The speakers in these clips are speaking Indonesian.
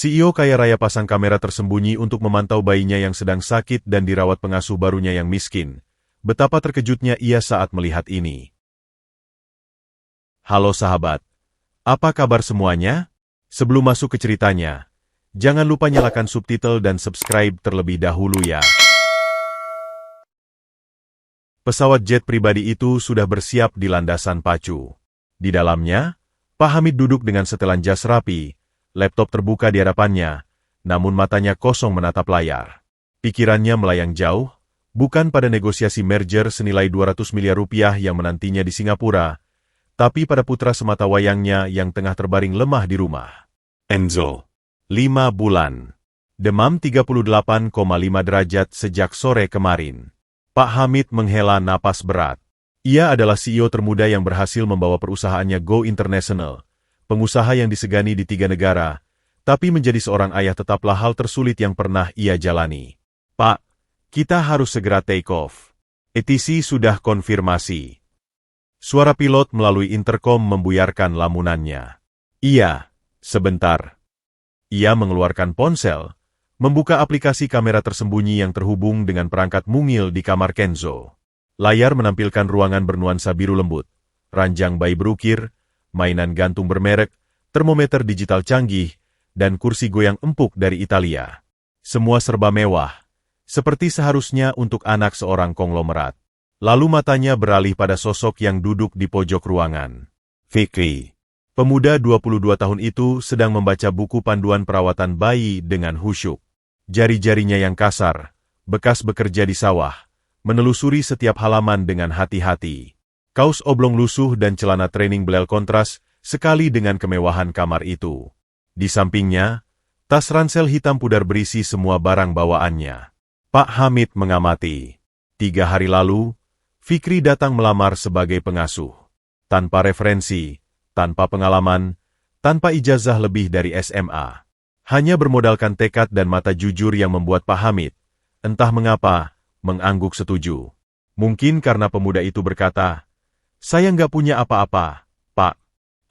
CEO kaya raya pasang kamera tersembunyi untuk memantau bayinya yang sedang sakit dan dirawat pengasuh barunya yang miskin. Betapa terkejutnya ia saat melihat ini. Halo sahabat, apa kabar semuanya? Sebelum masuk ke ceritanya, jangan lupa nyalakan subtitle dan subscribe terlebih dahulu ya. Pesawat jet pribadi itu sudah bersiap di landasan pacu. Di dalamnya, Pak Hamid duduk dengan setelan jas rapi, laptop terbuka di hadapannya, namun matanya kosong menatap layar. Pikirannya melayang jauh, bukan pada negosiasi merger senilai 200 miliar rupiah yang menantinya di Singapura, tapi pada putra semata wayangnya yang tengah terbaring lemah di rumah. Enzo, 5 bulan. Demam 38,5 derajat sejak sore kemarin. Pak Hamid menghela napas berat. Ia adalah CEO termuda yang berhasil membawa perusahaannya Go International, pengusaha yang disegani di 3 negara, tapi menjadi seorang ayah tetaplah hal tersulit yang pernah ia jalani. Pak, kita harus segera take off. ATC sudah konfirmasi. Suara pilot melalui interkom membuyarkan lamunannya. Iya, sebentar. Ia mengeluarkan ponsel, membuka aplikasi kamera tersembunyi yang terhubung dengan perangkat mungil di kamar Kenzo. Layar menampilkan ruangan bernuansa biru lembut, ranjang bayi berukir, mainan gantung bermerek, termometer digital canggih, dan kursi goyang empuk dari Italia. Semua serba mewah, seperti seharusnya untuk anak seorang konglomerat. Lalu matanya beralih pada sosok yang duduk di pojok ruangan. Fikri. Pemuda 22 tahun itu sedang membaca buku panduan perawatan bayi dengan khusyuk. Jari-jarinya yang kasar, bekas bekerja di sawah, menelusuri setiap halaman dengan hati-hati. Kaos oblong lusuh dan celana training belel kontras sekali dengan kemewahan kamar itu. Di sampingnya, tas ransel hitam pudar berisi semua barang bawaannya. Pak Hamid mengamati. 3 hari lalu, Fikri datang melamar sebagai pengasuh. Tanpa referensi, tanpa pengalaman, tanpa ijazah lebih dari SMA. Hanya bermodalkan tekad dan mata jujur yang membuat Pak Hamid, entah mengapa, mengangguk setuju. Mungkin karena pemuda itu berkata, "Saya nggak punya apa-apa, Pak.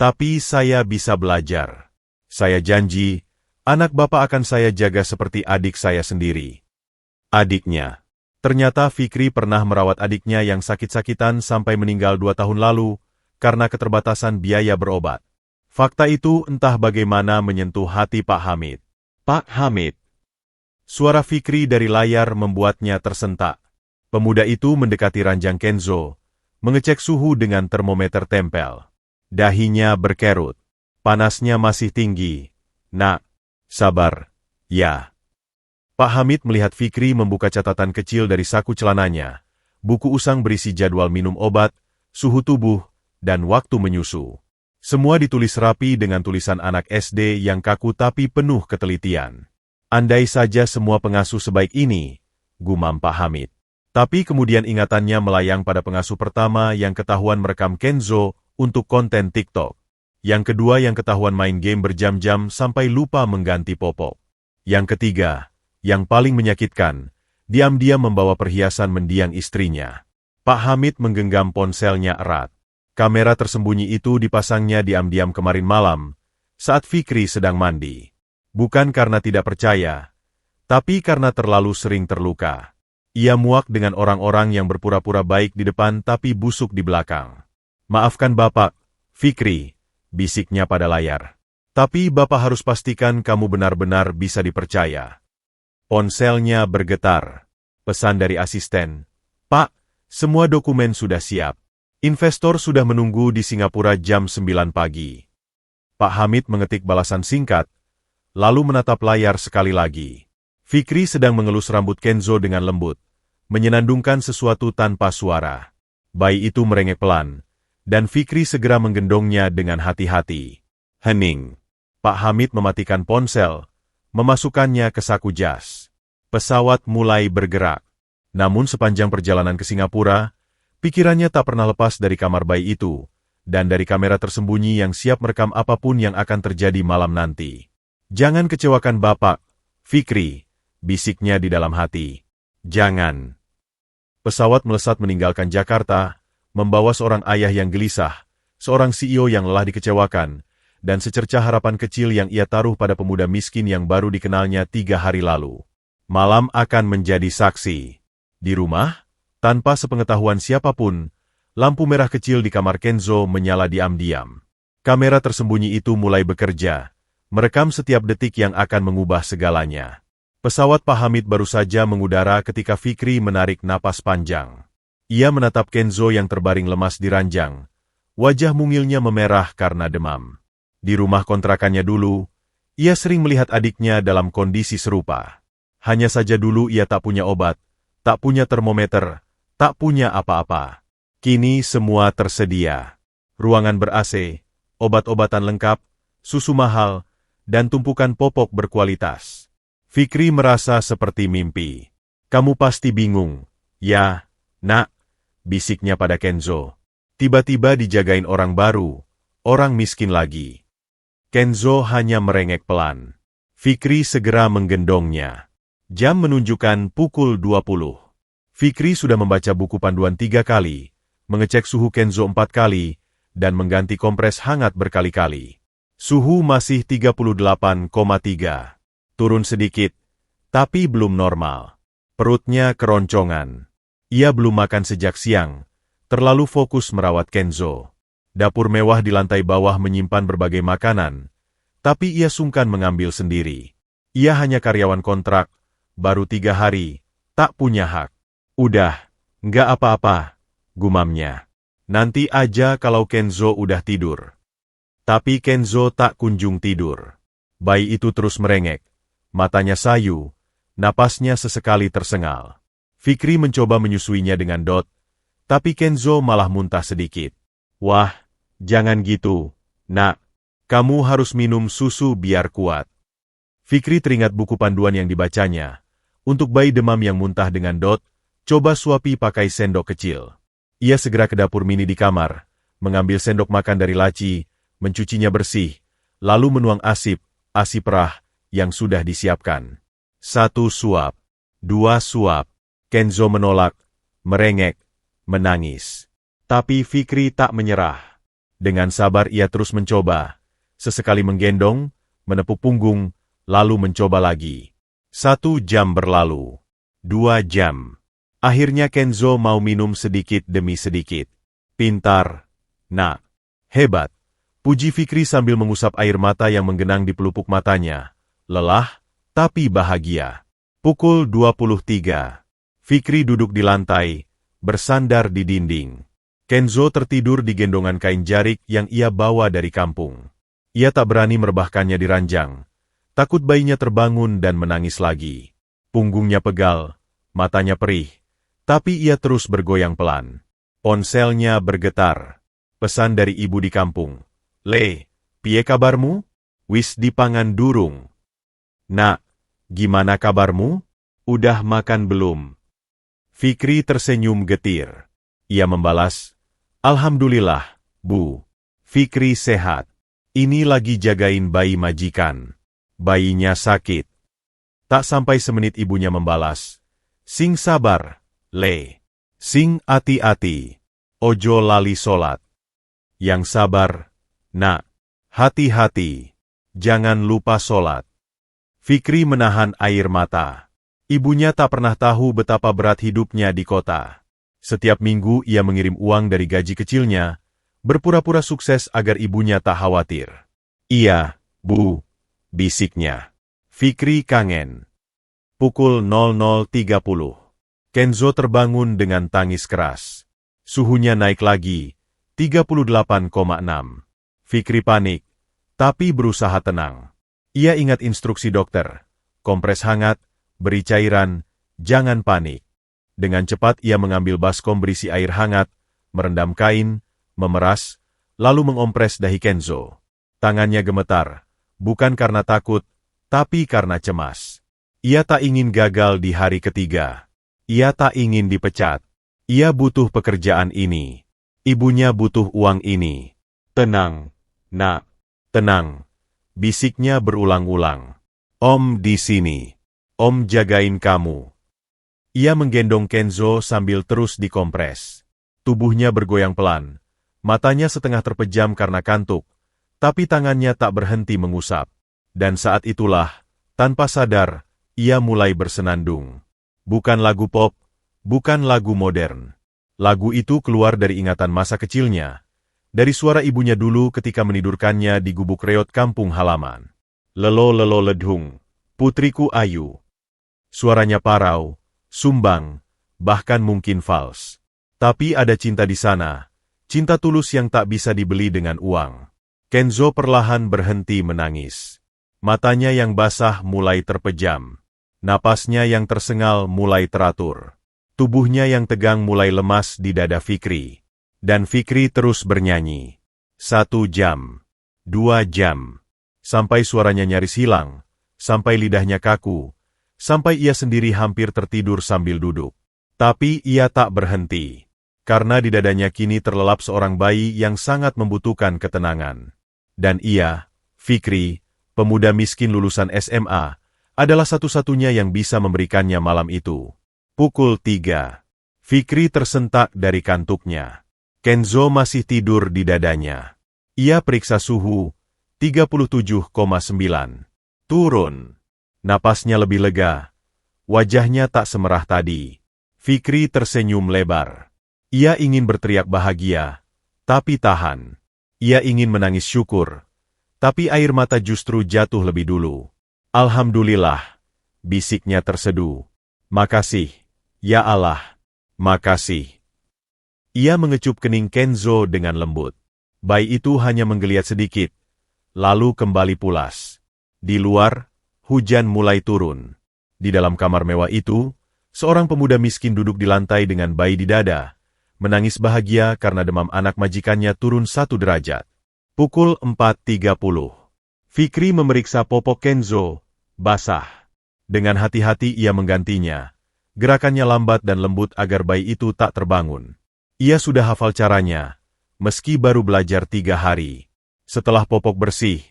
Tapi saya bisa belajar. Saya janji, anak Bapak akan saya jaga seperti adik saya sendiri." Adiknya. Ternyata Fikri pernah merawat adiknya yang sakit-sakitan sampai meninggal 2 tahun lalu, karena keterbatasan biaya berobat. Fakta itu entah bagaimana menyentuh hati Pak Hamid. Pak Hamid. Suara Fikri dari layar membuatnya tersentak. Pemuda itu mendekati ranjang Kenzo, mengecek suhu dengan termometer tempel. Dahinya berkerut. Panasnya masih tinggi. Nak, sabar, ya. Pak Hamid melihat Fikri membuka catatan kecil dari saku celananya. Buku usang berisi jadwal minum obat, suhu tubuh, dan waktu menyusu. Semua ditulis rapi dengan tulisan anak SD yang kaku tapi penuh ketelitian. Andai saja semua pengasuh sebaik ini, gumam Pak Hamid. Tapi kemudian ingatannya melayang pada pengasuh pertama yang ketahuan merekam Kenzo untuk konten TikTok. Yang kedua yang ketahuan main game berjam-jam sampai lupa mengganti popok. Yang ketiga, yang paling menyakitkan, diam-diam membawa perhiasan mendiang istrinya. Pak Hamid menggenggam ponselnya erat. Kamera tersembunyi itu dipasangnya diam-diam kemarin malam, saat Fikri sedang mandi. Bukan karena tidak percaya, tapi karena terlalu sering terluka. Ia muak dengan orang-orang yang berpura-pura baik di depan tapi busuk di belakang. "Maafkan Bapak, Fikri," bisiknya pada layar. "Tapi Bapak harus pastikan kamu benar-benar bisa dipercaya." Ponselnya bergetar. Pesan dari asisten. "Pak, semua dokumen sudah siap. Investor sudah menunggu di Singapura jam 9 pagi." Pak Hamid mengetik balasan singkat, lalu menatap layar sekali lagi. Fikri sedang mengelus rambut Kenzo dengan lembut, menyenandungkan sesuatu tanpa suara. Bayi itu merengek pelan, dan Fikri segera menggendongnya dengan hati-hati. Hening. Pak Hamid mematikan ponsel, memasukkannya ke saku jas. Pesawat mulai bergerak. Namun sepanjang perjalanan ke Singapura, pikirannya tak pernah lepas dari kamar bayi itu, dan dari kamera tersembunyi yang siap merekam apapun yang akan terjadi malam nanti. "Jangan kecewakan Bapak, Fikri," bisiknya di dalam hati. "Jangan." Pesawat melesat meninggalkan Jakarta, membawa seorang ayah yang gelisah, seorang CEO yang lelah dikecewakan, dan secercah harapan kecil yang ia taruh pada pemuda miskin yang baru dikenalnya 3 hari lalu. Malam akan menjadi saksi. Di rumah, tanpa sepengetahuan siapapun, lampu merah kecil di kamar Kenzo menyala diam-diam. Kamera tersembunyi itu mulai bekerja, merekam setiap detik yang akan mengubah segalanya. Pesawat Pak Hamid baru saja mengudara ketika Fikri menarik napas panjang. Ia menatap Kenzo yang terbaring lemas di ranjang. Wajah mungilnya memerah karena demam. Di rumah kontrakannya dulu, ia sering melihat adiknya dalam kondisi serupa. Hanya saja dulu ia tak punya obat, tak punya termometer, tak punya apa-apa. Kini semua tersedia. Ruangan ber-AC, obat-obatan lengkap, susu mahal, dan tumpukan popok berkualitas. Fikri merasa seperti mimpi. Kamu pasti bingung. Ya, nak, bisiknya pada Kenzo. Tiba-tiba dijagain orang baru, orang miskin lagi. Kenzo hanya merengek pelan. Fikri segera menggendongnya. Jam menunjukkan pukul 20. Fikri sudah membaca buku panduan 3 kali, mengecek suhu Kenzo 4 kali, dan mengganti kompres hangat berkali-kali. Suhu masih 38,3. Turun sedikit, tapi belum normal. Perutnya keroncongan. Ia belum makan sejak siang, terlalu fokus merawat Kenzo. Dapur mewah di lantai bawah menyimpan berbagai makanan, tapi ia sungkan mengambil sendiri. Ia hanya karyawan kontrak, baru 3 hari, tak punya hak. Udah, nggak apa-apa, gumamnya. Nanti aja kalau Kenzo udah tidur. Tapi Kenzo tak kunjung tidur. Bayi itu terus merengek, matanya sayu, napasnya sesekali tersengal. Fikri mencoba menyusuinya dengan dot, tapi Kenzo malah muntah sedikit. Wah, jangan gitu, nak. Kamu harus minum susu biar kuat. Fikri teringat buku panduan yang dibacanya. Untuk bayi demam yang muntah dengan dot, coba suapi pakai sendok kecil. Ia segera ke dapur mini di kamar, mengambil sendok makan dari laci, mencucinya bersih, lalu menuang ASI perah yang sudah disiapkan. 1 suap, 2 suap. Kenzo menolak, merengek, menangis. Tapi Fikri tak menyerah. Dengan sabar ia terus mencoba. Sesekali menggendong, menepuk punggung, lalu mencoba lagi. 1 jam berlalu. 2 jam. Akhirnya Kenzo mau minum sedikit demi sedikit. Pintar, nak. Hebat. Puji Fikri sambil mengusap air mata yang menggenang di pelupuk matanya. Lelah, tapi bahagia. Pukul 23. Fikri duduk di lantai, bersandar di dinding. Kenzo tertidur di gendongan kain jarik yang ia bawa dari kampung. Ia tak berani merebahkannya di ranjang. Takut bayinya terbangun dan menangis lagi. Punggungnya pegal, matanya perih. Tapi ia terus bergoyang pelan. Ponselnya bergetar. Pesan dari ibu di kampung. Le, piye kabarmu? Wis dipangan durung. Nak, gimana kabarmu? Udah makan belum? Fikri tersenyum getir. Ia membalas, Alhamdulillah, Bu. Fikri sehat. Ini lagi jagain bayi majikan. Bayinya sakit. Tak sampai semenit ibunya membalas, Sing sabar, Le. Sing hati-hati. Ojo lali solat. Yang sabar, nak. Hati-hati. Jangan lupa solat. Fikri menahan air mata. Ibunya tak pernah tahu betapa berat hidupnya di kota. Setiap minggu ia mengirim uang dari gaji kecilnya, berpura-pura sukses agar ibunya tak khawatir. Iya, Bu, bisiknya. Fikri kangen. Pukul 00.30. Kenzo terbangun dengan tangis keras. Suhunya naik lagi, 38,6. Fikri panik, tapi berusaha tenang. Ia ingat instruksi dokter. Kompres hangat, beri cairan, jangan panik. Dengan cepat ia mengambil baskom berisi air hangat, merendam kain, memeras, lalu mengompres dahi Kenzo. Tangannya gemetar, bukan karena takut, tapi karena cemas. Ia tak ingin gagal di hari ketiga. Ia tak ingin dipecat. Ia butuh pekerjaan ini. Ibunya butuh uang ini. Tenang, nak. Tenang. Bisiknya berulang-ulang. Om di sini. Om jagain kamu. Ia menggendong Kenzo sambil terus dikompres. Tubuhnya bergoyang pelan. Matanya setengah terpejam karena kantuk. Tapi tangannya tak berhenti mengusap. Dan saat itulah, tanpa sadar, ia mulai bersenandung. Bukan lagu pop, bukan lagu modern. Lagu itu keluar dari ingatan masa kecilnya, dari suara ibunya dulu ketika menidurkannya di gubuk reot kampung halaman. Lelo lelo ledhung, putriku ayu. Suaranya parau, sumbang, bahkan mungkin fals. Tapi ada cinta di sana, cinta tulus yang tak bisa dibeli dengan uang. Kenzo perlahan berhenti menangis. Matanya yang basah mulai terpejam. Napasnya yang tersengal mulai teratur. Tubuhnya yang tegang mulai lemas di dada Fikri. Dan Fikri terus bernyanyi. 1 jam. 2 jam. Sampai suaranya nyaris hilang. Sampai lidahnya kaku. Sampai ia sendiri hampir tertidur sambil duduk. Tapi ia tak berhenti. Karena di dadanya kini terlelap seorang bayi yang sangat membutuhkan ketenangan. Dan ia, Fikri, pemuda miskin lulusan SMA, adalah satu-satunya yang bisa memberikannya malam itu. Pukul 3. Fikri tersentak dari kantuknya. Kenzo masih tidur di dadanya. Ia periksa suhu, 37,9. Turun. Napasnya lebih lega. Wajahnya tak semerah tadi. Fikri tersenyum lebar. Ia ingin berteriak bahagia, tapi tahan. Ia ingin menangis syukur, tapi air mata justru jatuh lebih dulu. Alhamdulillah, bisiknya terseduh. Makasih, ya Allah, makasih. Ia mengecup kening Kenzo dengan lembut. Bayi itu hanya menggeliat sedikit, lalu kembali pulas. Di luar, hujan mulai turun. Di dalam kamar mewah itu, seorang pemuda miskin duduk di lantai dengan bayi di dada, menangis bahagia karena demam anak majikannya turun 1 derajat. Pukul 4.30. Fikri memeriksa popok Kenzo, basah. Dengan hati-hati ia menggantinya. Gerakannya lambat dan lembut agar bayi itu tak terbangun. Ia sudah hafal caranya, meski baru belajar 3 hari. Setelah popok bersih,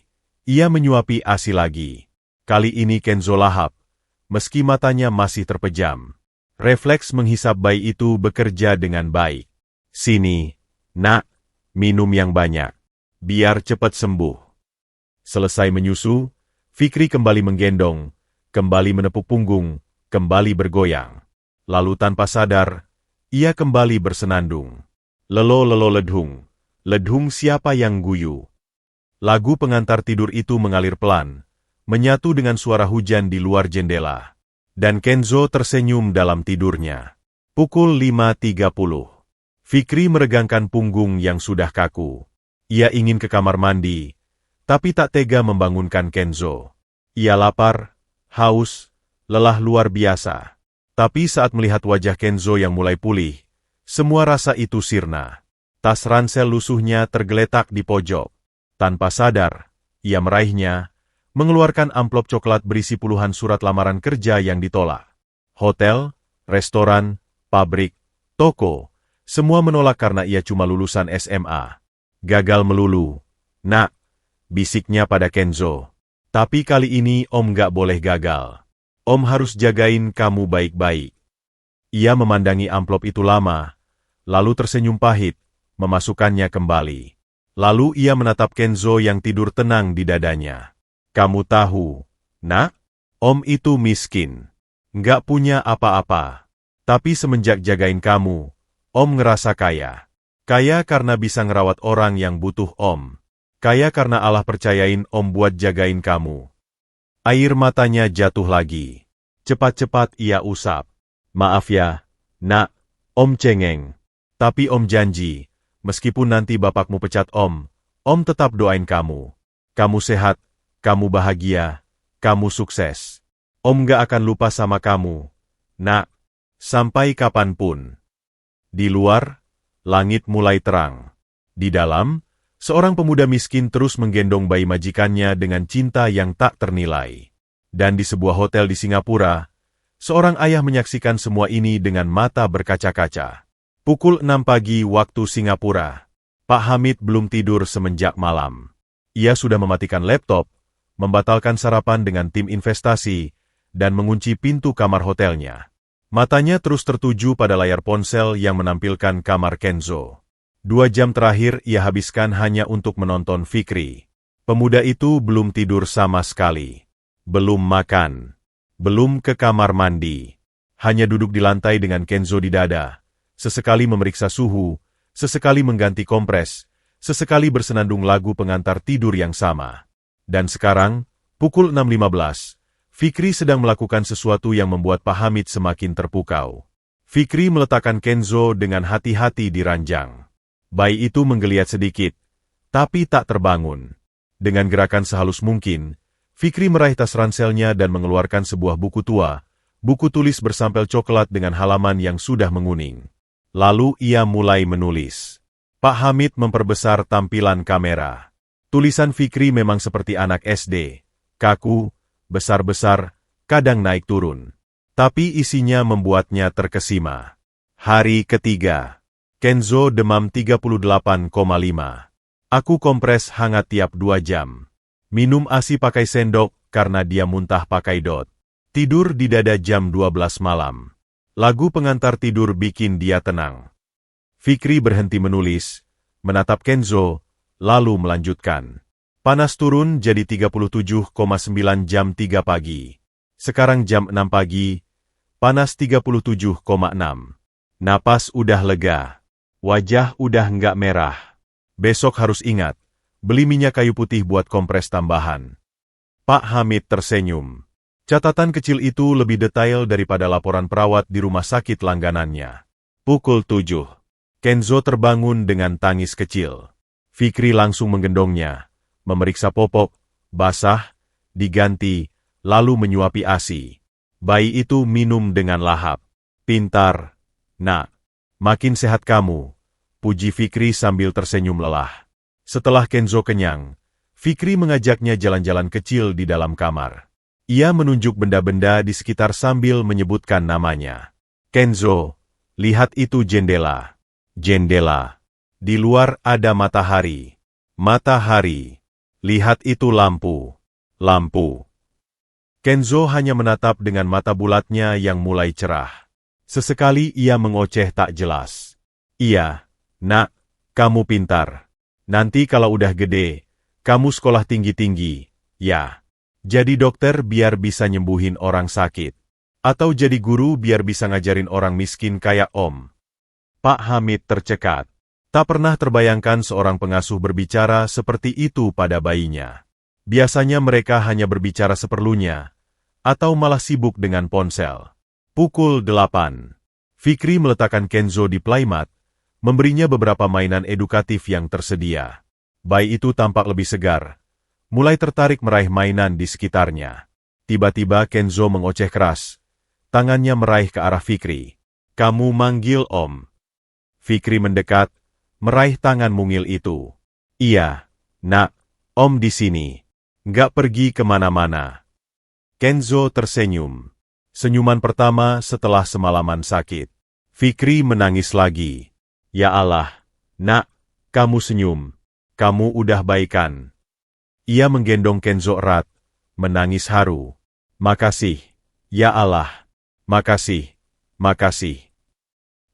ia menyuapi ASI lagi. Kali ini Kenzo lahap, meski matanya masih terpejam. Refleks menghisap bayi itu bekerja dengan baik. Sini, nak, minum yang banyak. Biar cepat sembuh. Selesai menyusu, Fikri kembali menggendong, kembali menepuk punggung, kembali bergoyang. Lalu tanpa sadar, ia kembali bersenandung. Lelo lelo ledhung, ledhung siapa yang guyu. Lagu pengantar tidur itu mengalir pelan, menyatu dengan suara hujan di luar jendela. Dan Kenzo tersenyum dalam tidurnya. Pukul 5.30. Fikri meregangkan punggung yang sudah kaku. Ia ingin ke kamar mandi, tapi tak tega membangunkan Kenzo. Ia lapar, haus, lelah luar biasa. Tapi saat melihat wajah Kenzo yang mulai pulih, semua rasa itu sirna. Tas ransel lusuhnya tergeletak di pojok. Tanpa sadar, ia meraihnya, mengeluarkan amplop coklat berisi puluhan surat lamaran kerja yang ditolak. Hotel, restoran, pabrik, toko, semua menolak karena ia cuma lulusan SMA. Gagal melulu. Nak, bisiknya pada Kenzo. Tapi kali ini Om gak boleh gagal. Om harus jagain kamu baik-baik. Ia memandangi amplop itu lama, lalu tersenyum pahit, memasukkannya kembali. Lalu ia menatap Kenzo yang tidur tenang di dadanya. Kamu tahu, nak, Om itu miskin. Nggak punya apa-apa. Tapi semenjak jagain kamu, Om ngerasa kaya. Kaya karena bisa ngerawat orang yang butuh Om. Kaya karena Allah percayain Om buat jagain kamu. Air matanya jatuh lagi. Cepat-cepat ia usap. Maaf ya, nak, Om cengeng. Tapi Om janji, meskipun nanti bapakmu pecat Om tetap doain kamu. Kamu sehat, kamu bahagia, kamu sukses. Om gak akan lupa sama kamu, nak, sampai kapanpun. Di luar, langit mulai terang. Di dalam, seorang pemuda miskin terus menggendong bayi majikannya dengan cinta yang tak ternilai. Dan di sebuah hotel di Singapura, seorang ayah menyaksikan semua ini dengan mata berkaca-kaca. Pukul 6 pagi waktu Singapura. Pak Hamid belum tidur semenjak malam. Ia sudah mematikan laptop, membatalkan sarapan dengan tim investasi, dan mengunci pintu kamar hotelnya. Matanya terus tertuju pada layar ponsel yang menampilkan kamar Kenzo. 2 jam terakhir ia habiskan hanya untuk menonton Fikri. Pemuda itu belum tidur sama sekali. Belum makan. Belum ke kamar mandi. Hanya duduk di lantai dengan Kenzo di dada. Sesekali memeriksa suhu, sesekali mengganti kompres, sesekali bersenandung lagu pengantar tidur yang sama. Dan sekarang, pukul 6.15, Fikri sedang melakukan sesuatu yang membuat Pak Hamid semakin terpukau. Fikri meletakkan Kenzo dengan hati-hati di ranjang. Bayi itu menggeliat sedikit, tapi tak terbangun. Dengan gerakan sehalus mungkin, Fikri meraih tas ranselnya dan mengeluarkan sebuah buku tua, buku tulis bersampel coklat dengan halaman yang sudah menguning. Lalu ia mulai menulis. Pak Hamid memperbesar tampilan kamera. Tulisan Fikri memang seperti anak SD, kaku, besar-besar, kadang naik turun. Tapi isinya membuatnya terkesima. Hari ketiga. Kenzo demam 38,5. Aku kompres hangat tiap 2 jam. Minum ASI pakai sendok karena dia muntah pakai dot. Tidur di dada jam 12 malam. Lagu pengantar tidur bikin dia tenang. Fikri berhenti menulis, menatap Kenzo, lalu melanjutkan. Panas turun jadi 37,9 jam 3 pagi. Sekarang jam 6 pagi, panas 37,6. Napas udah lega. Wajah udah nggak merah. Besok harus ingat, beli minyak kayu putih buat kompres tambahan. Pak Hamid tersenyum. Catatan kecil itu lebih detail daripada laporan perawat di rumah sakit langganannya. Pukul 7. Kenzo terbangun dengan tangis kecil. Fikri langsung menggendongnya, memeriksa popok, basah, diganti, lalu menyuapi ASI. Bayi itu minum dengan lahap. Pintar, nak. Makin sehat kamu, puji Fikri sambil tersenyum lelah. Setelah Kenzo kenyang, Fikri mengajaknya jalan-jalan kecil di dalam kamar. Ia menunjuk benda-benda di sekitar sambil menyebutkan namanya. Kenzo, lihat itu jendela. Jendela. Di luar ada matahari. Matahari. Lihat itu lampu. Lampu. Kenzo hanya menatap dengan mata bulatnya yang mulai cerah. Sesekali ia mengoceh tak jelas. Iya, nak, kamu pintar. Nanti kalau udah gede, kamu sekolah tinggi-tinggi, ya. Jadi dokter biar bisa nyembuhin orang sakit. Atau jadi guru biar bisa ngajarin orang miskin kayak Om. Pak Hamid tercekat. Tak pernah terbayangkan seorang pengasuh berbicara seperti itu pada bayinya. Biasanya mereka hanya berbicara seperlunya, atau malah sibuk dengan ponsel. Pukul 8. Fikri meletakkan Kenzo di playmat, memberinya beberapa mainan edukatif yang tersedia. Bayi itu tampak lebih segar, mulai tertarik meraih mainan di sekitarnya. Tiba-tiba Kenzo mengoceh keras, tangannya meraih ke arah Fikri. Kamu manggil Om. Fikri mendekat, meraih tangan mungil itu. Iya, nak, Om di sini. Nggak pergi kemana-mana. Kenzo tersenyum. Senyuman pertama setelah semalaman sakit. Fikri menangis lagi. Ya Allah, nak, kamu senyum. Kamu udah baikan. Ia menggendong Kenzo erat, menangis haru. Makasih, ya Allah. Makasih, makasih.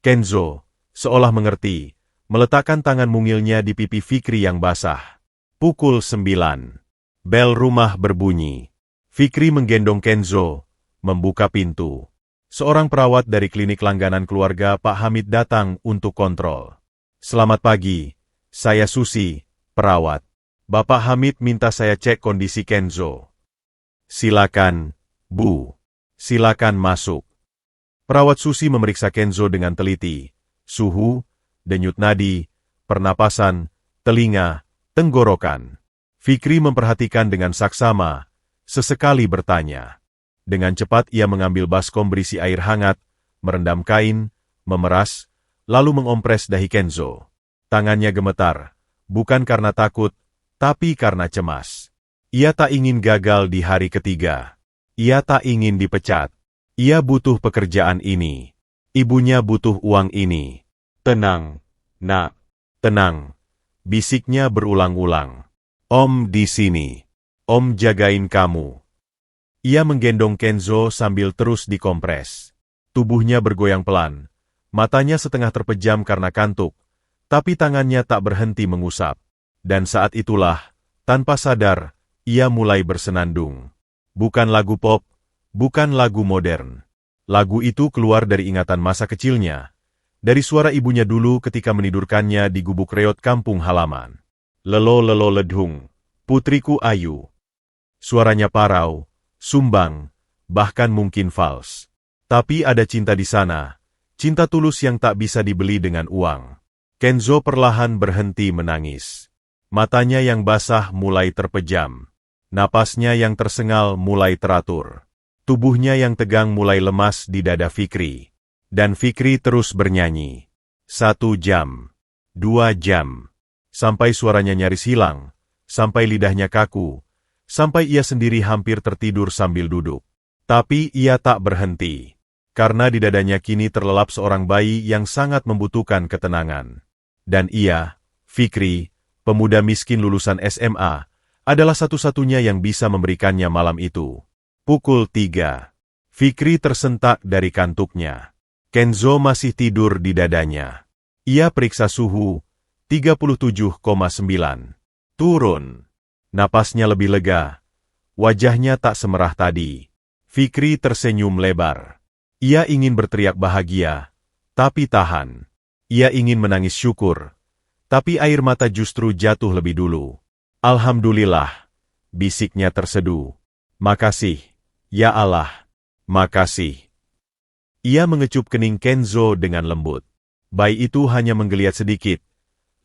Kenzo, seolah mengerti, meletakkan tangan mungilnya di pipi Fikri yang basah. Pukul 9. Bel rumah berbunyi. Fikri menggendong Kenzo, membuka pintu. Seorang perawat dari klinik langganan keluarga Pak Hamid datang untuk kontrol. Selamat pagi, saya Susi, perawat. Bapak Hamid minta saya cek kondisi Kenzo. Silakan, Bu. Silakan masuk. Perawat Susi memeriksa Kenzo dengan teliti. Suhu, denyut nadi, pernapasan, telinga, tenggorokan. Fikri memperhatikan dengan saksama, sesekali bertanya. Dengan cepat ia mengambil baskom berisi air hangat, merendam kain, memeras, lalu mengompres dahi Kenzo. Tangannya gemetar, bukan karena takut, tapi karena cemas. Ia tak ingin gagal di hari ketiga. Ia tak ingin dipecat. Ia butuh pekerjaan ini. Ibunya butuh uang ini. Tenang, nak, tenang. Bisiknya berulang-ulang. Om di sini. Om jagain kamu. Ia menggendong Kenzo sambil terus dikompres. Tubuhnya bergoyang pelan. Matanya setengah terpejam karena kantuk, tapi tangannya tak berhenti mengusap. Dan saat itulah, Tanpa sadar, ia mulai bersenandung. Bukan lagu pop, bukan lagu modern. Lagu itu keluar dari ingatan masa kecilnya, dari suara ibunya dulu ketika menidurkannya di gubuk reot kampung halaman. Lelo lelo ledhung, putriku ayu. Suaranya parau, sumbang, bahkan mungkin fals. Tapi ada cinta di sana, cinta tulus yang tak bisa dibeli dengan uang. Kenzo perlahan berhenti menangis. Matanya yang basah mulai terpejam. Napasnya yang tersengal mulai teratur. Tubuhnya yang tegang mulai lemas di dada Fikri. Dan Fikri terus bernyanyi. 1 jam. 2 jam. Sampai suaranya nyaris hilang. Sampai lidahnya kaku. Sampai ia sendiri hampir tertidur sambil duduk. Tapi ia tak berhenti. Karena di dadanya kini terlelap seorang bayi yang sangat membutuhkan ketenangan. Dan ia, Fikri, pemuda miskin lulusan SMA, adalah satu-satunya yang bisa memberikannya malam itu. Pukul 3. Fikri tersentak dari kantuknya. Kenzo masih tidur di dadanya. Ia periksa suhu, 37,9. Turun. Napasnya lebih lega. Wajahnya tak semerah tadi. Fikri tersenyum lebar. Ia ingin berteriak bahagia, tapi tahan. Ia ingin menangis syukur, tapi air mata justru jatuh lebih dulu. Alhamdulillah, bisiknya terseduh. Makasih, ya Allah, makasih. Ia mengecup kening Kenzo dengan lembut. Bayi itu hanya menggeliat sedikit,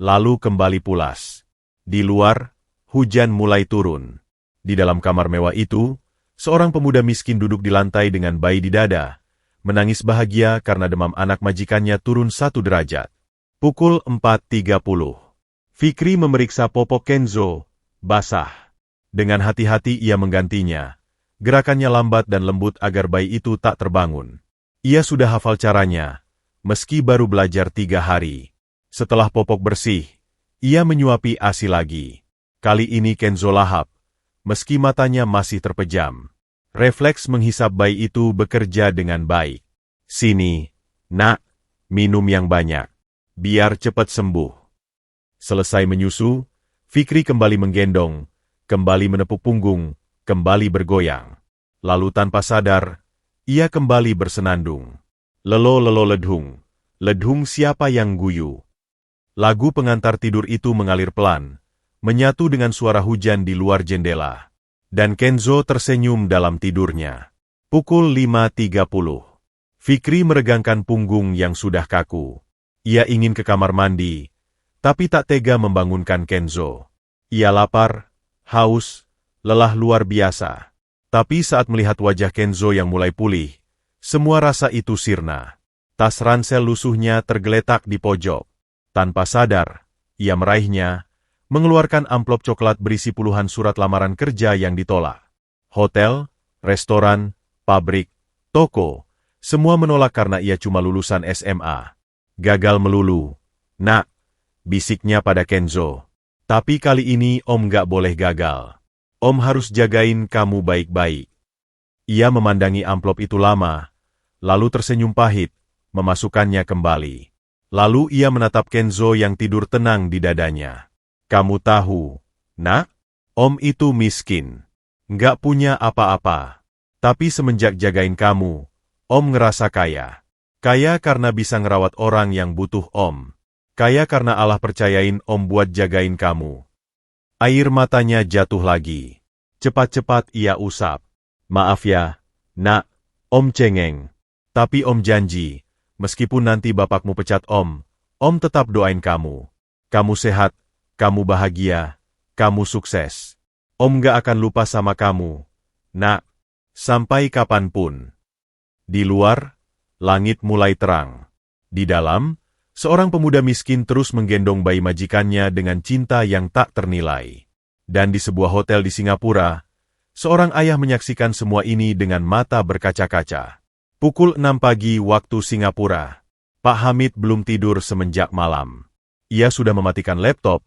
lalu kembali pulas. Di luar, hujan mulai turun. Di dalam kamar mewah itu, seorang pemuda miskin duduk di lantai dengan bayi di dada, menangis bahagia karena demam anak majikannya turun 1 derajat. Pukul 4.30. Fikri memeriksa popok Kenzo, basah. Dengan hati-hati ia menggantinya. Gerakannya lambat dan lembut agar bayi itu tak terbangun. Ia sudah hafal caranya, meski baru belajar 3 hari. Setelah popok bersih, ia menyuapi ASI lagi. Kali ini Kenzo lahap, meski matanya masih terpejam. Refleks menghisap bayi itu bekerja dengan baik. Sini, nak, minum yang banyak. Biar cepat sembuh. Selesai menyusu, Fikri kembali menggendong, kembali menepuk punggung, kembali bergoyang. Lalu tanpa sadar, ia kembali bersenandung. Lelo lelo ledhung, ledhung siapa yang guyu. Lagu pengantar tidur itu mengalir pelan, menyatu dengan suara hujan di luar jendela. Dan Kenzo tersenyum dalam tidurnya. Pukul 5.30. Fikri meregangkan punggung yang sudah kaku. Ia ingin ke kamar mandi, tapi tak tega membangunkan Kenzo. Ia lapar, haus, lelah luar biasa. Tapi saat melihat wajah Kenzo yang mulai pulih, semua rasa itu sirna. Tas ransel lusuhnya tergeletak di pojok. Tanpa sadar, ia meraihnya, mengeluarkan amplop coklat berisi puluhan surat lamaran kerja yang ditolak. Hotel, restoran, pabrik, toko, semua menolak karena ia cuma lulusan SMA. Gagal melulu. Nak, bisiknya pada Kenzo. Tapi kali ini Om gak boleh gagal. Om harus jagain kamu baik-baik. Ia memandangi amplop itu lama, lalu tersenyum pahit, memasukkannya kembali. Lalu ia menatap Kenzo yang tidur tenang di dadanya. Kamu tahu, nak, Om itu miskin. Nggak punya apa-apa. Tapi semenjak jagain kamu, Om ngerasa kaya. Kaya karena bisa ngerawat orang yang butuh Om. Kaya karena Allah percayain Om buat jagain kamu. Air matanya jatuh lagi. Cepat-cepat ia usap. Maaf ya, nak, Om cengeng. Tapi Om janji, meskipun nanti bapakmu pecat Om tetap doain kamu. Kamu sehat, kamu bahagia, kamu sukses. Om gak akan lupa sama kamu. Nak, sampai kapanpun. Di luar, langit mulai terang. Di dalam, seorang pemuda miskin terus menggendong bayi majikannya dengan cinta yang tak ternilai. Dan di sebuah hotel di Singapura, seorang ayah menyaksikan semua ini dengan mata berkaca-kaca. Pukul 6 pagi waktu Singapura. Pak Hamid belum tidur semenjak malam. Ia sudah mematikan laptop,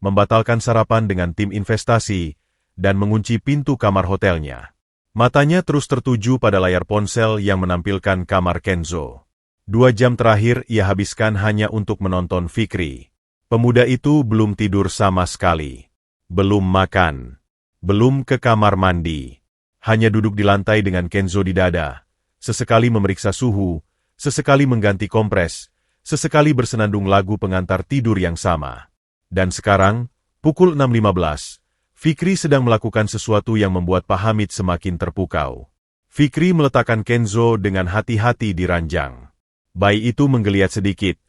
membatalkan sarapan dengan tim investasi, dan mengunci pintu kamar hotelnya. Matanya terus tertuju pada layar ponsel yang menampilkan kamar Kenzo. 2 jam terakhir ia habiskan hanya untuk menonton Fikri. Pemuda itu belum tidur sama sekali. belum makan, belum ke kamar mandi. Hanya duduk di lantai dengan Kenzo di dada, sesekali memeriksa suhu, sesekali mengganti kompres, sesekali bersenandung lagu pengantar tidur yang sama. Dan sekarang, pukul 6.15, Fikri sedang melakukan sesuatu yang membuat Pak Hamid semakin terpukau. Fikri meletakkan Kenzo dengan hati-hati di ranjang. Bayi itu menggeliat sedikit,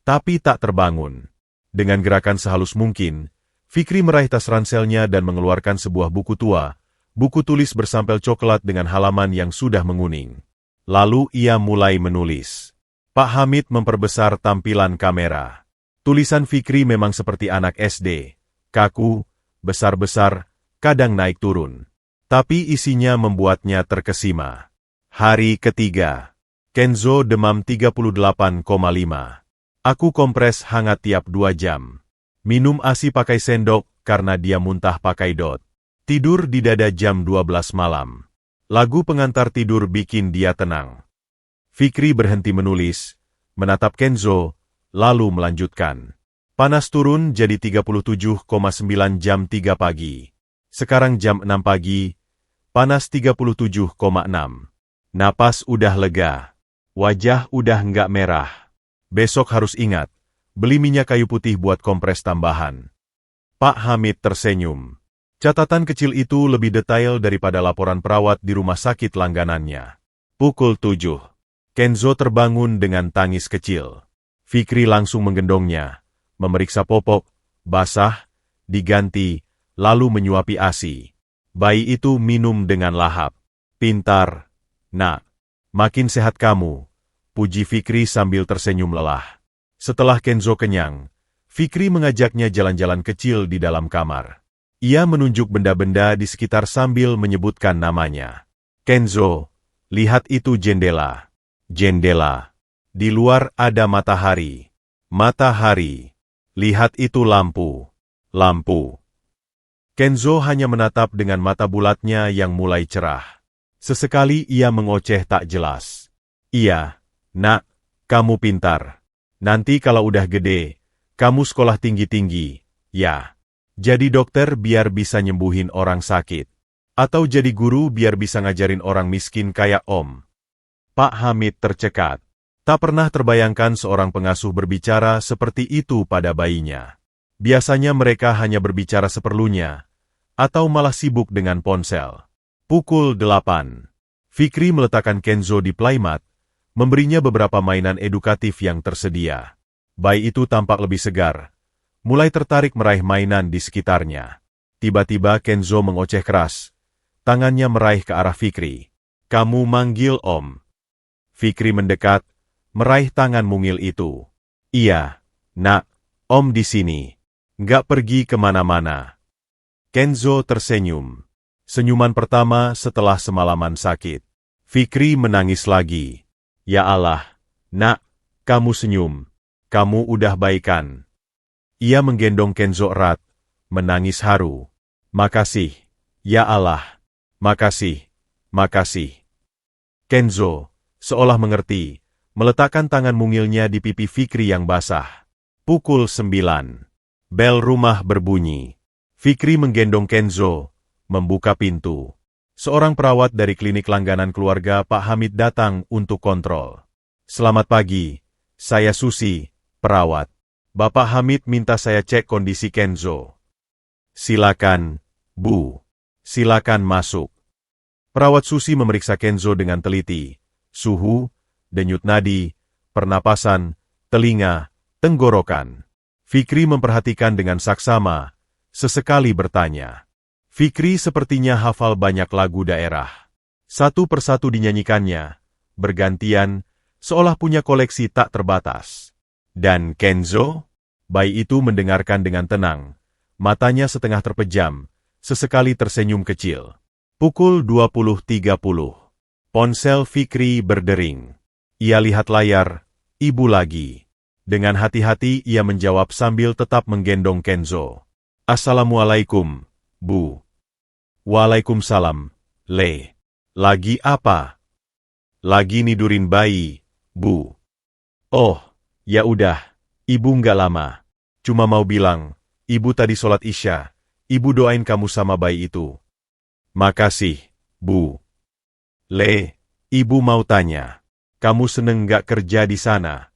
tapi tak terbangun. Dengan gerakan sehalus mungkin, Fikri meraih tas ranselnya dan mengeluarkan sebuah buku tua, buku tulis bersampel coklat dengan halaman yang sudah menguning. Lalu ia mulai menulis. Pak Hamid memperbesar tampilan kamera. Tulisan Fikri memang seperti anak SD, kaku, besar-besar, kadang naik turun. Tapi isinya membuatnya terkesima. Hari ketiga. Kenzo demam 38,5. Aku kompres hangat tiap 2 jam. Minum ASI pakai sendok karena dia muntah pakai dot. Tidur di dada jam 12 malam. Lagu pengantar tidur bikin dia tenang. Fikri berhenti menulis, menatap Kenzo, lalu melanjutkan. Panas turun jadi 37,9 jam 3 pagi. Sekarang jam 6 pagi, panas 37,6. Napas udah lega. Wajah udah nggak merah. Besok harus ingat, beli minyak kayu putih buat kompres tambahan. Pak Hamid tersenyum. Catatan kecil itu lebih detail daripada laporan perawat di rumah sakit langganannya. Pukul 7. Kenzo terbangun dengan tangis kecil. Fikri langsung menggendongnya, memeriksa popok, basah, diganti, lalu menyuapi ASI. Bayi itu minum dengan lahap. Pintar, nak. Makin sehat kamu, puji Fikri sambil tersenyum lelah. Setelah Kenzo kenyang, Fikri mengajaknya jalan-jalan kecil di dalam kamar. Ia menunjuk benda-benda di sekitar sambil menyebutkan namanya. Kenzo, lihat itu jendela. Jendela. Di luar ada matahari. Matahari. Lihat itu lampu. Lampu. Kenzo hanya menatap dengan mata bulatnya yang mulai cerah. Sesekali ia mengoceh tak jelas. Iya, nak, kamu pintar. Nanti kalau udah gede, kamu sekolah tinggi-tinggi, ya. Jadi dokter biar bisa nyembuhin orang sakit. Atau jadi guru biar bisa ngajarin orang miskin kayak Om. Pak Hamid tercekat. Tak pernah terbayangkan seorang pengasuh berbicara seperti itu pada bayinya. Biasanya mereka hanya berbicara seperlunya, atau malah sibuk dengan ponsel. Pukul 8. Fikri meletakkan Kenzo di playmat, memberinya beberapa mainan edukatif yang tersedia. Bayi itu tampak lebih segar, mulai tertarik meraih mainan di sekitarnya. Tiba-tiba Kenzo mengoceh keras, tangannya meraih ke arah Fikri. Kamu manggil Om. Fikri mendekat, meraih tangan mungil itu. Iya, nak, Om di sini. Nggak pergi kemana-mana. Kenzo tersenyum. Senyuman pertama setelah semalaman sakit. Fikri menangis lagi. Ya Allah, nak, kamu senyum. Kamu udah baikan. Ia menggendong Kenzo erat, menangis haru. Makasih, ya Allah. Makasih, makasih. Kenzo, seolah mengerti, meletakkan tangan mungilnya di pipi Fikri yang basah. Pukul 9. Bel rumah berbunyi. Fikri menggendong Kenzo, membuka pintu. Seorang perawat dari klinik langganan keluarga Pak Hamid datang untuk kontrol. Selamat pagi, saya Susi, perawat. Bapak Hamid minta saya cek kondisi Kenzo. Silakan, Bu. Silakan masuk. Perawat Susi memeriksa Kenzo dengan teliti. Suhu, denyut nadi, pernapasan, telinga, tenggorokan. Fikri memperhatikan dengan saksama, sesekali bertanya. Fikri sepertinya hafal banyak lagu daerah. Satu persatu dinyanyikannya, bergantian, seolah punya koleksi tak terbatas. Dan Kenzo? Bayi itu mendengarkan dengan tenang, matanya setengah terpejam, sesekali tersenyum kecil. Pukul 20.30. Ponsel Fikri berdering. Ia lihat layar, ibu lagi. Dengan hati-hati ia menjawab sambil tetap menggendong Kenzo. Assalamualaikum, Bu. Waalaikumsalam, Le. Lagi apa? Lagi nidurin bayi, Bu. Oh, ya udah, Ibu nggak lama. Cuma mau bilang, Ibu tadi sholat Isya. Ibu doain kamu sama bayi itu. Makasih, Bu. Le, ibu mau tanya. Kamu seneng nggak kerja di sana?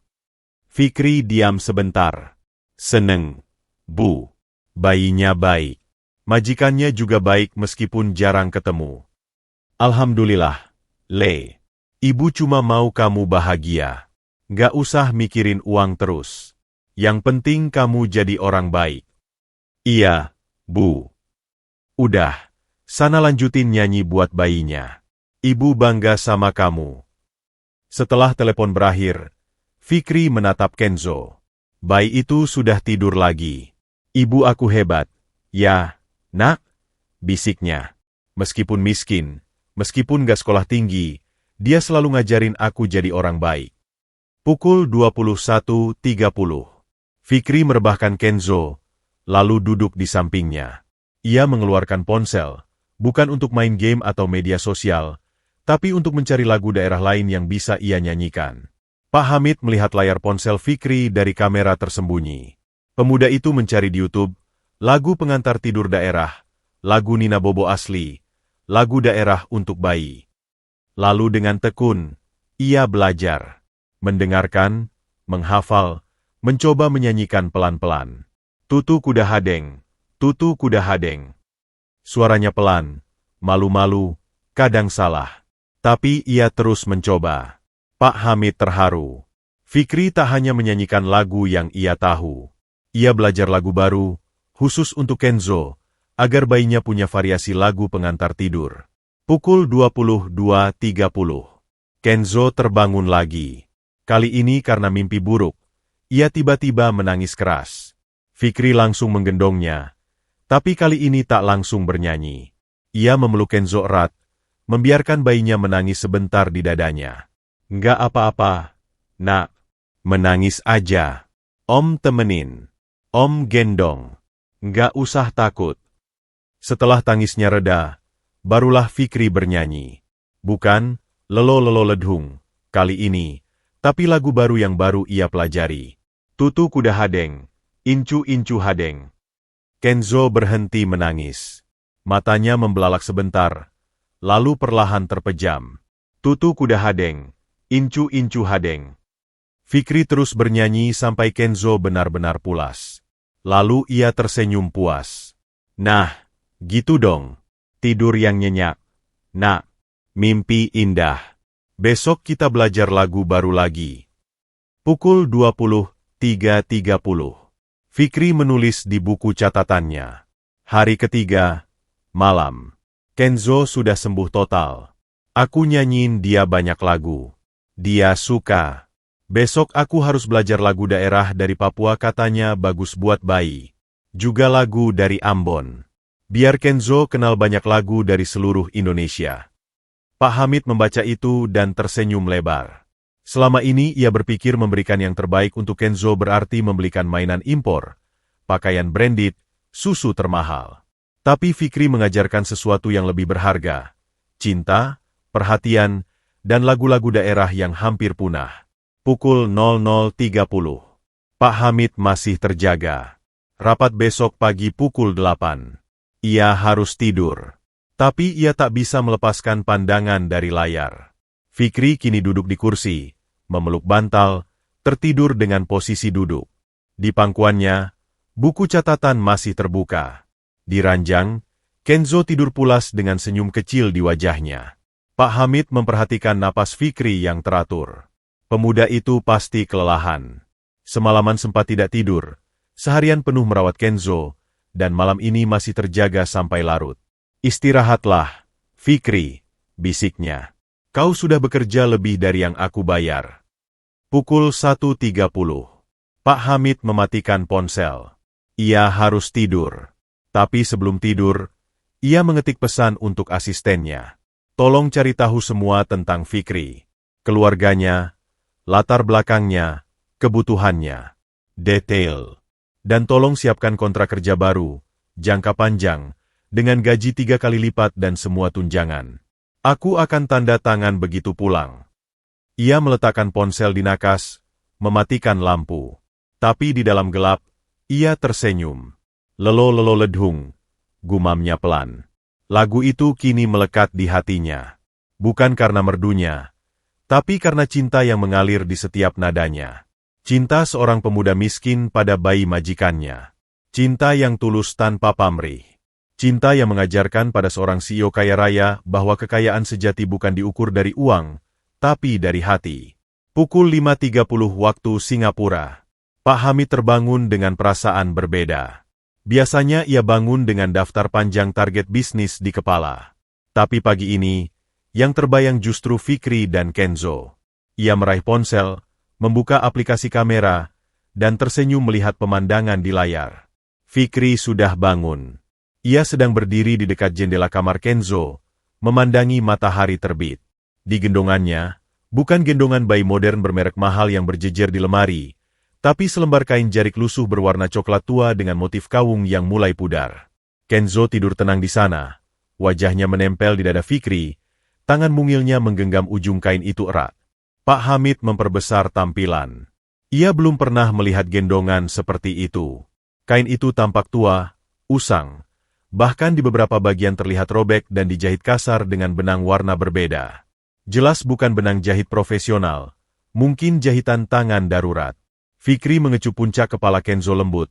Fikri diam sebentar. Seneng, Bu. Bayinya baik. Majikannya juga baik meskipun jarang ketemu. Alhamdulillah, Le. Ibu cuma mau kamu bahagia. Nggak usah mikirin uang terus. Yang penting kamu jadi orang baik. Iya, Bu. Udah, sana lanjutin nyanyi buat bayinya. Ibu bangga sama kamu. Setelah telepon berakhir, Fikri menatap Kenzo. Bayi itu sudah tidur lagi. Ibu aku hebat. Ya, nak, bisiknya. Meskipun miskin, meskipun gak sekolah tinggi, dia selalu ngajarin aku jadi orang baik. Pukul 21.30. Fikri merebahkan Kenzo, lalu duduk di sampingnya. Ia mengeluarkan ponsel, bukan untuk main game atau media sosial, tapi untuk mencari lagu daerah lain yang bisa ia nyanyikan. Pak Hamid melihat layar ponsel Fikri dari kamera tersembunyi. Pemuda itu mencari di YouTube, lagu pengantar tidur daerah, lagu Nina Bobo asli, lagu daerah untuk bayi. Lalu dengan tekun, ia belajar, mendengarkan, menghafal, mencoba menyanyikan pelan-pelan. Tutu kuda hadeng, tutu kuda hadeng. Suaranya pelan, malu-malu, kadang salah. Tapi ia terus mencoba. Pak Hamid terharu. Fikri tak hanya menyanyikan lagu yang ia tahu. Ia belajar lagu baru, khusus untuk Kenzo, agar bayinya punya variasi lagu pengantar tidur. Pukul 22.30. Kenzo terbangun lagi. Kali ini karena mimpi buruk. Ia tiba-tiba menangis keras. Fikri langsung menggendongnya. Tapi kali ini tak langsung bernyanyi. Ia memeluk Kenzo erat, membiarkan bayinya menangis sebentar di dadanya. Nggak apa-apa, nak. Menangis aja. Om temenin. Om gendong. Nggak usah takut. Setelah tangisnya reda, barulah Fikri bernyanyi. Bukan, lelo-lelo ledhung, kali ini, tapi lagu baru yang baru ia pelajari. Tutu kuda hadeng, incu-incu hadeng. Kenzo berhenti menangis. Matanya membelalak sebentar, lalu perlahan terpejam. Tutu kuda hadeng, incu-incu hadeng. Fikri terus bernyanyi sampai Kenzo benar-benar pulas. Lalu ia tersenyum puas. Nah, gitu dong. Tidur yang nyenyak. Nak, mimpi indah. Besok kita belajar lagu baru lagi. Pukul 23.30. Fikri menulis di buku catatannya. Hari ketiga, malam. Kenzo sudah sembuh total. Aku nyanyiin dia banyak lagu. Dia suka. Besok aku harus belajar lagu daerah dari Papua, katanya bagus buat bayi. Juga lagu dari Ambon. Biar Kenzo kenal banyak lagu dari seluruh Indonesia. Pak Hamid membaca itu dan tersenyum lebar. Selama ini ia berpikir memberikan yang terbaik untuk Kenzo berarti membelikan mainan impor, pakaian branded, susu termahal. Tapi Fikri mengajarkan sesuatu yang lebih berharga. Cinta, perhatian, dan lagu-lagu daerah yang hampir punah. Pukul 00.30. Pak Hamid masih terjaga. Rapat besok pagi pukul 8. Ia harus tidur. Tapi ia tak bisa melepaskan pandangan dari layar. Fikri kini duduk di kursi, memeluk bantal, tertidur dengan posisi duduk. Di pangkuannya, buku catatan masih terbuka. Di ranjang, Kenzo tidur pulas dengan senyum kecil di wajahnya. Pak Hamid memperhatikan napas Fikri yang teratur. Pemuda itu pasti kelelahan. Semalaman sempat tidak tidur, seharian penuh merawat Kenzo, dan malam ini masih terjaga sampai larut. Istirahatlah, Fikri, bisiknya. Kau sudah bekerja lebih dari yang aku bayar. Pukul 1.30. Pak Hamid mematikan ponsel. Ia harus tidur. Tapi sebelum tidur, ia mengetik pesan untuk asistennya. Tolong cari tahu semua tentang Fikri. Keluarganya, latar belakangnya, kebutuhannya, detail. Dan tolong siapkan kontrak kerja baru, jangka panjang, dengan gaji 3 kali lipat dan semua tunjangan. Aku akan tanda tangan begitu pulang. Ia meletakkan ponsel di nakas, mematikan lampu. Tapi di dalam gelap, ia tersenyum. Lelo-lelo ledhung, gumamnya pelan. Lagu itu kini melekat di hatinya. Bukan karena merdunya, tapi karena cinta yang mengalir di setiap nadanya. Cinta seorang pemuda miskin pada bayi majikannya. Cinta yang tulus tanpa pamrih. Cinta yang mengajarkan pada seorang CEO kaya raya bahwa kekayaan sejati bukan diukur dari uang, tapi dari hati. Pukul 5.30 waktu Singapura. Pak Hamid terbangun dengan perasaan berbeda. Biasanya ia bangun dengan daftar panjang target bisnis di kepala. Tapi pagi ini, yang terbayang justru Fikri dan Kenzo. Ia meraih ponsel, membuka aplikasi kamera, dan tersenyum melihat pemandangan di layar. Fikri sudah bangun. Ia sedang berdiri di dekat jendela kamar Kenzo, memandangi matahari terbit. Di gendongannya, bukan gendongan bayi modern bermerek mahal yang berjejer di lemari, tapi selembar kain jarik lusuh berwarna coklat tua dengan motif kawung yang mulai pudar. Kenzo tidur tenang di sana, wajahnya menempel di dada Fikri, tangan mungilnya menggenggam ujung kain itu erat. Pak Hamid memperbesar tampilan. Ia belum pernah melihat gendongan seperti itu. Kain itu tampak tua, usang, bahkan di beberapa bagian terlihat robek dan dijahit kasar dengan benang warna berbeda. Jelas bukan benang jahit profesional, mungkin jahitan tangan darurat. Fikri mengecup puncak kepala Kenzo lembut,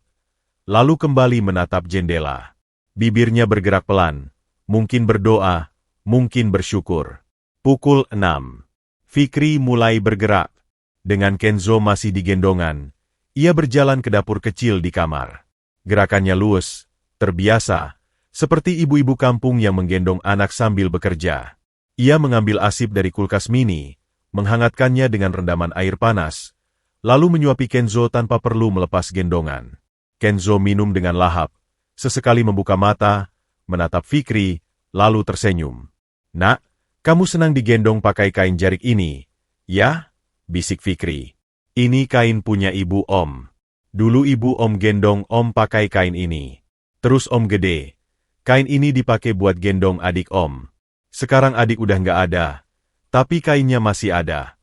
lalu kembali menatap jendela. Bibirnya bergerak pelan, mungkin berdoa, mungkin bersyukur. Pukul 6. Fikri mulai bergerak. Dengan Kenzo masih di gendongan, ia berjalan ke dapur kecil di kamar. Gerakannya luwes, terbiasa, seperti ibu-ibu kampung yang menggendong anak sambil bekerja. Ia mengambil asip dari kulkas mini, menghangatkannya dengan rendaman air panas, lalu menyuapi Kenzo tanpa perlu melepas gendongan. Kenzo minum dengan lahap, sesekali membuka mata, menatap Fikri, lalu tersenyum. "Nak, kamu senang digendong pakai kain jarik ini, ya?" bisik Fikri. "Ini kain punya ibu Om. Dulu ibu Om gendong Om pakai kain ini. Terus Om gede. Kain ini dipakai buat gendong adik Om. Sekarang adik udah nggak ada, tapi kainnya masih ada."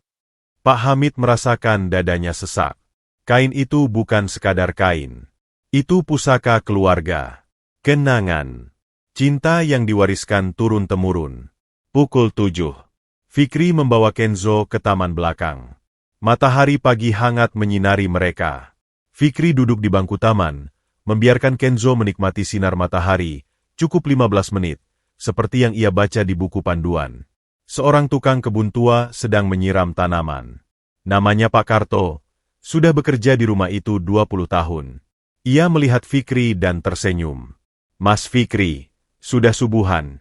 Pak Hamid merasakan dadanya sesak. Kain itu bukan sekadar kain. Itu pusaka keluarga. Kenangan. Cinta yang diwariskan turun-temurun. Pukul 7. Fikri membawa Kenzo ke taman belakang. Matahari pagi hangat menyinari mereka. Fikri duduk di bangku taman, membiarkan Kenzo menikmati sinar matahari, cukup 15 menit, seperti yang ia baca di buku panduan. Seorang tukang kebun tua sedang menyiram tanaman. Namanya Pak Karto, sudah bekerja di rumah itu 20 tahun. Ia melihat Fikri dan tersenyum. "Mas Fikri, sudah subuhan?"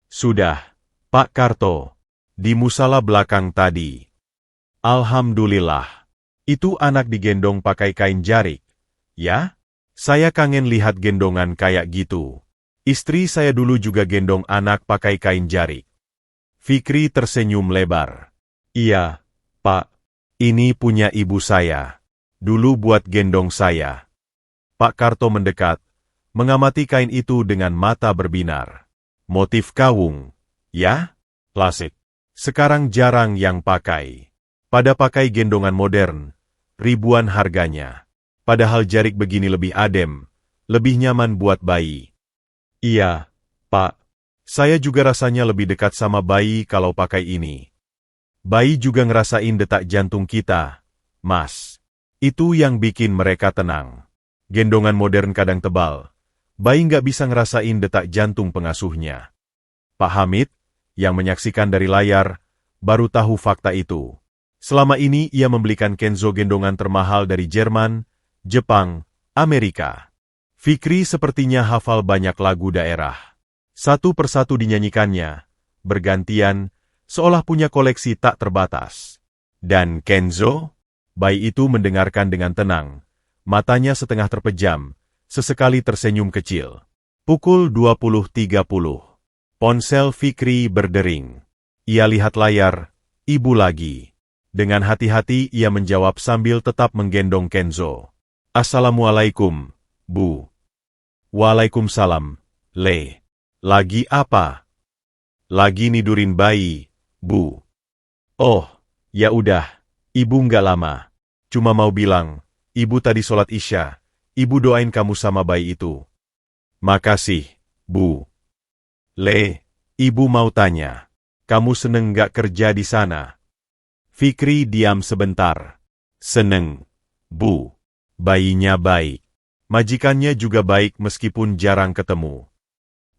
"Sudah, Pak Karto. Di musala belakang tadi." "Alhamdulillah. Itu anak digendong pakai kain jarik, ya? Saya kangen lihat gendongan kayak gitu. Istri saya dulu juga gendong anak pakai kain jarik." Fikri tersenyum lebar. "Iya, Pak. Ini punya ibu saya. Dulu buat gendong saya." Pak Karto mendekat, mengamati kain itu dengan mata berbinar. "Motif kawung, ya? Klasik. Sekarang jarang yang pakai. Pada pakai gendongan modern, ribuan harganya. Padahal jarik begini lebih adem, lebih nyaman buat bayi." "Iya, Pak. Saya juga rasanya lebih dekat sama bayi kalau pakai ini. Bayi juga ngerasain detak jantung kita, Mas. Itu yang bikin mereka tenang. Gendongan modern kadang tebal. Bayi nggak bisa ngerasain detak jantung pengasuhnya." Pak Hamid, yang menyaksikan dari layar, baru tahu fakta itu. Selama ini ia membelikan Kenzo gendongan termahal dari Jerman, Jepang, Amerika. Fikri sepertinya hafal banyak lagu daerah. Satu persatu dinyanyikannya, bergantian, seolah punya koleksi tak terbatas. Dan Kenzo? Bayi itu mendengarkan dengan tenang, matanya setengah terpejam, sesekali tersenyum kecil. Pukul 20.30. Ponsel Fikri berdering. Ia lihat layar, ibu lagi. Dengan hati-hati ia menjawab sambil tetap menggendong Kenzo. "Assalamualaikum, Bu." "Waalaikumsalam, Le. Lagi apa?" "Lagi nidurin bayi, Bu." "Oh, ya udah, Ibu nggak lama. Cuma mau bilang, Ibu tadi sholat Isya, Ibu doain kamu sama bayi itu." "Makasih, Bu. Le, ibu mau tanya. Kamu seneng nggak kerja di sana? Fikri diam sebentar. Seneng, Bu. Bayinya baik. Majikannya juga baik meskipun jarang ketemu.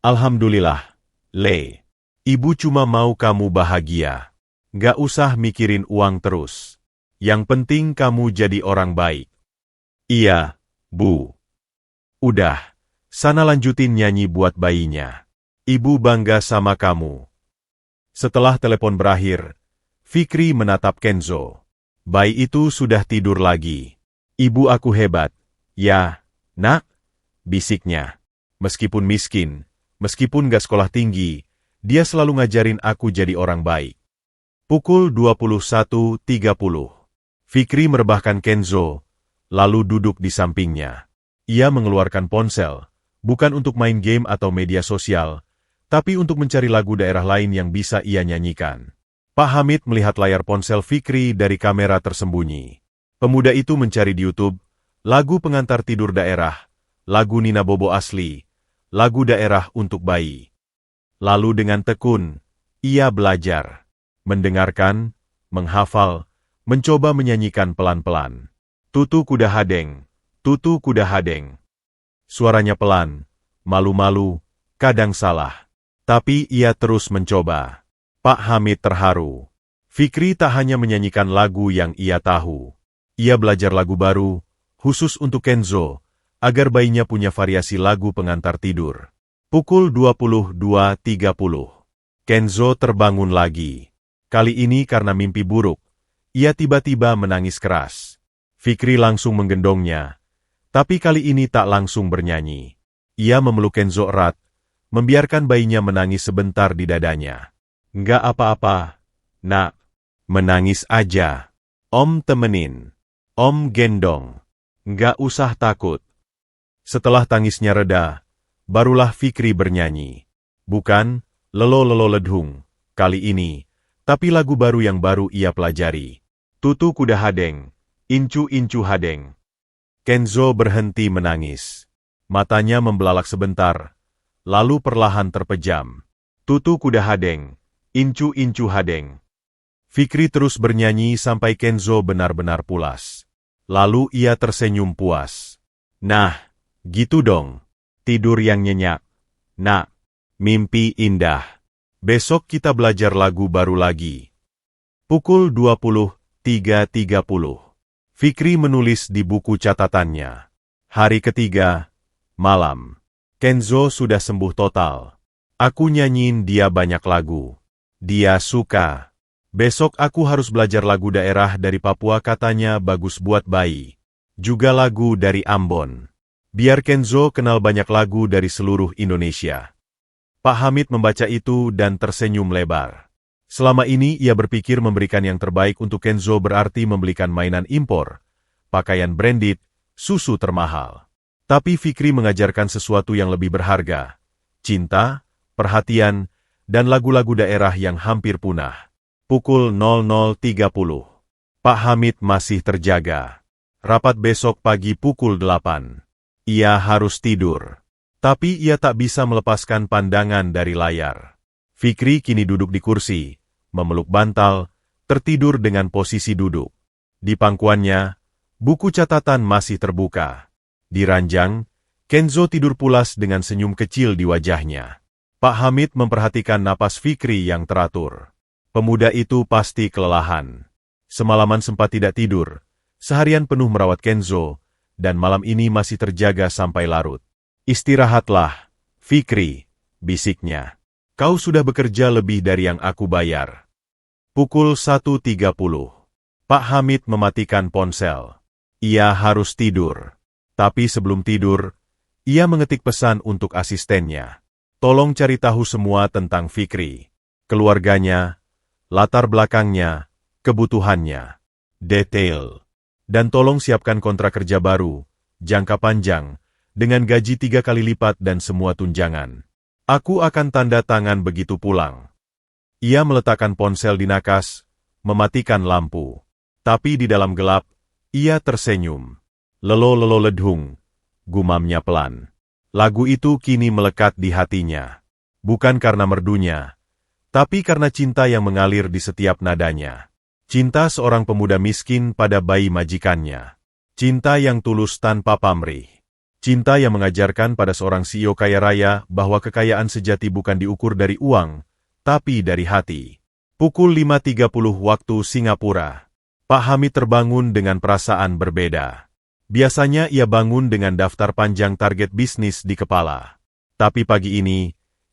Alhamdulillah, Le. Ibu cuma mau kamu bahagia. Nggak usah mikirin uang terus. Yang penting kamu jadi orang baik. Iya, Bu. Udah, sana lanjutin nyanyi buat bayinya. Ibu bangga sama kamu. Setelah telepon berakhir, Fikri menatap Kenzo. Bayi itu sudah tidur lagi. Ibu aku hebat. Ya, nak, bisiknya. Meskipun miskin, meskipun gak sekolah tinggi, dia selalu ngajarin aku jadi orang baik. Pukul 21.30. Fikri merebahkan Kenzo, lalu duduk di sampingnya. Ia mengeluarkan ponsel, bukan untuk main game atau media sosial, tapi untuk mencari lagu daerah lain yang bisa ia nyanyikan. Pak Hamid melihat layar ponsel Fikri dari kamera tersembunyi. Pemuda itu mencari di YouTube, lagu pengantar tidur daerah, lagu Nina Bobo asli, lagu daerah untuk bayi. Lalu dengan tekun, ia belajar, mendengarkan, menghafal, mencoba menyanyikan pelan-pelan. Tutu kuda hadeng, tutu kuda hadeng. Suaranya pelan, malu-malu, kadang salah. Tapi ia terus mencoba. Pak Hamid terharu. Fikri tak hanya menyanyikan lagu yang ia tahu. Ia belajar lagu baru, khusus untuk Kenzo, agar bayinya punya variasi lagu pengantar tidur. Pukul 22.30. Kenzo terbangun lagi. Kali ini karena mimpi buruk, ia tiba-tiba menangis keras. Fikri langsung menggendongnya, tapi kali ini tak langsung bernyanyi. Ia memeluk Kenzo erat, membiarkan bayinya menangis sebentar di dadanya. Nggak apa-apa, nak. Menangis aja. Om temenin. Om gendong. Nggak usah takut. Setelah tangisnya reda, barulah Fikri bernyanyi. Bukan, lelo-lelo ledhung, kali ini, tapi lagu baru yang baru ia pelajari. Tutu kuda hadeng, incu-incu hadeng. Kenzo berhenti menangis. Matanya membelalak sebentar, lalu perlahan terpejam. Tutu kuda hadeng, incu-incu hadeng. Fikri terus bernyanyi sampai Kenzo benar-benar pulas. Lalu ia tersenyum puas. Nah, gitu dong. Tidur yang nyenyak. Nak, mimpi indah. Besok kita belajar lagu baru lagi. Pukul 23.30. Fikri menulis di buku catatannya. Hari ketiga, malam. Kenzo sudah sembuh total. Aku nyanyiin dia banyak lagu. Dia suka. Besok aku harus belajar lagu daerah dari Papua, katanya bagus buat bayi. Juga lagu dari Ambon. Biar Kenzo kenal banyak lagu dari seluruh Indonesia. Pak Hamid membaca itu dan tersenyum lebar. Selama ini ia berpikir memberikan yang terbaik untuk Kenzo berarti membelikan mainan impor, pakaian branded, susu termahal. Tapi Fikri mengajarkan sesuatu yang lebih berharga. Cinta, perhatian, dan lagu-lagu daerah yang hampir punah. Pukul 00.30. Pak Hamid masih terjaga. Rapat besok pagi pukul 8. Ia harus tidur. Tapi ia tak bisa melepaskan pandangan dari layar. Fikri kini duduk di kursi, memeluk bantal, tertidur dengan posisi duduk. Di pangkuannya, buku catatan masih terbuka. Di ranjang, Kenzo tidur pulas dengan senyum kecil di wajahnya. Pak Hamid memperhatikan napas Fikri yang teratur. Pemuda itu pasti kelelahan. Semalaman sempat tidak tidur, seharian penuh merawat Kenzo, dan malam ini masih terjaga sampai larut. Istirahatlah, Fikri, bisiknya. Kau sudah bekerja lebih dari yang aku bayar. Pukul 1.30. Pak Hamid mematikan ponsel. Ia harus tidur. Tapi sebelum tidur, ia mengetik pesan untuk asistennya. Tolong cari tahu semua tentang Fikri, keluarganya, latar belakangnya, kebutuhannya, detail. Dan tolong siapkan kontrak kerja baru, jangka panjang, dengan gaji 3 kali lipat dan semua tunjangan. Aku akan tanda tangan begitu pulang. Ia meletakkan ponsel di nakas, mematikan lampu. Tapi di dalam gelap, ia tersenyum. Lelo-lelo ledhung, gumamnya pelan. Lagu itu kini melekat di hatinya. Bukan karena merdunya, tapi karena cinta yang mengalir di setiap nadanya. Cinta seorang pemuda miskin pada bayi majikannya. Cinta yang tulus tanpa pamrih. Cinta yang mengajarkan pada seorang CEO kaya raya bahwa kekayaan sejati bukan diukur dari uang, tapi dari hati. Pukul 5.30 waktu Singapura. Pak Hamid terbangun dengan perasaan berbeda. Biasanya ia bangun dengan daftar panjang target bisnis di kepala. Tapi pagi ini,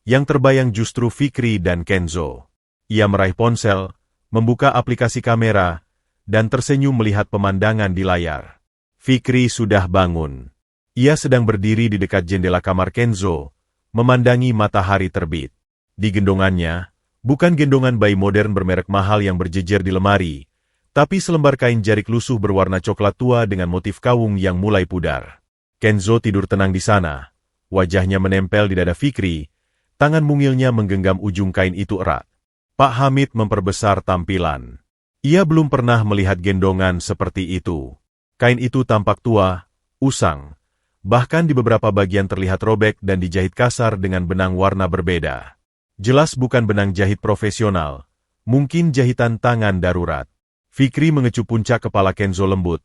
yang terbayang justru Fikri dan Kenzo. Ia meraih ponsel, membuka aplikasi kamera, dan tersenyum melihat pemandangan di layar. Fikri sudah bangun. Ia sedang berdiri di dekat jendela kamar Kenzo, memandangi matahari terbit. Di gendongannya, bukan gendongan bayi modern bermerek mahal yang berjejer di lemari, tapi selembar kain jarik lusuh berwarna coklat tua dengan motif kawung yang mulai pudar. Kenzo tidur tenang di sana, wajahnya menempel di dada Fikri, tangan mungilnya menggenggam ujung kain itu erat. Pak Hamid memperbesar tampilan. Ia belum pernah melihat gendongan seperti itu. Kain itu tampak tua, usang, bahkan di beberapa bagian terlihat robek dan dijahit kasar dengan benang warna berbeda. Jelas bukan benang jahit profesional, mungkin jahitan tangan darurat. Fikri mengecup puncak kepala Kenzo lembut,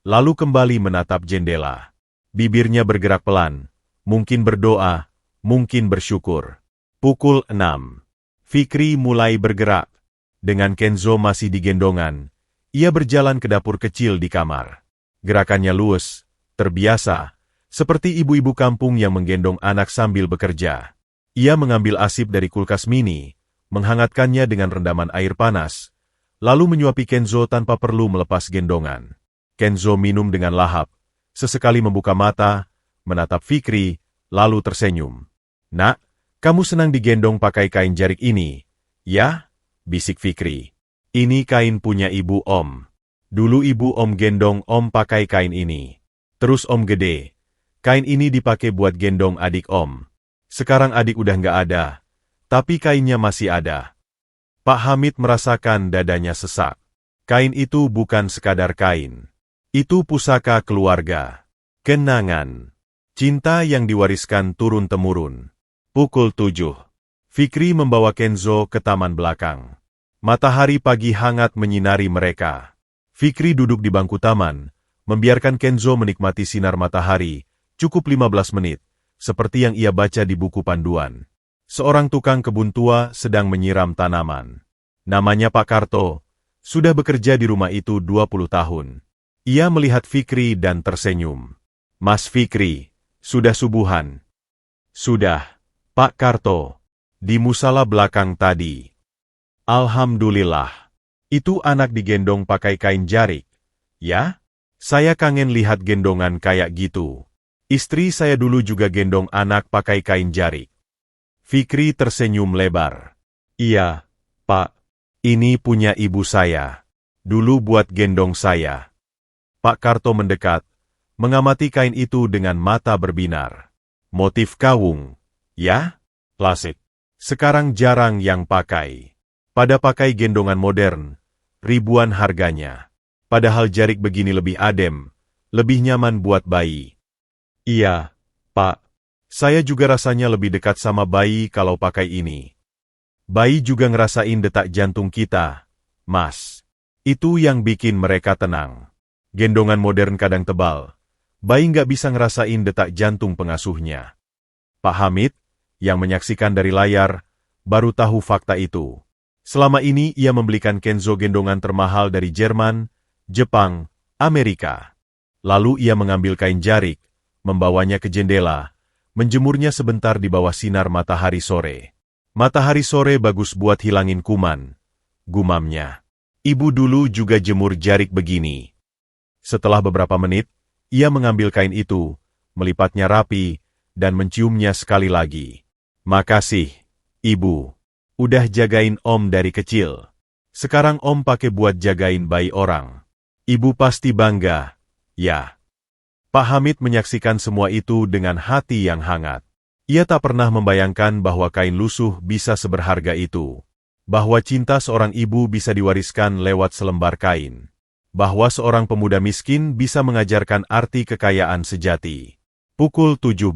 lalu kembali menatap jendela. Bibirnya bergerak pelan, mungkin berdoa, mungkin bersyukur. Pukul 6. Fikri mulai bergerak. Dengan Kenzo masih di gendongan, ia berjalan ke dapur kecil di kamar. Gerakannya luwes, terbiasa, seperti ibu-ibu kampung yang menggendong anak sambil bekerja. Ia mengambil asip dari kulkas mini, menghangatkannya dengan rendaman air panas, lalu menyuapi Kenzo tanpa perlu melepas gendongan. Kenzo minum dengan lahap, sesekali membuka mata, menatap Fikri, lalu tersenyum. "Nak, kamu senang digendong pakai kain jarik ini, ya?" bisik Fikri. "Ini kain punya ibu Om. Dulu ibu Om gendong Om pakai kain ini. Terus Om gede. Kain ini dipakai buat gendong adik Om. Sekarang adik udah nggak ada, tapi kainnya masih ada." Pak Hamid merasakan dadanya sesak. Kain itu bukan sekadar kain. Itu pusaka keluarga. Kenangan. Cinta yang diwariskan turun-temurun. Pukul 7. Fikri membawa Kenzo ke taman belakang. Matahari pagi hangat menyinari mereka. Fikri duduk di bangku taman, membiarkan Kenzo menikmati sinar matahari, cukup 15 menit, seperti yang ia baca di buku panduan. Seorang tukang kebun tua sedang menyiram tanaman. Namanya Pak Karto, sudah bekerja di rumah itu 20 tahun. Ia melihat Fikri dan tersenyum. "Mas Fikri, sudah subuhan?" "Sudah, Pak Karto. Di musala belakang tadi." "Alhamdulillah. Itu anak digendong pakai kain jarik, ya? Saya kangen lihat gendongan kayak gitu. Istri saya dulu juga gendong anak pakai kain jarik." Fikri tersenyum lebar. "Iya, Pak. Ini punya ibu saya. Dulu buat gendong saya." Pak Karto mendekat, mengamati kain itu dengan mata berbinar. "Motif kawung, ya? Klasik. Sekarang jarang yang pakai. Pada pakai gendongan modern, ribuan harganya. Padahal jarik begini lebih adem, lebih nyaman buat bayi." "Iya, Pak. Saya juga rasanya lebih dekat sama bayi kalau pakai ini. Bayi juga ngerasain detak jantung kita, Mas. Itu yang bikin mereka tenang. Gendongan modern kadang tebal. Bayi nggak bisa ngerasain detak jantung pengasuhnya." Pak Hamid, yang menyaksikan dari layar, baru tahu fakta itu. Selama ini ia membelikan Kenzo gendongan termahal dari Jerman, Jepang, Amerika. Lalu ia mengambil kain jarik, membawanya ke jendela, menjemurnya sebentar di bawah sinar matahari sore. "Matahari sore bagus buat hilangin kuman," gumamnya. "Ibu dulu juga jemur jarik begini." Setelah beberapa menit, ia mengambil kain itu, melipatnya rapi, dan menciumnya sekali lagi. "Makasih, Ibu. Udah jagain Om dari kecil. Sekarang Om pakai buat jagain bayi orang. Ibu pasti bangga, ya." Pak Hamid menyaksikan semua itu dengan hati yang hangat. Ia tak pernah membayangkan bahwa kain lusuh bisa seberharga itu. Bahwa cinta seorang ibu bisa diwariskan lewat selembar kain. Bahwa seorang pemuda miskin bisa mengajarkan arti kekayaan sejati. Pukul 17.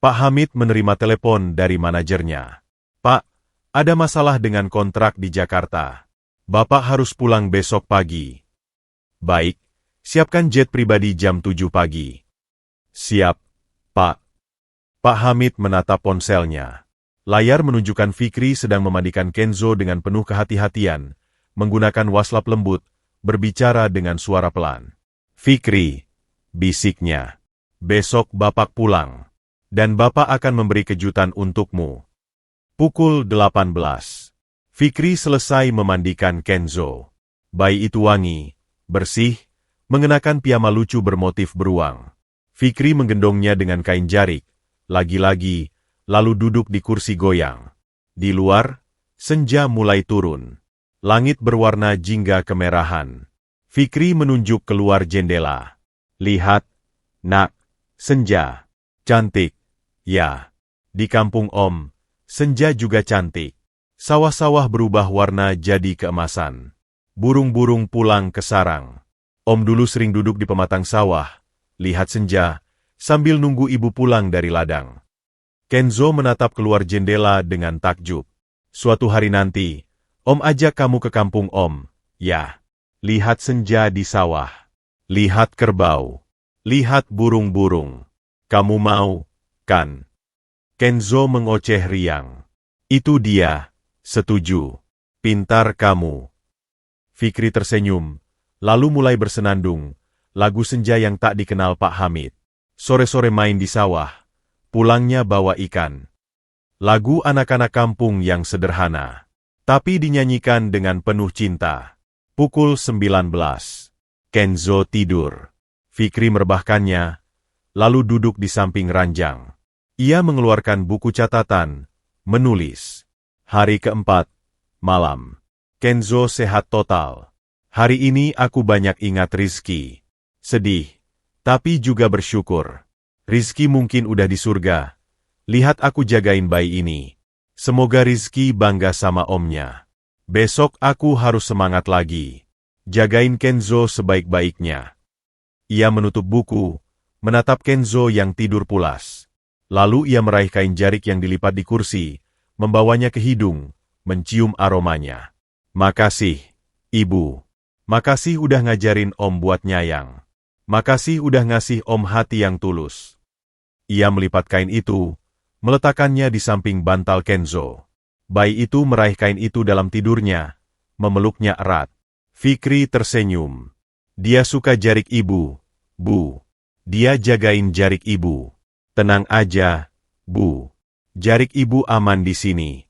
Pak Hamid menerima telepon dari manajernya. Pak, ada masalah dengan kontrak di Jakarta. Bapak harus pulang besok pagi. Baik, siapkan jet pribadi jam 7 pagi. Siap, Pak. Pak Hamid menatap ponselnya. Layar menunjukkan Fikri sedang memandikan Kenzo dengan penuh kehati-hatian, menggunakan waslap lembut, berbicara dengan suara pelan. Fikri, bisiknya. Besok Bapak pulang. Dan Bapak akan memberi kejutan untukmu. Pukul 18. Fikri selesai memandikan Kenzo. Bayi itu wangi, bersih, mengenakan piyama lucu bermotif beruang. Fikri menggendongnya dengan kain jarik, lagi-lagi, lalu duduk di kursi goyang. Di luar, senja mulai turun. Langit berwarna jingga kemerahan. Fikri menunjuk keluar jendela. Lihat, nak, senja. Cantik. Ya, di kampung Om, senja juga cantik. Sawah-sawah berubah warna jadi keemasan. Burung-burung pulang ke sarang. Om dulu sering duduk di pematang sawah, lihat senja, sambil nunggu ibu pulang dari ladang. Kenzo menatap keluar jendela dengan takjub. Suatu hari nanti, Om ajak kamu ke kampung Om, ya. Lihat senja di sawah. Lihat kerbau. Lihat burung-burung. Kamu mau, kan? Kenzo mengoceh riang. Itu dia, setuju. Pintar kamu. Fikri tersenyum, lalu mulai bersenandung, lagu senja yang tak dikenal Pak Hamid. Sore-sore main di sawah. Pulangnya bawa ikan. Lagu anak-anak kampung yang sederhana, tapi dinyanyikan dengan penuh cinta. Pukul 19. Kenzo tidur. Fikri merebahkannya, lalu duduk di samping ranjang. Ia mengeluarkan buku catatan, menulis. Hari keempat, malam. Kenzo sehat total. Hari ini aku banyak ingat Rizky. Sedih, tapi juga bersyukur. Rizky mungkin udah di surga. Lihat aku jagain bayi ini. Semoga Rizky bangga sama omnya. Besok aku harus semangat lagi. Jagain Kenzo sebaik-baiknya. Ia menutup buku, menatap Kenzo yang tidur pulas. Lalu ia meraih kain jarik yang dilipat di kursi, membawanya ke hidung, mencium aromanya. Makasih, Ibu. Makasih udah ngajarin Om buat nyayang. Makasih udah ngasih Om hati yang tulus. Ia melipat kain itu, meletakkannya di samping bantal Kenzo. Bayi itu meraih kain itu dalam tidurnya, memeluknya erat. Fikri tersenyum. Dia suka jarik ibu, Bu. Dia jagain jarik ibu. Tenang aja, Bu. Jarik ibu aman di sini.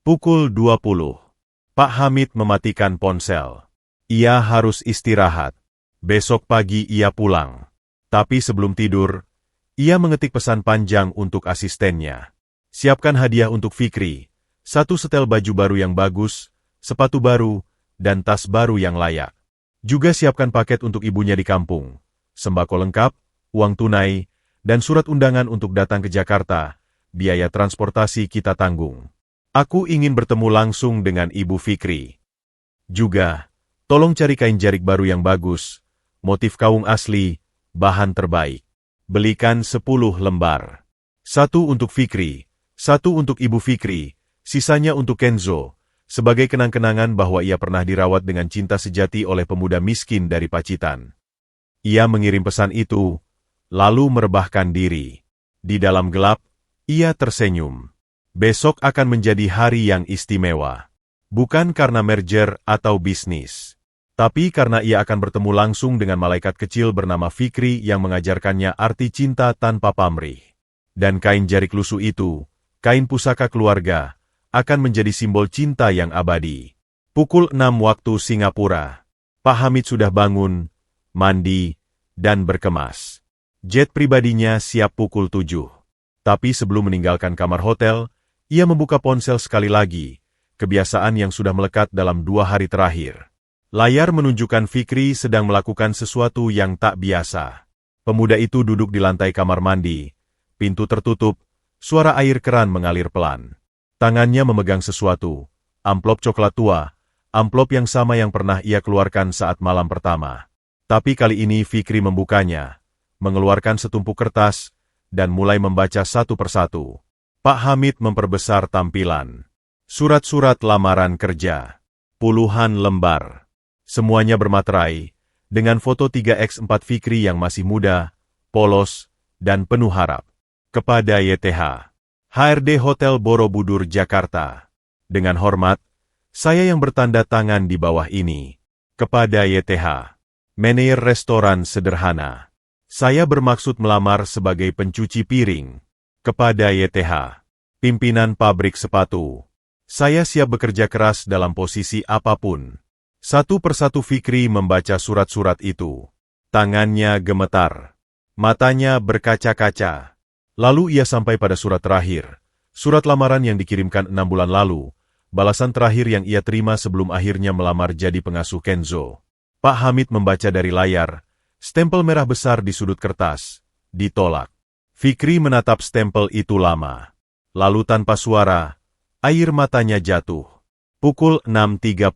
Pukul 20. Pak Hamid mematikan ponsel. Ia harus istirahat. Besok pagi ia pulang. Tapi sebelum tidur, ia mengetik pesan panjang untuk asistennya. Siapkan hadiah untuk Fikri, 1 setel baju baru yang bagus, sepatu baru, dan tas baru yang layak. Juga siapkan paket untuk ibunya di kampung, sembako lengkap, uang tunai, dan surat undangan untuk datang ke Jakarta, biaya transportasi kita tanggung. Aku ingin bertemu langsung dengan Ibu Fikri. Juga, tolong cari kain jarik baru yang bagus, motif kaung asli, bahan terbaik. Belikan 10 lembar. 1 untuk Fikri, 1 untuk Ibu Fikri, sisanya untuk Kenzo, sebagai kenang-kenangan bahwa ia pernah dirawat dengan cinta sejati oleh pemuda miskin dari Pacitan. Ia mengirim pesan itu, lalu merebahkan diri. Di dalam gelap, ia tersenyum. Besok akan menjadi hari yang istimewa. Bukan karena merger atau bisnis, tapi karena ia akan bertemu langsung dengan malaikat kecil bernama Fikri yang mengajarkannya arti cinta tanpa pamrih. Dan kain jarik lusuh itu, kain pusaka keluarga, akan menjadi simbol cinta yang abadi. Pukul 6 waktu Singapura. Pak Hamid sudah bangun, mandi, dan berkemas. Jet pribadinya siap pukul 7. Tapi sebelum meninggalkan kamar hotel, ia membuka ponsel sekali lagi, kebiasaan yang sudah melekat dalam 2 hari terakhir. Layar menunjukkan Fikri sedang melakukan sesuatu yang tak biasa. Pemuda itu duduk di lantai kamar mandi, pintu tertutup, suara air keran mengalir pelan. Tangannya memegang sesuatu, amplop coklat tua, amplop yang sama yang pernah ia keluarkan saat malam pertama. Tapi kali ini Fikri membukanya, mengeluarkan setumpuk kertas, dan mulai membaca satu persatu. Pak Hamid memperbesar tampilan. Surat-surat lamaran kerja. Puluhan lembar. Semuanya bermaterai, dengan foto 3x4 Fikri yang masih muda, polos, dan penuh harap. Kepada YTH. HRD Hotel Borobudur, Jakarta. Dengan hormat, saya yang bertanda tangan di bawah ini. Kepada YTH. Manajer restoran sederhana. Saya bermaksud melamar sebagai pencuci piring. Kepada YTH. Pimpinan pabrik sepatu. Saya siap bekerja keras dalam posisi apapun. Satu persatu Fikri membaca surat-surat itu. Tangannya gemetar. Matanya berkaca-kaca. Lalu ia sampai pada surat terakhir. Surat lamaran yang dikirimkan 6 bulan lalu. Balasan terakhir yang ia terima sebelum akhirnya melamar jadi pengasuh Kenzo. Pak Hamid membaca dari layar. Stempel merah besar di sudut kertas. Ditolak. Fikri menatap stempel itu lama. Lalu tanpa suara, air matanya jatuh. Pukul 6.30.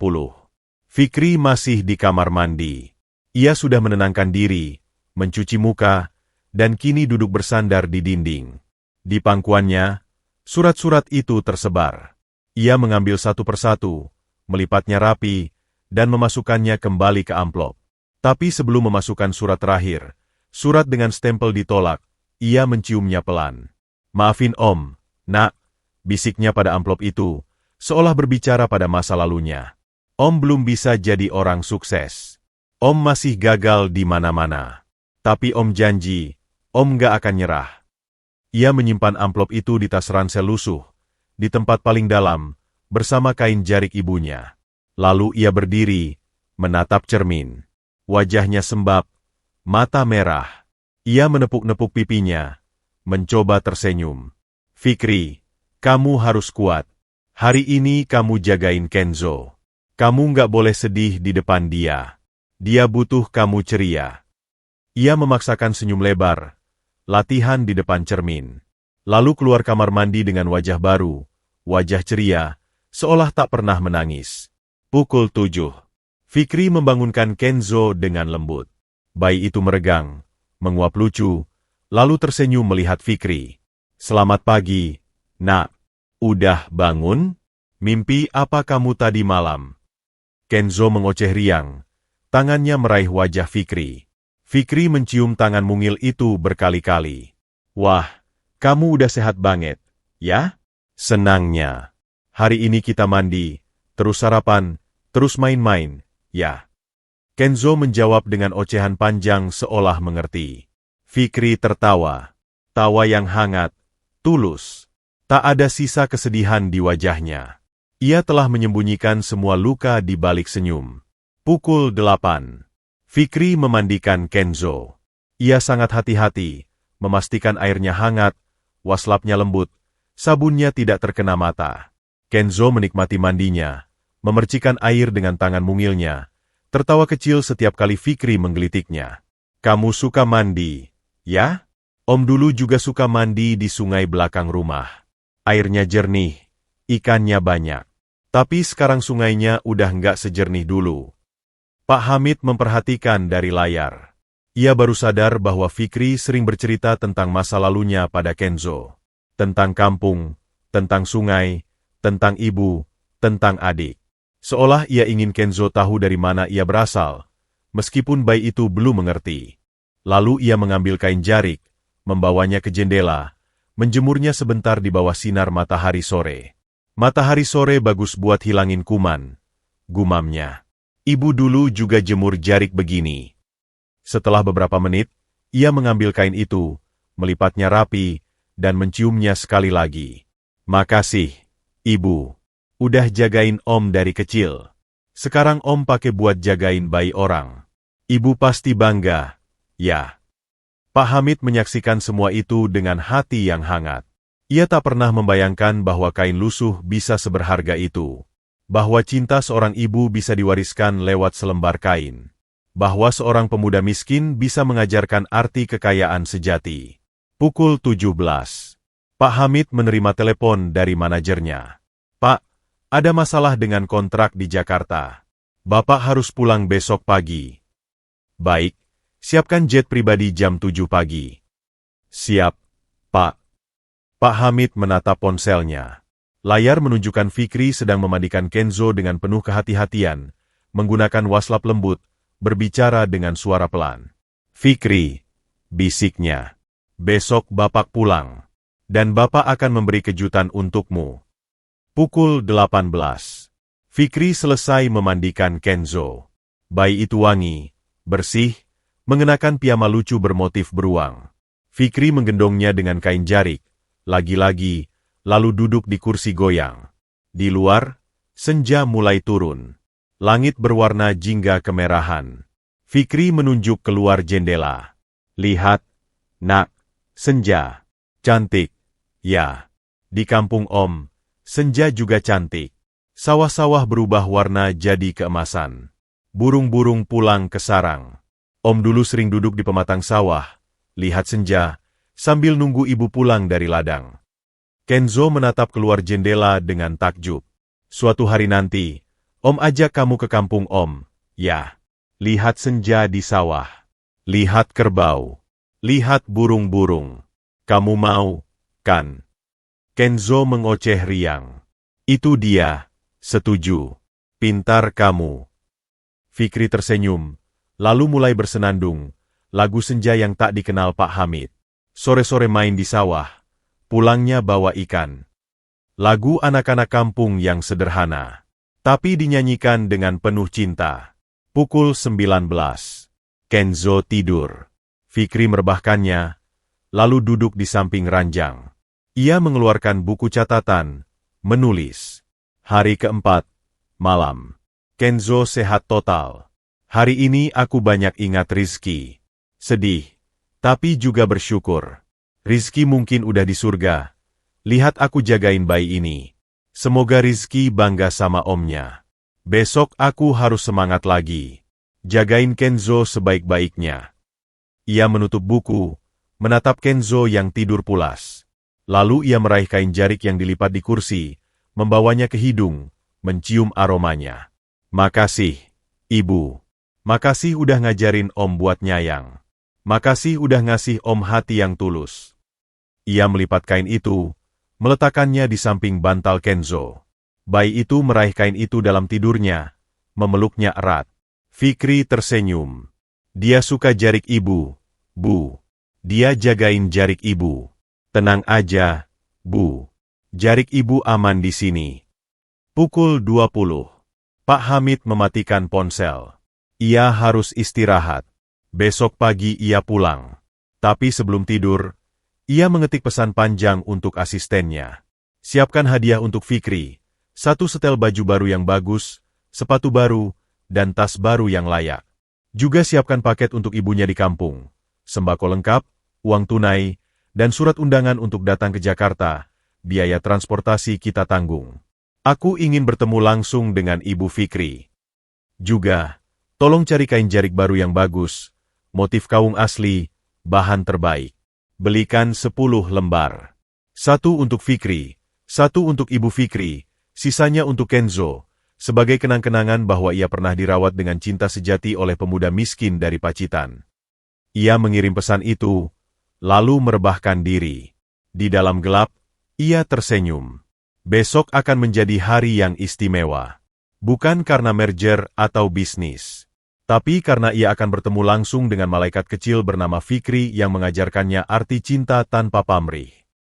Fikri masih di kamar mandi. Ia sudah menenangkan diri, mencuci muka, dan kini duduk bersandar di dinding. Di pangkuannya, surat-surat itu tersebar. Ia mengambil satu persatu, melipatnya rapi, dan memasukkannya kembali ke amplop. Tapi sebelum memasukkan surat terakhir, surat dengan stempel ditolak, ia menciumnya pelan. "Maafin Om, Nak," bisiknya pada amplop itu, seolah berbicara pada masa lalunya. "Om belum bisa jadi orang sukses. Om masih gagal di mana-mana. Tapi Om janji, Om gak akan nyerah." Ia menyimpan amplop itu di tas ransel lusuh, di tempat paling dalam, bersama kain jarik ibunya. Lalu ia berdiri, menatap cermin. Wajahnya sembab, mata merah. Ia menepuk-nepuk pipinya, mencoba tersenyum. "Fikri, kamu harus kuat. Hari ini kamu jagain Kenzo. Kamu nggak boleh sedih di depan dia. Dia butuh kamu ceria." Ia memaksakan senyum lebar, latihan di depan cermin. Lalu keluar kamar mandi dengan wajah baru, wajah ceria, seolah tak pernah menangis. Pukul 7. Fikri membangunkan Kenzo dengan lembut. Bayi itu meregang, menguap lucu, lalu tersenyum melihat Fikri. "Selamat pagi, Nak. Udah bangun? Mimpi apa kamu tadi malam?" Kenzo mengoceh riang. Tangannya meraih wajah Fikri. Fikri mencium tangan mungil itu berkali-kali. "Wah, kamu udah sehat banget, ya?" Senangnya. "Hari ini kita mandi, terus sarapan, terus main-main, ya?" Kenzo menjawab dengan ocehan panjang seolah mengerti. Fikri tertawa. Tawa yang hangat, tulus. Tak ada sisa kesedihan di wajahnya. Ia telah menyembunyikan semua luka di balik senyum. Pukul 8. Fikri memandikan Kenzo. Ia sangat hati-hati, memastikan airnya hangat, waslapnya lembut, sabunnya tidak terkena mata. Kenzo menikmati mandinya, memercikan air dengan tangan mungilnya, tertawa kecil setiap kali Fikri menggelitiknya. "Kamu suka mandi, ya? Om dulu juga suka mandi di sungai belakang rumah. Airnya jernih, ikannya banyak. Tapi sekarang sungainya udah nggak sejernih dulu." Pak Hamid memperhatikan dari layar. Ia baru sadar bahwa Fikri sering bercerita tentang masa lalunya pada Kenzo. Tentang kampung, tentang sungai, tentang ibu, tentang adik. Seolah ia ingin Kenzo tahu dari mana ia berasal, meskipun bayi itu belum mengerti. Lalu ia mengambil kain jarik, membawanya ke jendela, menjemurnya sebentar di bawah sinar matahari sore. "Matahari sore bagus buat hilangin kuman," gumamnya. "Ibu dulu juga jemur jarik begini." Setelah beberapa menit, ia mengambil kain itu, melipatnya rapi, dan menciumnya sekali lagi. "Makasih, Ibu. Udah jagain Om dari kecil. Sekarang Om pakai buat jagain bayi orang. Ibu pasti bangga, ya." Pak Hamid menyaksikan semua itu dengan hati yang hangat. Ia tak pernah membayangkan bahwa kain lusuh bisa seberharga itu. Bahwa cinta seorang ibu bisa diwariskan lewat selembar kain. Bahwa seorang pemuda miskin bisa mengajarkan arti kekayaan sejati. Pukul 17. Pak Hamid menerima telepon dari manajernya. "Pak, ada masalah dengan kontrak di Jakarta. Bapak harus pulang besok pagi." "Baik, Siapkan jet pribadi jam 7 pagi. Siap, Pak. Pak Hamid menatap ponselnya. Layar menunjukkan Fikri sedang memandikan Kenzo dengan penuh kehati-hatian, menggunakan waslap lembut, berbicara dengan suara pelan. Fikri, bisiknya. Besok Bapak pulang. Dan Bapak akan memberi kejutan untukmu. Pukul 18. Fikri selesai memandikan Kenzo. Bayi itu wangi, bersih, mengenakan piyama lucu bermotif beruang. Fikri menggendongnya dengan kain jarik, lagi-lagi, lalu duduk di kursi goyang. Di luar, senja mulai turun. Langit berwarna jingga kemerahan. Fikri menunjuk keluar jendela. Lihat, nak, senja. Cantik. Ya, di kampung Om, senja juga cantik. Sawah-sawah berubah warna jadi keemasan. Burung-burung pulang ke sarang. Om dulu sering duduk di pematang sawah, lihat senja, sambil nunggu ibu pulang dari ladang. Kenzo menatap keluar jendela dengan takjub. Suatu hari nanti, Om ajak kamu ke kampung Om, ya. Lihat senja di sawah. Lihat kerbau. Lihat burung-burung. Kamu mau, kan? Kenzo mengoceh riang. Itu dia. Setuju. Pintar kamu. Fikri tersenyum, lalu mulai bersenandung, lagu senja yang tak dikenal Pak Hamid. Sore-sore main di sawah, pulangnya bawa ikan. Lagu anak-anak kampung yang sederhana, tapi dinyanyikan dengan penuh cinta. Pukul 19. Kenzo tidur. Fikri merebahkannya, lalu duduk di samping ranjang. Ia mengeluarkan buku catatan, menulis. Hari keempat, malam. Kenzo sehat total. Hari ini aku banyak ingat Rizky. Sedih, tapi juga bersyukur. Rizky mungkin udah di surga. Lihat aku jagain bayi ini. Semoga Rizky bangga sama omnya. Besok aku harus semangat lagi. Jagain Kenzo sebaik-baiknya. Ia menutup buku, menatap Kenzo yang tidur pulas. Lalu ia meraih kain jarik yang dilipat di kursi, membawanya ke hidung, mencium aromanya. Makasih, Ibu. Makasih udah ngajarin Om buat nyayang. Makasih udah ngasih Om hati yang tulus. Ia melipat kain itu, meletakkannya di samping bantal Kenzo. Bayi itu meraih kain itu dalam tidurnya, memeluknya erat. Fikri tersenyum. Dia suka jarik Ibu, Bu. Dia jagain jarik Ibu. Tenang aja, Bu. Jarik Ibu aman di sini. Pukul 20. Pak Hamid mematikan ponsel. Ia harus istirahat. Besok pagi ia pulang. Tapi sebelum tidur, ia mengetik pesan panjang untuk asistennya. Siapkan hadiah untuk Fikri. 1 setel baju baru yang bagus, sepatu baru, dan tas baru yang layak. Juga siapkan paket untuk ibunya di kampung. Sembako lengkap, uang tunai, dan surat undangan untuk datang ke Jakarta. Biaya transportasi kita tanggung. Aku ingin bertemu langsung dengan Ibu Fikri. Juga, tolong cari kain jarik baru yang bagus, motif kaung asli, bahan terbaik. Belikan 10 lembar. 1 untuk Fikri, 1 untuk Ibu Fikri, sisanya untuk Kenzo, sebagai kenang-kenangan bahwa ia pernah dirawat dengan cinta sejati oleh pemuda miskin dari Pacitan. Ia mengirim pesan itu, lalu merebahkan diri. Di dalam gelap, ia tersenyum. Besok akan menjadi hari yang istimewa. Bukan karena merger atau bisnis, tapi karena ia akan bertemu langsung dengan malaikat kecil bernama Fikri yang mengajarkannya arti cinta tanpa pamrih.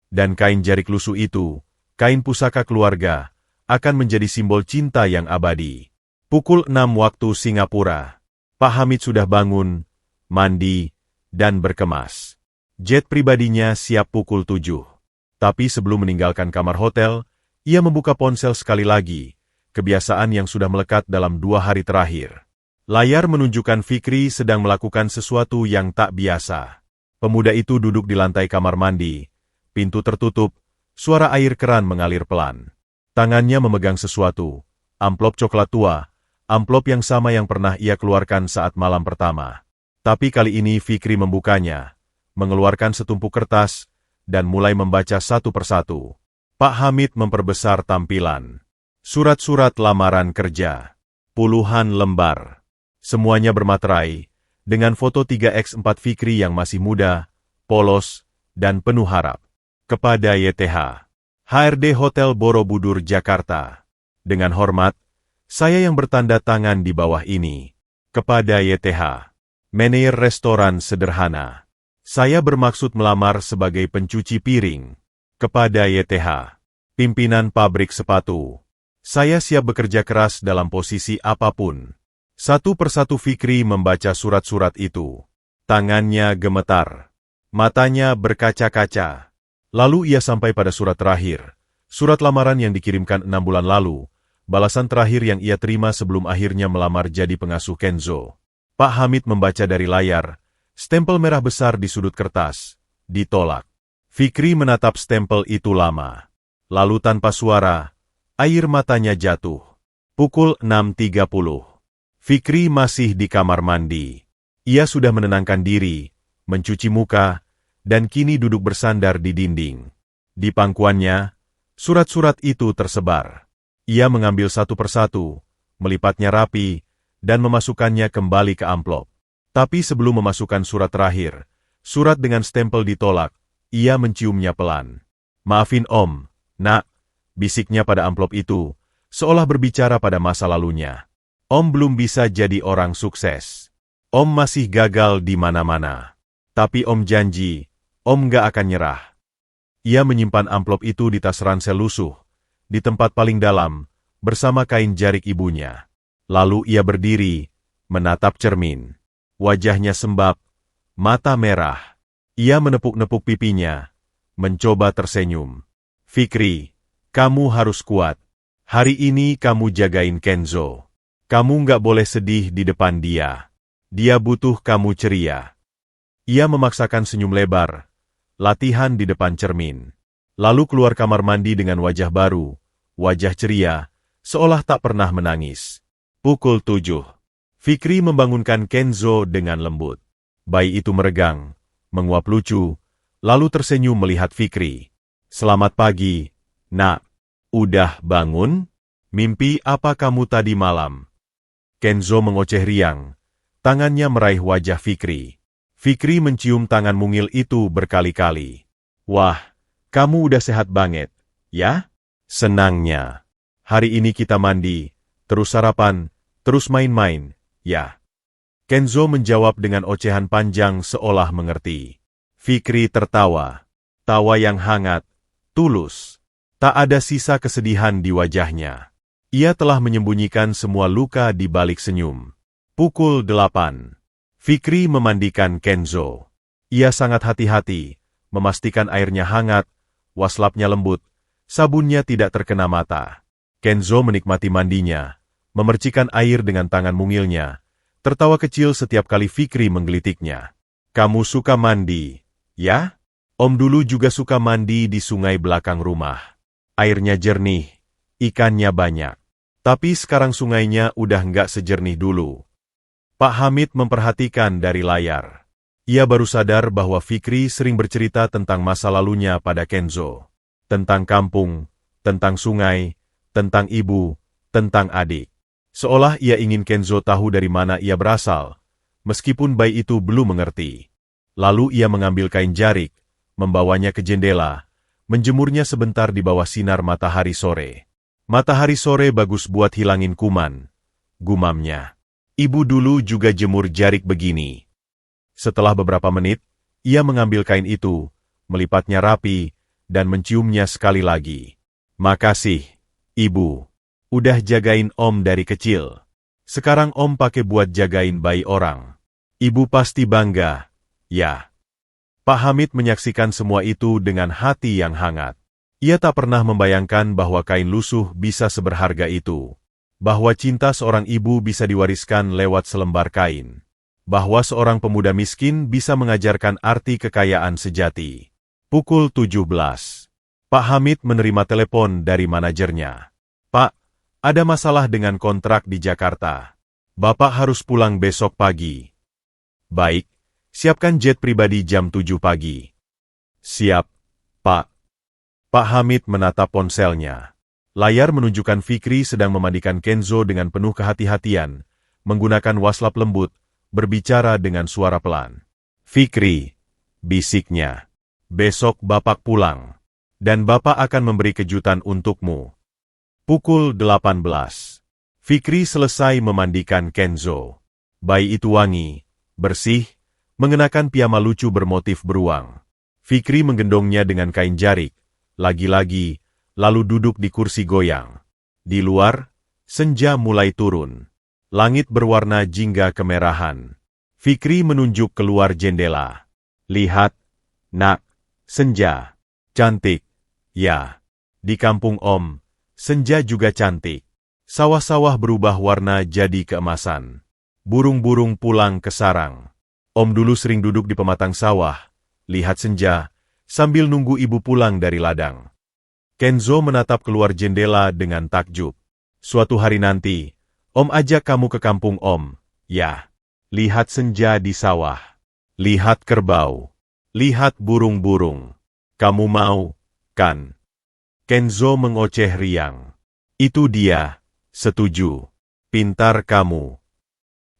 Dan kain jarik lusuh itu, kain pusaka keluarga, akan menjadi simbol cinta yang abadi. Pukul 6 waktu Singapura. Pak Hamid sudah bangun, mandi, dan berkemas. Jet pribadinya siap pukul 7. Tapi sebelum meninggalkan kamar hotel, ia membuka ponsel sekali lagi, kebiasaan yang sudah melekat dalam 2 hari terakhir. Layar menunjukkan Fikri sedang melakukan sesuatu yang tak biasa. Pemuda itu duduk di lantai kamar mandi, pintu tertutup, suara air keran mengalir pelan. Tangannya memegang sesuatu, amplop coklat tua, amplop yang sama yang pernah ia keluarkan saat malam pertama. Tapi kali ini Fikri membukanya, mengeluarkan setumpuk kertas, dan mulai membaca satu persatu. Pak Hamid memperbesar tampilan. Surat-surat lamaran kerja. Puluhan lembar. Semuanya bermaterai, dengan foto 3x4 Fikri yang masih muda, polos, dan penuh harap. Kepada YTH, HRD Hotel Borobudur, Jakarta. Dengan hormat, saya yang bertanda tangan di bawah ini. Kepada YTH, manajer restoran sederhana. Saya bermaksud melamar sebagai pencuci piring. Kepada YTH, pimpinan pabrik sepatu. Saya siap bekerja keras dalam posisi apapun. Satu persatu Fikri membaca surat-surat itu. Tangannya gemetar. Matanya berkaca-kaca. Lalu ia sampai pada surat terakhir. Surat lamaran yang dikirimkan 6 bulan lalu. Balasan terakhir yang ia terima sebelum akhirnya melamar jadi pengasuh Kenzo. Pak Hamid membaca dari layar. Stempel merah besar di sudut kertas. Ditolak. Fikri menatap stempel itu lama. Lalu tanpa suara, air matanya jatuh. Pukul 6.30. Fikri masih di kamar mandi. Ia sudah menenangkan diri, mencuci muka, dan kini duduk bersandar di dinding. Di pangkuannya, surat-surat itu tersebar. Ia mengambil satu persatu, melipatnya rapi, dan memasukkannya kembali ke amplop. Tapi sebelum memasukkan surat terakhir, surat dengan stempel ditolak, ia menciumnya pelan. "Maafin Om, Nak," bisiknya pada amplop itu, seolah berbicara pada masa lalunya. "Om belum bisa jadi orang sukses. Om masih gagal di mana-mana. Tapi Om janji, Om gak akan nyerah." Ia menyimpan amplop itu di tas ransel lusuh, di tempat paling dalam, bersama kain jarik ibunya. Lalu ia berdiri, menatap cermin. Wajahnya sembab, mata merah. Ia menepuk-nepuk pipinya, mencoba tersenyum. "Fikri, kamu harus kuat. Hari ini kamu jagain Kenzo. Kamu nggak boleh sedih di depan dia. Dia butuh kamu ceria." Ia memaksakan senyum lebar, latihan di depan cermin. Lalu keluar kamar mandi dengan wajah baru, wajah ceria, seolah tak pernah menangis. Pukul 7. Fikri membangunkan Kenzo dengan lembut. Bayi itu meregang, menguap lucu, lalu tersenyum melihat Fikri. "Selamat pagi, Nak. Udah bangun? Mimpi apa kamu tadi malam?" Kenzo mengoceh riang. Tangannya meraih wajah Fikri. Fikri mencium tangan mungil itu berkali-kali. "Wah, kamu udah sehat banget, ya? Senangnya. Hari ini kita mandi, terus sarapan, terus main-main, ya?" Kenzo menjawab dengan ocehan panjang seolah mengerti. Fikri tertawa. Tawa yang hangat, tulus. Tak ada sisa kesedihan di wajahnya. Ia telah menyembunyikan semua luka di balik senyum. Pukul 8. Fikri memandikan Kenzo. Ia sangat hati-hati, memastikan airnya hangat, waslapnya lembut, sabunnya tidak terkena mata. Kenzo menikmati mandinya, memercikan air dengan tangan mungilnya, tertawa kecil setiap kali Fikri menggelitiknya. "Kamu suka mandi, ya? Om dulu juga suka mandi di sungai belakang rumah. Airnya jernih, ikannya banyak. Tapi sekarang sungainya udah nggak sejernih dulu." Pak Hamid memperhatikan dari layar. Ia baru sadar bahwa Fikri sering bercerita tentang masa lalunya pada Kenzo. Tentang kampung, tentang sungai, tentang ibu, tentang adik. Seolah ia ingin Kenzo tahu dari mana ia berasal, meskipun bayi itu belum mengerti. Lalu ia mengambil kain jarik, membawanya ke jendela, menjemurnya sebentar di bawah sinar matahari sore. "Matahari sore bagus buat hilangin kuman," gumamnya. "Ibu dulu juga jemur jarik begini." Setelah beberapa menit, ia mengambil kain itu, melipatnya rapi, dan menciumnya sekali lagi. "Makasih, Ibu. Udah jagain Om dari kecil. Sekarang Om pakai buat jagain bayi orang. Ibu pasti bangga, ya." Pak Hamid menyaksikan semua itu dengan hati yang hangat. Ia tak pernah membayangkan bahwa kain lusuh bisa seberharga itu. Bahwa cinta seorang ibu bisa diwariskan lewat selembar kain. Bahwa seorang pemuda miskin bisa mengajarkan arti kekayaan sejati. Pukul 17. Pak Hamid menerima telepon dari manajernya. "Pak, ada masalah dengan kontrak di Jakarta. Bapak harus pulang besok pagi." "Baik, siapkan jet pribadi jam 7 pagi." "Siap, Pak." Pak Hamid menatap ponselnya. Layar menunjukkan Fikri sedang memandikan Kenzo dengan penuh kehati-hatian, menggunakan waslap lembut, berbicara dengan suara pelan. "Fikri," bisiknya. "Besok Bapak pulang. Dan Bapak akan memberi kejutan untukmu." Pukul 18. Fikri selesai memandikan Kenzo. Bayi itu wangi, bersih, mengenakan piyama lucu bermotif beruang. Fikri menggendongnya dengan kain jarik, lagi-lagi, lalu duduk di kursi goyang. Di luar, senja mulai turun. Langit berwarna jingga kemerahan. Fikri menunjuk keluar jendela. "Lihat, Nak, senja. Cantik. Ya, di kampung Om, senja juga cantik. Sawah-sawah berubah warna jadi keemasan. Burung-burung pulang ke sarang. Om dulu sering duduk di pematang sawah, lihat senja, sambil nunggu ibu pulang dari ladang." Kenzo menatap keluar jendela dengan takjub. "Suatu hari nanti, Om ajak kamu ke kampung Om, ya. Lihat senja di sawah. Lihat kerbau. Lihat burung-burung. Kamu mau, kan?" Kenzo mengoceh riang. "Itu dia, setuju. Pintar kamu."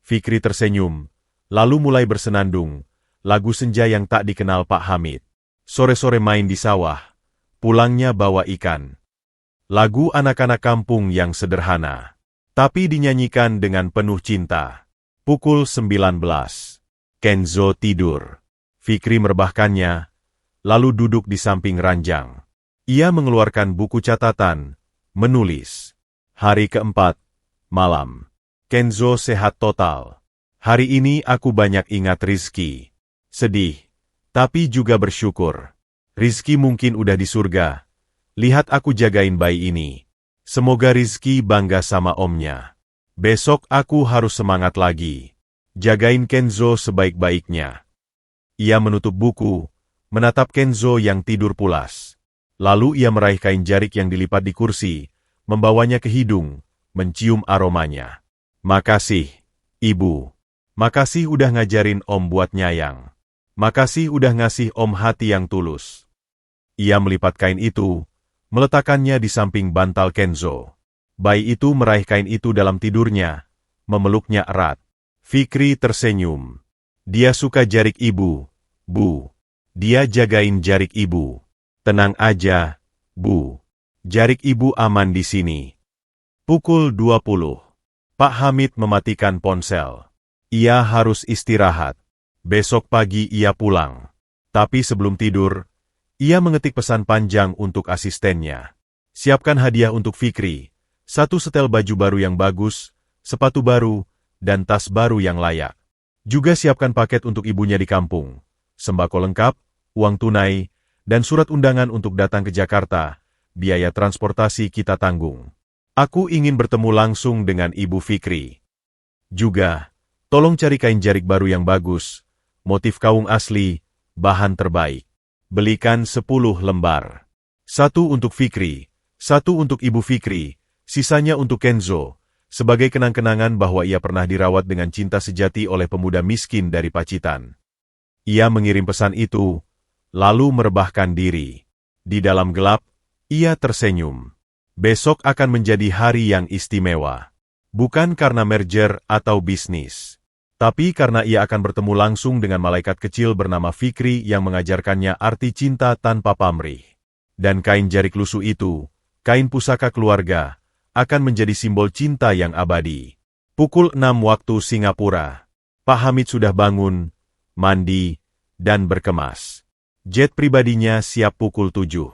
Fikri tersenyum, lalu mulai bersenandung, lagu senja yang tak dikenal Pak Hamid. Sore-sore main di sawah, pulangnya bawa ikan. Lagu anak-anak kampung yang sederhana, tapi dinyanyikan dengan penuh cinta. Pukul 19. Kenzo tidur. Fikri merebahkannya, lalu duduk di samping ranjang. Ia mengeluarkan buku catatan, menulis. Hari keempat, malam. Kenzo sehat total. "Hari ini aku banyak ingat Rizky. Sedih, tapi juga bersyukur. Rizky mungkin udah di surga. Lihat aku jagain bayi ini. Semoga Rizky bangga sama omnya. Besok aku harus semangat lagi. Jagain Kenzo sebaik-baiknya." Ia menutup buku, menatap Kenzo yang tidur pulas. Lalu ia meraih kain jarik yang dilipat di kursi, membawanya ke hidung, mencium aromanya. "Makasih, Ibu. Makasih udah ngajarin Om buat nyayang. Makasih udah ngasih Om hati yang tulus." Ia melipat kain itu, meletakkannya di samping bantal Kenzo. Bayi itu meraih kain itu dalam tidurnya, memeluknya erat. Fikri tersenyum. "Dia suka jarik Ibu, Bu. Dia jagain jarik Ibu. Tenang aja, Bu. Jarik Ibu aman di sini." Pukul 20. Pak Hamid mematikan ponsel. Ia harus istirahat. Besok pagi ia pulang. Tapi sebelum tidur, ia mengetik pesan panjang untuk asistennya. "Siapkan hadiah untuk Fikri. 1 setel baju baru yang bagus, sepatu baru, dan tas baru yang layak. Juga siapkan paket untuk ibunya di kampung. Sembako lengkap, uang tunai, dan surat undangan untuk datang ke Jakarta. Biaya transportasi kita tanggung. Aku ingin bertemu langsung dengan Ibu Fikri. Juga, tolong cari kain jarik baru yang bagus, motif kaung asli, bahan terbaik. Belikan 10 lembar. 1 untuk Fikri, 1 untuk Ibu Fikri, sisanya untuk Kenzo, sebagai kenang-kenangan bahwa ia pernah dirawat dengan cinta sejati oleh pemuda miskin dari Pacitan." Ia mengirim pesan itu, lalu merebahkan diri. Di dalam gelap, ia tersenyum. Besok akan menjadi hari yang istimewa. Bukan karena merger atau bisnis, tapi karena ia akan bertemu langsung dengan malaikat kecil bernama Fikri yang mengajarkannya arti cinta tanpa pamrih. Dan kain jarik lusuh itu, kain pusaka keluarga, akan menjadi simbol cinta yang abadi. Pukul 6 waktu Singapura. Pak Hamid sudah bangun, mandi, dan berkemas. Jet pribadinya siap pukul 7.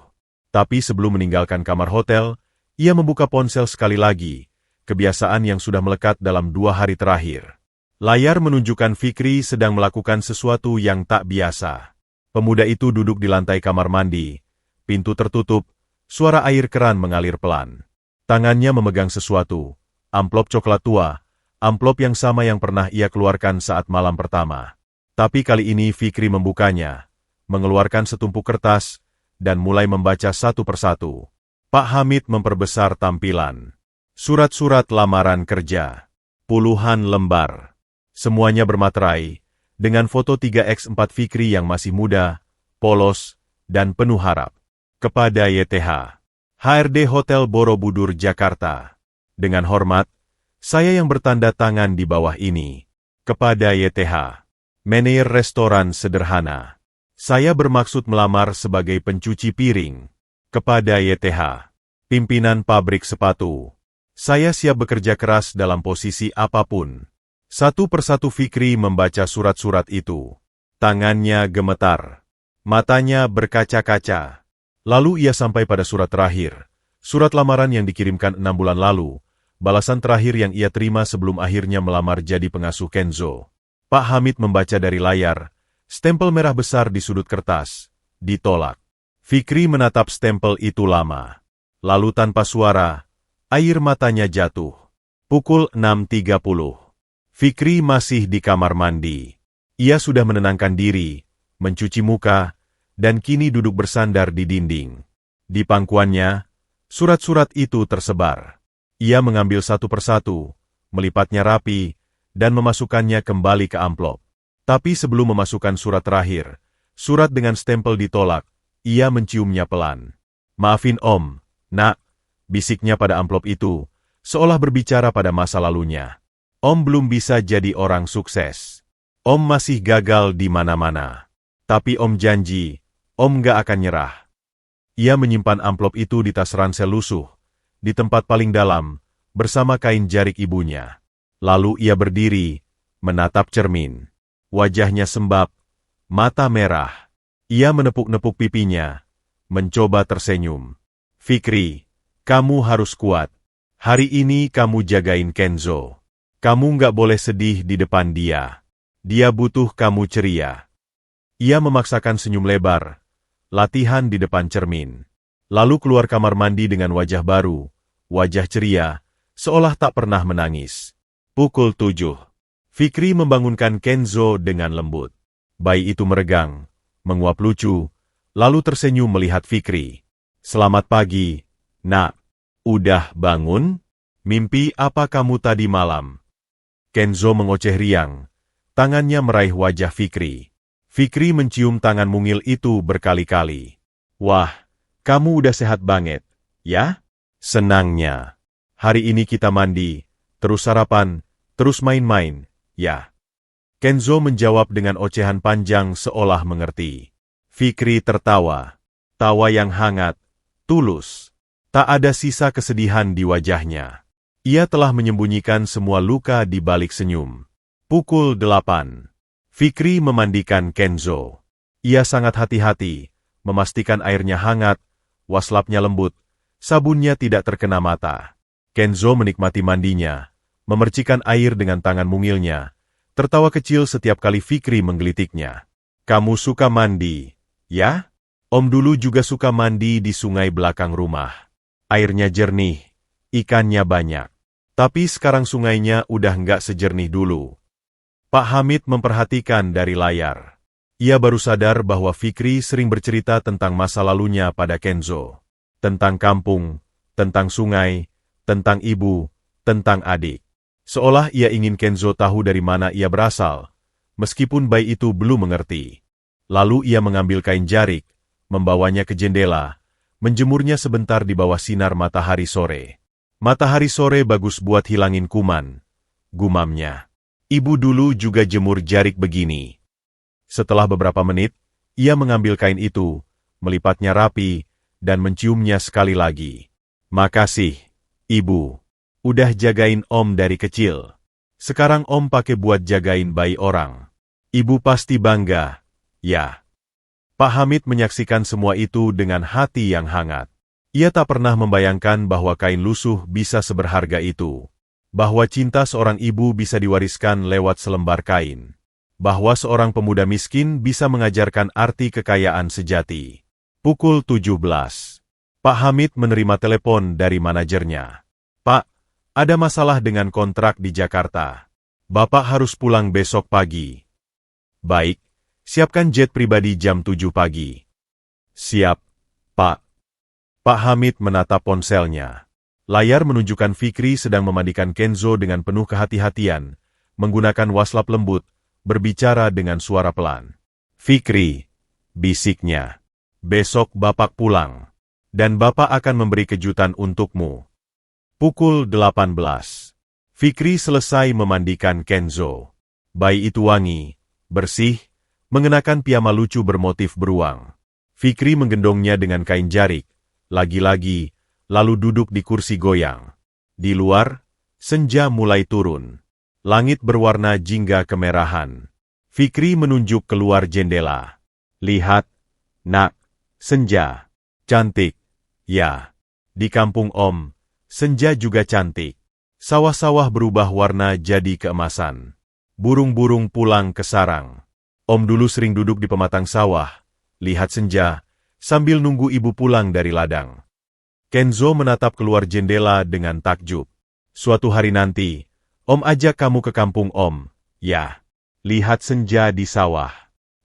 Tapi sebelum meninggalkan kamar hotel, ia membuka ponsel sekali lagi, kebiasaan yang sudah melekat dalam 2 hari terakhir. Layar menunjukkan Fikri sedang melakukan sesuatu yang tak biasa. Pemuda itu duduk di lantai kamar mandi, pintu tertutup, suara air keran mengalir pelan. Tangannya memegang sesuatu, amplop coklat tua, amplop yang sama yang pernah ia keluarkan saat malam pertama. Tapi kali ini Fikri membukanya, mengeluarkan setumpuk kertas, dan mulai membaca satu persatu. Pak Hamid memperbesar tampilan. Surat-surat lamaran kerja. Puluhan lembar. Semuanya bermaterai, dengan foto 3x4 Fikri yang masih muda, polos, dan penuh harap. Kepada YTH. HRD Hotel Borobudur, Jakarta. Dengan hormat, saya yang bertanda tangan di bawah ini. Kepada YTH, manajer restoran sederhana. Saya bermaksud melamar sebagai pencuci piring. Kepada YTH, pimpinan pabrik sepatu. Saya siap bekerja keras dalam posisi apapun. Satu persatu Fikri membaca surat-surat itu. Tangannya gemetar. Matanya berkaca-kaca. Lalu ia sampai pada surat terakhir. Surat lamaran yang dikirimkan 6 bulan lalu. Balasan terakhir yang ia terima sebelum akhirnya melamar jadi pengasuh Kenzo. Pak Hamid membaca dari layar. Stempel merah besar di sudut kertas. Ditolak. Fikri menatap stempel itu lama. Lalu tanpa suara, air matanya jatuh. Pukul 6.30. Fikri masih di kamar mandi. Ia sudah menenangkan diri, mencuci muka, dan kini duduk bersandar di dinding. Di pangkuannya, surat-surat itu tersebar. Ia mengambil satu persatu, melipatnya rapi, dan memasukkannya kembali ke amplop. Tapi sebelum memasukkan surat terakhir, surat dengan stempel ditolak, ia menciumnya pelan. "Maafin Om, Nak," bisiknya pada amplop itu, seolah berbicara pada masa lalunya. "Om belum bisa jadi orang sukses. Om masih gagal di mana-mana. Tapi Om janji, Om gak akan nyerah." Ia menyimpan amplop itu di tas ransel lusuh, di tempat paling dalam, bersama kain jarik ibunya. Lalu ia berdiri, menatap cermin. Wajahnya sembab, mata merah. Ia menepuk-nepuk pipinya, mencoba tersenyum. "Fikri, kamu harus kuat. Hari ini kamu jagain Kenzo. Kamu nggak boleh sedih di depan dia. Dia butuh kamu ceria." Ia memaksakan senyum lebar, latihan di depan cermin. Lalu keluar kamar mandi dengan wajah baru, wajah ceria, seolah tak pernah menangis. Pukul 7. Fikri membangunkan Kenzo dengan lembut. Bayi itu meregang, menguap lucu, lalu tersenyum melihat Fikri. "Selamat pagi, Nak. Udah bangun? Mimpi apa kamu tadi malam?" Kenzo mengoceh riang, tangannya meraih wajah Fikri. Fikri mencium tangan mungil itu berkali-kali. "Wah, kamu udah sehat banget, ya?" Senangnya. "Hari ini kita mandi, terus sarapan, terus main-main, ya?" Kenzo menjawab dengan ocehan panjang seolah mengerti. Fikri tertawa. Tawa yang hangat, tulus. Tak ada sisa kesedihan di wajahnya. Ia telah menyembunyikan semua luka di balik senyum. Pukul 8. Fikri memandikan Kenzo. Ia sangat hati-hati, memastikan airnya hangat, waslapnya lembut, sabunnya tidak terkena mata. Kenzo menikmati mandinya, memercikan air dengan tangan mungilnya, tertawa kecil setiap kali Fikri menggelitiknya. "Kamu suka mandi, ya? Om dulu juga suka mandi di sungai belakang rumah. Airnya jernih, ikannya banyak. Tapi sekarang sungainya udah nggak sejernih dulu." Pak Hamid memperhatikan dari layar. Ia baru sadar bahwa Fikri sering bercerita tentang masa lalunya pada Kenzo. Tentang kampung, tentang sungai, tentang ibu, tentang adik. Seolah ia ingin Kenzo tahu dari mana ia berasal, meskipun bayi itu belum mengerti. Lalu ia mengambil kain jarik, membawanya ke jendela, menjemurnya sebentar di bawah sinar matahari sore. "Matahari sore bagus buat hilangin kuman," gumamnya. "Ibu dulu juga jemur jarik begini." Setelah beberapa menit, ia mengambil kain itu, melipatnya rapi, dan menciumnya sekali lagi. "Makasih, Ibu. Udah jagain Om dari kecil. Sekarang Om pakai buat jagain bayi orang. Ibu pasti bangga, ya." Pak Hamid menyaksikan semua itu dengan hati yang hangat. Ia tak pernah membayangkan bahwa kain lusuh bisa seberharga itu. Bahwa cinta seorang ibu bisa diwariskan lewat selembar kain. Bahwa seorang pemuda miskin bisa mengajarkan arti kekayaan sejati. Pukul 17. Pak Hamid menerima telepon dari manajernya. "Pak, ada masalah dengan kontrak di Jakarta. Bapak harus pulang besok pagi." "Baik, siapkan jet pribadi jam 7 pagi." "Siap, Pak." Pak Hamid menatap ponselnya. Layar menunjukkan Fikri sedang memandikan Kenzo dengan penuh kehati-hatian, menggunakan waslap lembut, berbicara dengan suara pelan. "Fikri," bisiknya, "besok Bapak pulang, dan Bapak akan memberi kejutan untukmu." Pukul 18. Fikri selesai memandikan Kenzo. Bayi itu wangi, bersih, mengenakan piyama lucu bermotif beruang. Fikri menggendongnya dengan kain jarik, lagi-lagi, lalu duduk di kursi goyang. Di luar, senja mulai turun. Langit berwarna jingga kemerahan. Fikri menunjuk keluar jendela. Lihat, nak, senja. Cantik, ya. Di kampung Om, senja juga cantik. Sawah-sawah berubah warna jadi keemasan. Burung-burung pulang ke sarang. Om dulu sering duduk di pematang sawah, lihat senja, sambil nunggu ibu pulang dari ladang. Kenzo menatap keluar jendela dengan takjub. Suatu hari nanti, Om ajak kamu ke kampung Om, ya. Lihat senja di sawah.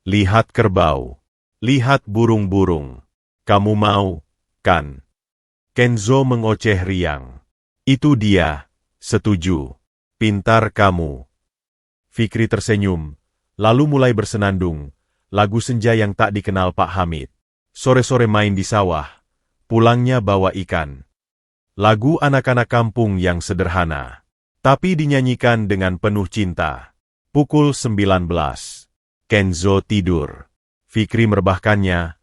Lihat kerbau. Lihat burung-burung. Kamu mau, kan? Kenzo mengoceh riang. Itu dia, setuju. Pintar kamu. Fikri tersenyum, lalu mulai bersenandung, lagu senja yang tak dikenal Pak Hamid. Sore-sore main di sawah, pulangnya bawa ikan. Lagu anak-anak kampung yang sederhana, tapi dinyanyikan dengan penuh cinta. Pukul 19. Kenzo tidur. Fikri merebahkannya,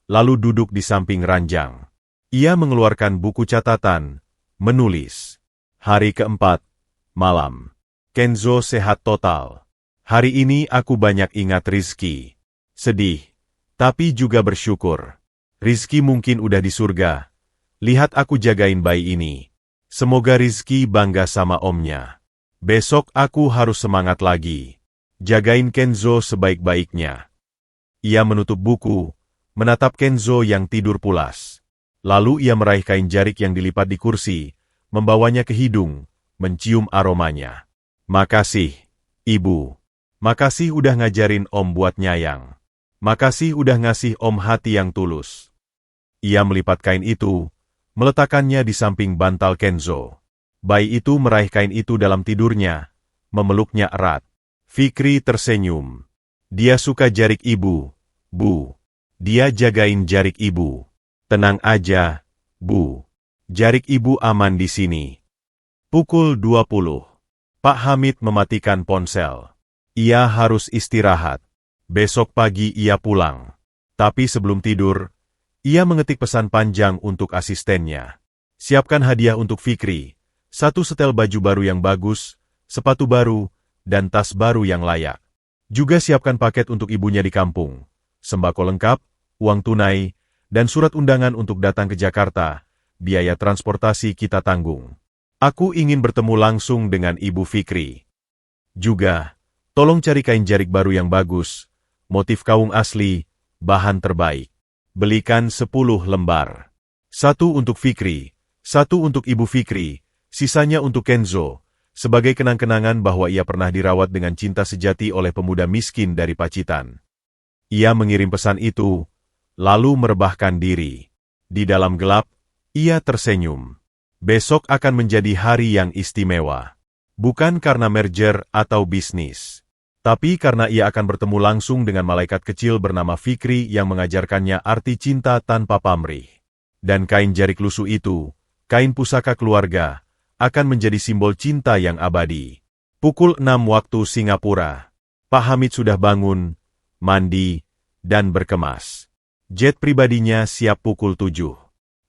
lalu duduk di samping ranjang. Ia mengeluarkan buku catatan, menulis. Hari keempat, malam. Kenzo sehat total. Hari ini aku banyak ingat Rizky. Sedih, tapi juga bersyukur. Rizky mungkin udah di surga. Lihat aku jagain bayi ini. Semoga Rizky bangga sama omnya. Besok aku harus semangat lagi. Jagain Kenzo sebaik-baiknya. Ia menutup buku, menatap Kenzo yang tidur pulas. Lalu ia meraih kain jarik yang dilipat di kursi, membawanya ke hidung, mencium aromanya. Makasih, Ibu. Makasih udah ngajarin Om buat nyayang. Makasih udah ngasih Om hati yang tulus. Ia melipat kain itu, meletakkannya di samping bantal Kenzo. Bayi itu meraih kain itu dalam tidurnya, memeluknya erat. Fikri tersenyum. Dia suka jarik ibu, Bu. Dia jagain jarik ibu. Tenang aja, Bu. Jarik ibu aman di sini. Pukul 20. Pak Hamid mematikan ponsel. Ia harus istirahat. Besok pagi ia pulang. Tapi sebelum tidur, ia mengetik pesan panjang untuk asistennya. Siapkan hadiah untuk Fikri. 1 setel baju baru yang bagus, sepatu baru, dan tas baru yang layak. Juga siapkan paket untuk ibunya di kampung. Sembako lengkap, uang tunai, dan surat undangan untuk datang ke Jakarta. Biaya transportasi kita tanggung. Aku ingin bertemu langsung dengan Ibu Fikri. Juga, tolong cari kain jarik baru yang bagus, motif kaung asli, bahan terbaik. Belikan 10 lembar. 1 untuk Fikri, 1 untuk Ibu Fikri, sisanya untuk Kenzo, sebagai kenang-kenangan bahwa ia pernah dirawat dengan cinta sejati oleh pemuda miskin dari Pacitan. Ia mengirim pesan itu, lalu merebahkan diri. Di dalam gelap, ia tersenyum. Besok akan menjadi hari yang istimewa. Bukan karena merger atau bisnis, tapi karena ia akan bertemu langsung dengan malaikat kecil bernama Fikri yang mengajarkannya arti cinta tanpa pamrih. Dan kain jarik lusuh itu, kain pusaka keluarga, akan menjadi simbol cinta yang abadi. Pukul 6 waktu Singapura. Pak Hamid sudah bangun, mandi, dan berkemas. Jet pribadinya siap pukul 7.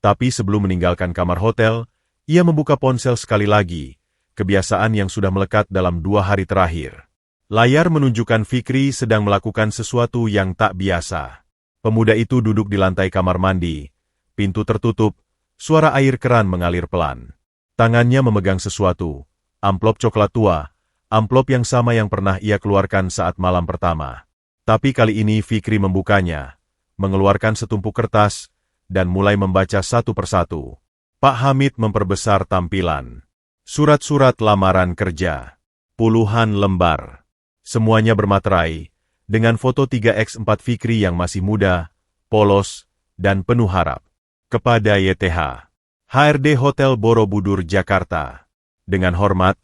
Tapi sebelum meninggalkan kamar hotel, ia membuka ponsel sekali lagi, kebiasaan yang sudah melekat dalam 2 hari terakhir. Layar menunjukkan Fikri sedang melakukan sesuatu yang tak biasa. Pemuda itu duduk di lantai kamar mandi, pintu tertutup, suara air keran mengalir pelan. Tangannya memegang sesuatu, amplop coklat tua, amplop yang sama yang pernah ia keluarkan saat malam pertama. Tapi kali ini Fikri membukanya, mengeluarkan setumpuk kertas, dan mulai membaca satu persatu. Pak Hamid memperbesar tampilan. Surat-surat lamaran kerja. Puluhan lembar. Semuanya bermaterai, dengan foto 3x4 Fikri yang masih muda, polos, dan penuh harap. Kepada YTH. HRD Hotel Borobudur, Jakarta. Dengan hormat,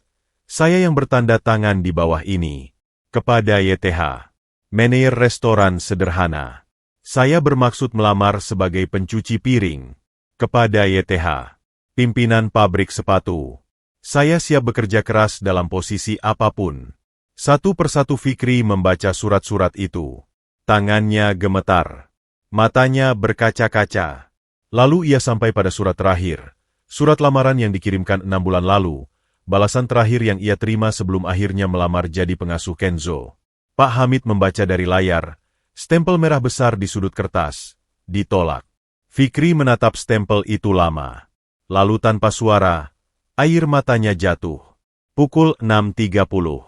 saya yang bertanda tangan di bawah ini. Kepada YTH. Manajer restoran sederhana. Saya bermaksud melamar sebagai pencuci piring. Kepada YTH. Pimpinan pabrik sepatu. Saya siap bekerja keras dalam posisi apapun. Satu persatu Fikri membaca surat-surat itu. Tangannya gemetar. Matanya berkaca-kaca. Lalu ia sampai pada surat terakhir. Surat lamaran yang dikirimkan 6 bulan lalu. Balasan terakhir yang ia terima sebelum akhirnya melamar jadi pengasuh Kenzo. Pak Hamid membaca dari layar. Stempel merah besar di sudut kertas. Ditolak. Fikri menatap stempel itu lama. Lalu tanpa suara, air matanya jatuh. Pukul 6.30.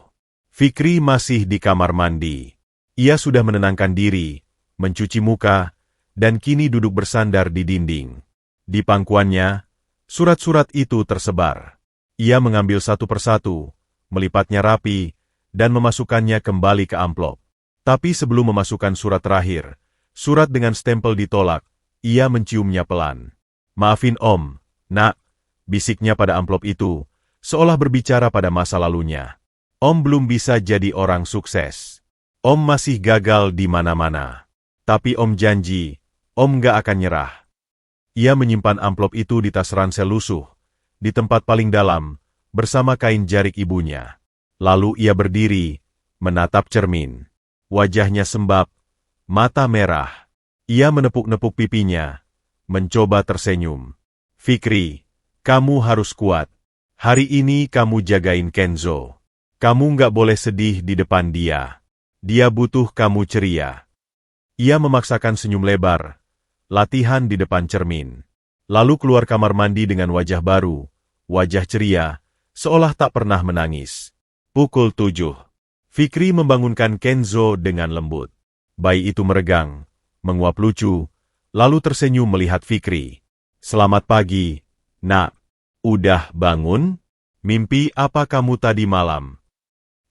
Fikri masih di kamar mandi. Ia sudah menenangkan diri, mencuci muka, dan kini duduk bersandar di dinding. Di pangkuannya, surat-surat itu tersebar. Ia mengambil satu persatu, melipatnya rapi, dan memasukkannya kembali ke amplop. Tapi sebelum memasukkan surat terakhir, surat dengan stempel ditolak, ia menciumnya pelan. "Maafin Om, Nak," bisiknya pada amplop itu, seolah berbicara pada masa lalunya. "Om belum bisa jadi orang sukses. Om masih gagal di mana-mana. Tapi Om janji, Om gak akan nyerah." Ia menyimpan amplop itu di tas ransel lusuh, di tempat paling dalam, bersama kain jarik ibunya. Lalu ia berdiri, menatap cermin. Wajahnya sembab, mata merah. Ia menepuk-nepuk pipinya, mencoba tersenyum. "Fikri, kamu harus kuat. Hari ini kamu jagain Kenzo. Kamu nggak boleh sedih di depan dia. Dia butuh kamu ceria." Ia memaksakan senyum lebar, latihan di depan cermin. Lalu keluar kamar mandi dengan wajah baru, wajah ceria, seolah tak pernah menangis. Pukul 7. Fikri membangunkan Kenzo dengan lembut. Bayi itu meregang, menguap lucu, lalu tersenyum melihat Fikri. "Selamat pagi, Nak. Udah bangun? Mimpi apa kamu tadi malam?"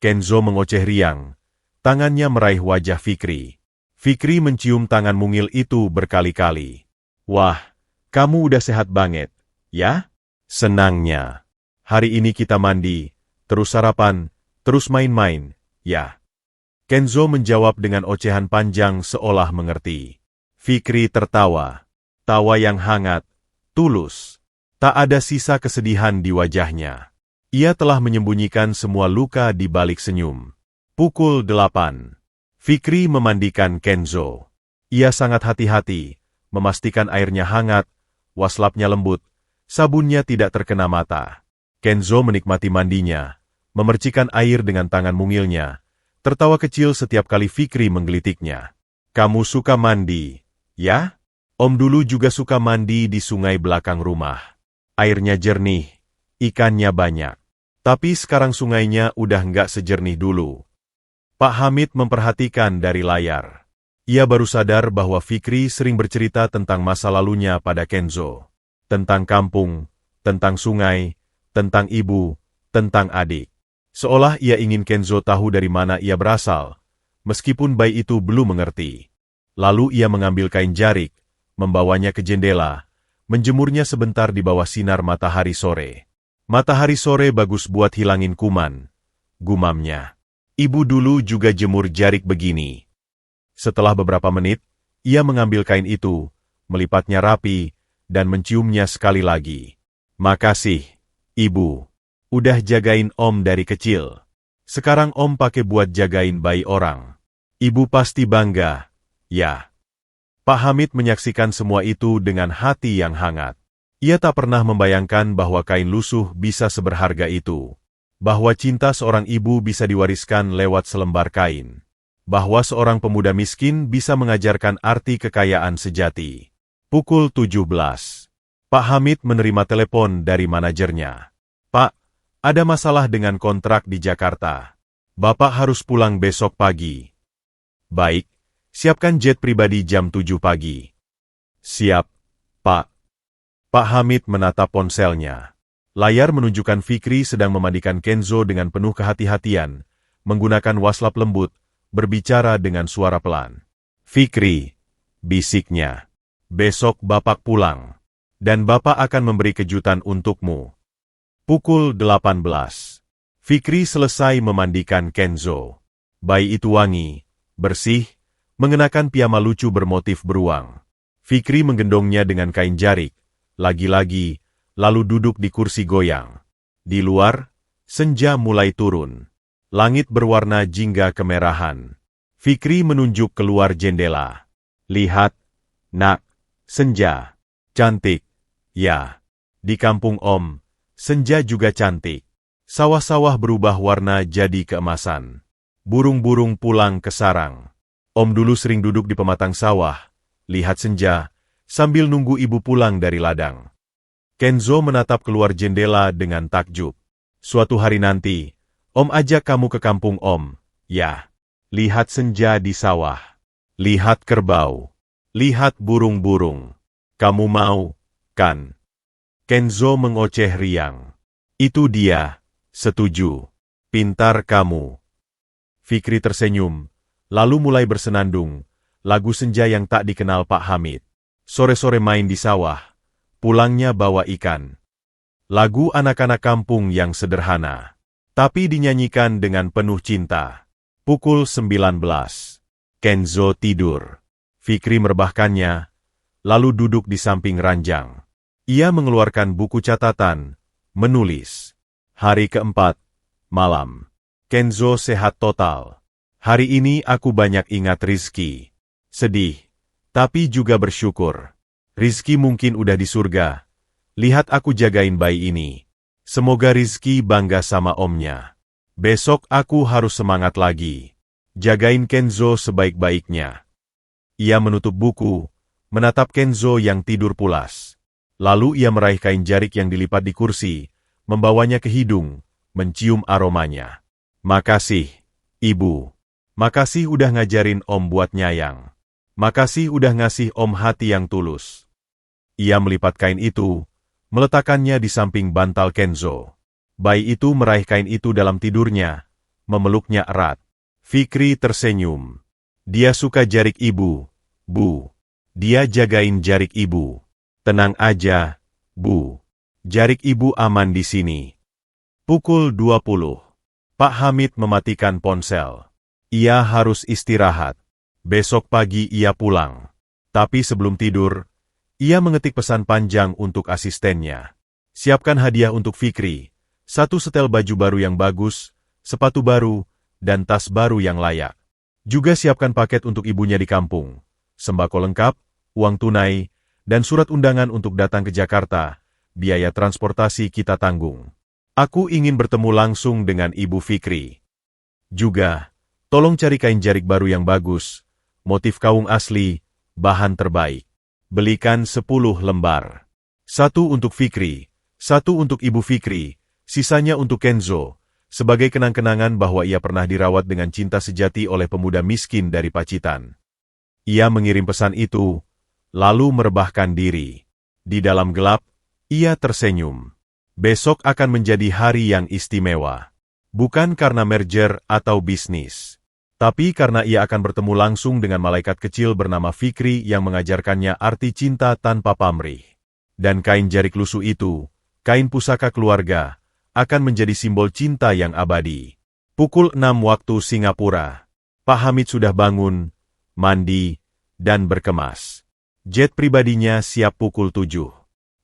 Kenzo mengoceh riang, tangannya meraih wajah Fikri. Fikri mencium tangan mungil itu berkali-kali. "Wah, kamu udah sehat banget, ya? Senangnya. Hari ini kita mandi, terus sarapan, terus main-main, ya?" Kenzo menjawab dengan ocehan panjang seolah mengerti. Fikri tertawa. Tawa yang hangat, tulus. Tak ada sisa kesedihan di wajahnya. Ia telah menyembunyikan semua luka di balik senyum. Pukul 8. Fikri memandikan Kenzo. Ia sangat hati-hati, memastikan airnya hangat, waslapnya lembut, sabunnya tidak terkena mata. Kenzo menikmati mandinya, memercikan air dengan tangan mungilnya, tertawa kecil setiap kali Fikri menggelitiknya. "Kamu suka mandi, ya? Om dulu juga suka mandi di sungai belakang rumah. Airnya jernih, ikannya banyak. Tapi sekarang sungainya udah nggak sejernih dulu." Pak Hamid memperhatikan dari layar. Ia baru sadar bahwa Fikri sering bercerita tentang masa lalunya pada Kenzo. Tentang kampung, tentang sungai, tentang ibu, tentang adik. Seolah ia ingin Kenzo tahu dari mana ia berasal, meskipun bayi itu belum mengerti. Lalu ia mengambil kain jarik, membawanya ke jendela, menjemurnya sebentar di bawah sinar matahari sore. "Matahari sore bagus buat hilangin kuman," gumamnya. "Ibu dulu juga jemur jarik begini." Setelah beberapa menit, ia mengambil kain itu, melipatnya rapi, dan menciumnya sekali lagi. "Makasih, Ibu. Udah jagain Om dari kecil. Sekarang Om pakai buat jagain bayi orang. Ibu pasti bangga, ya." Pak Hamid menyaksikan semua itu dengan hati yang hangat. Ia tak pernah membayangkan bahwa kain lusuh bisa seberharga itu. Bahwa cinta seorang ibu bisa diwariskan lewat selembar kain. Bahwa seorang pemuda miskin bisa mengajarkan arti kekayaan sejati. Pukul 17. Pak Hamid menerima telepon dari manajernya. "Pak, ada masalah dengan kontrak di Jakarta. Bapak harus pulang besok pagi." "Baik, siapkan jet pribadi jam 7 pagi." "Siap, Pak." Pak Hamid menatap ponselnya. Layar menunjukkan Fikri sedang memandikan Kenzo dengan penuh kehati-hatian, menggunakan waslap lembut, berbicara dengan suara pelan. "Fikri," bisiknya, "besok Bapak pulang, dan Bapak akan memberi kejutan untukmu." Pukul 18. Fikri selesai memandikan Kenzo. Bayi itu wangi, bersih, mengenakan piyama lucu bermotif beruang. Fikri menggendongnya dengan kain jarik, lagi-lagi, lalu duduk di kursi goyang. Di luar, senja mulai turun. Langit berwarna jingga kemerahan. Fikri menunjuk keluar jendela. Lihat, nak, senja. Cantik. Ya. Di kampung Om, senja juga cantik. Sawah-sawah berubah warna jadi keemasan. Burung-burung pulang ke sarang. Om dulu sering duduk di pematang sawah, lihat senja, sambil nunggu ibu pulang dari ladang. Kenzo menatap keluar jendela dengan takjub. Suatu hari nanti, Om ajak kamu ke kampung Om, ya. Lihat senja di sawah. Lihat kerbau. Lihat burung-burung. Kamu mau, kan? Kenzo mengoceh riang. Itu dia, setuju. Pintar kamu. Fikri tersenyum, lalu mulai bersenandung, lagu senja yang tak dikenal Pak Hamid. Sore-sore main di sawah, pulangnya bawa ikan. Lagu anak-anak kampung yang sederhana, tapi dinyanyikan dengan penuh cinta. Pukul 19. Kenzo tidur. Fikri merebahkannya, lalu duduk di samping ranjang. Ia mengeluarkan buku catatan, menulis. Hari keempat, malam. Kenzo sehat total. Hari ini aku banyak ingat Rizky. Sedih, tapi juga bersyukur. Rizky mungkin udah di surga. Lihat aku jagain bayi ini. Semoga Rizky bangga sama omnya. Besok aku harus semangat lagi. Jagain Kenzo sebaik-baiknya. Ia menutup buku, menatap Kenzo yang tidur pulas. Lalu ia meraih kain jarik yang dilipat di kursi, membawanya ke hidung, mencium aromanya. Makasih, Ibu. Makasih udah ngajarin Om buat nyayang. Makasih udah ngasih Om hati yang tulus. Ia melipat kain itu, meletakkannya di samping bantal Kenzo. Bayi itu meraih kain itu dalam tidurnya, memeluknya erat. Fikri tersenyum. Dia suka jarik ibu, Bu. Dia jagain jarik ibu. Tenang aja, Bu. Jarik ibu aman di sini. Pukul 20. Pak Hamid mematikan ponsel. Ia harus istirahat. Besok pagi ia pulang. Tapi sebelum tidur, ia mengetik pesan panjang untuk asistennya. Siapkan hadiah untuk Fikri. 1 setel baju baru yang bagus, sepatu baru, dan tas baru yang layak. Juga siapkan paket untuk ibunya di kampung. Sembako lengkap, uang tunai, dan surat undangan untuk datang ke Jakarta. Biaya transportasi kita tanggung. Aku ingin bertemu langsung dengan Ibu Fikri. Juga, tolong cari kain jarik baru yang bagus, motif kaung asli, bahan terbaik. Belikan 10 lembar. 1 untuk Fikri, 1 untuk Ibu Fikri, sisanya untuk Kenzo, sebagai kenang-kenangan bahwa ia pernah dirawat dengan cinta sejati oleh pemuda miskin dari Pacitan. Ia mengirim pesan itu, lalu merebahkan diri. Di dalam gelap, ia tersenyum. Besok akan menjadi hari yang istimewa. Bukan karena merger atau bisnis, tapi karena ia akan bertemu langsung dengan malaikat kecil bernama Fikri yang mengajarkannya arti cinta tanpa pamrih. Dan kain jarik lusuh itu, kain pusaka keluarga, akan menjadi simbol cinta yang abadi. Pukul 6 waktu Singapura. Pak Hamid sudah bangun, mandi, dan berkemas. Jet pribadinya siap pukul 7.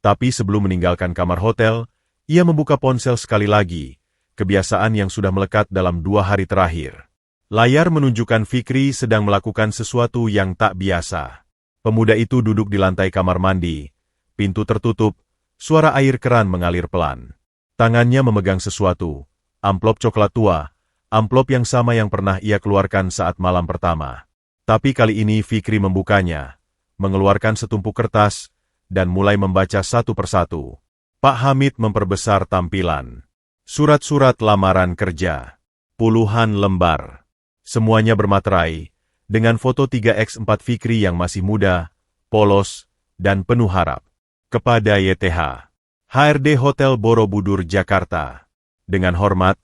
Tapi sebelum meninggalkan kamar hotel, ia membuka ponsel sekali lagi, kebiasaan yang sudah melekat dalam 2 hari terakhir. Layar menunjukkan Fikri sedang melakukan sesuatu yang tak biasa. Pemuda itu duduk di lantai kamar mandi, pintu tertutup, suara air keran mengalir pelan. Tangannya memegang sesuatu, amplop coklat tua, amplop yang sama yang pernah ia keluarkan saat malam pertama. Tapi kali ini Fikri membukanya, mengeluarkan setumpuk kertas, dan mulai membaca satu persatu. Pak Hamid memperbesar tampilan. Surat-surat lamaran kerja. Puluhan lembar. Semuanya bermaterai, dengan foto 3x4 Fikri yang masih muda, polos, dan penuh harap. Kepada YTH. HRD Hotel Borobudur, Jakarta. Dengan hormat,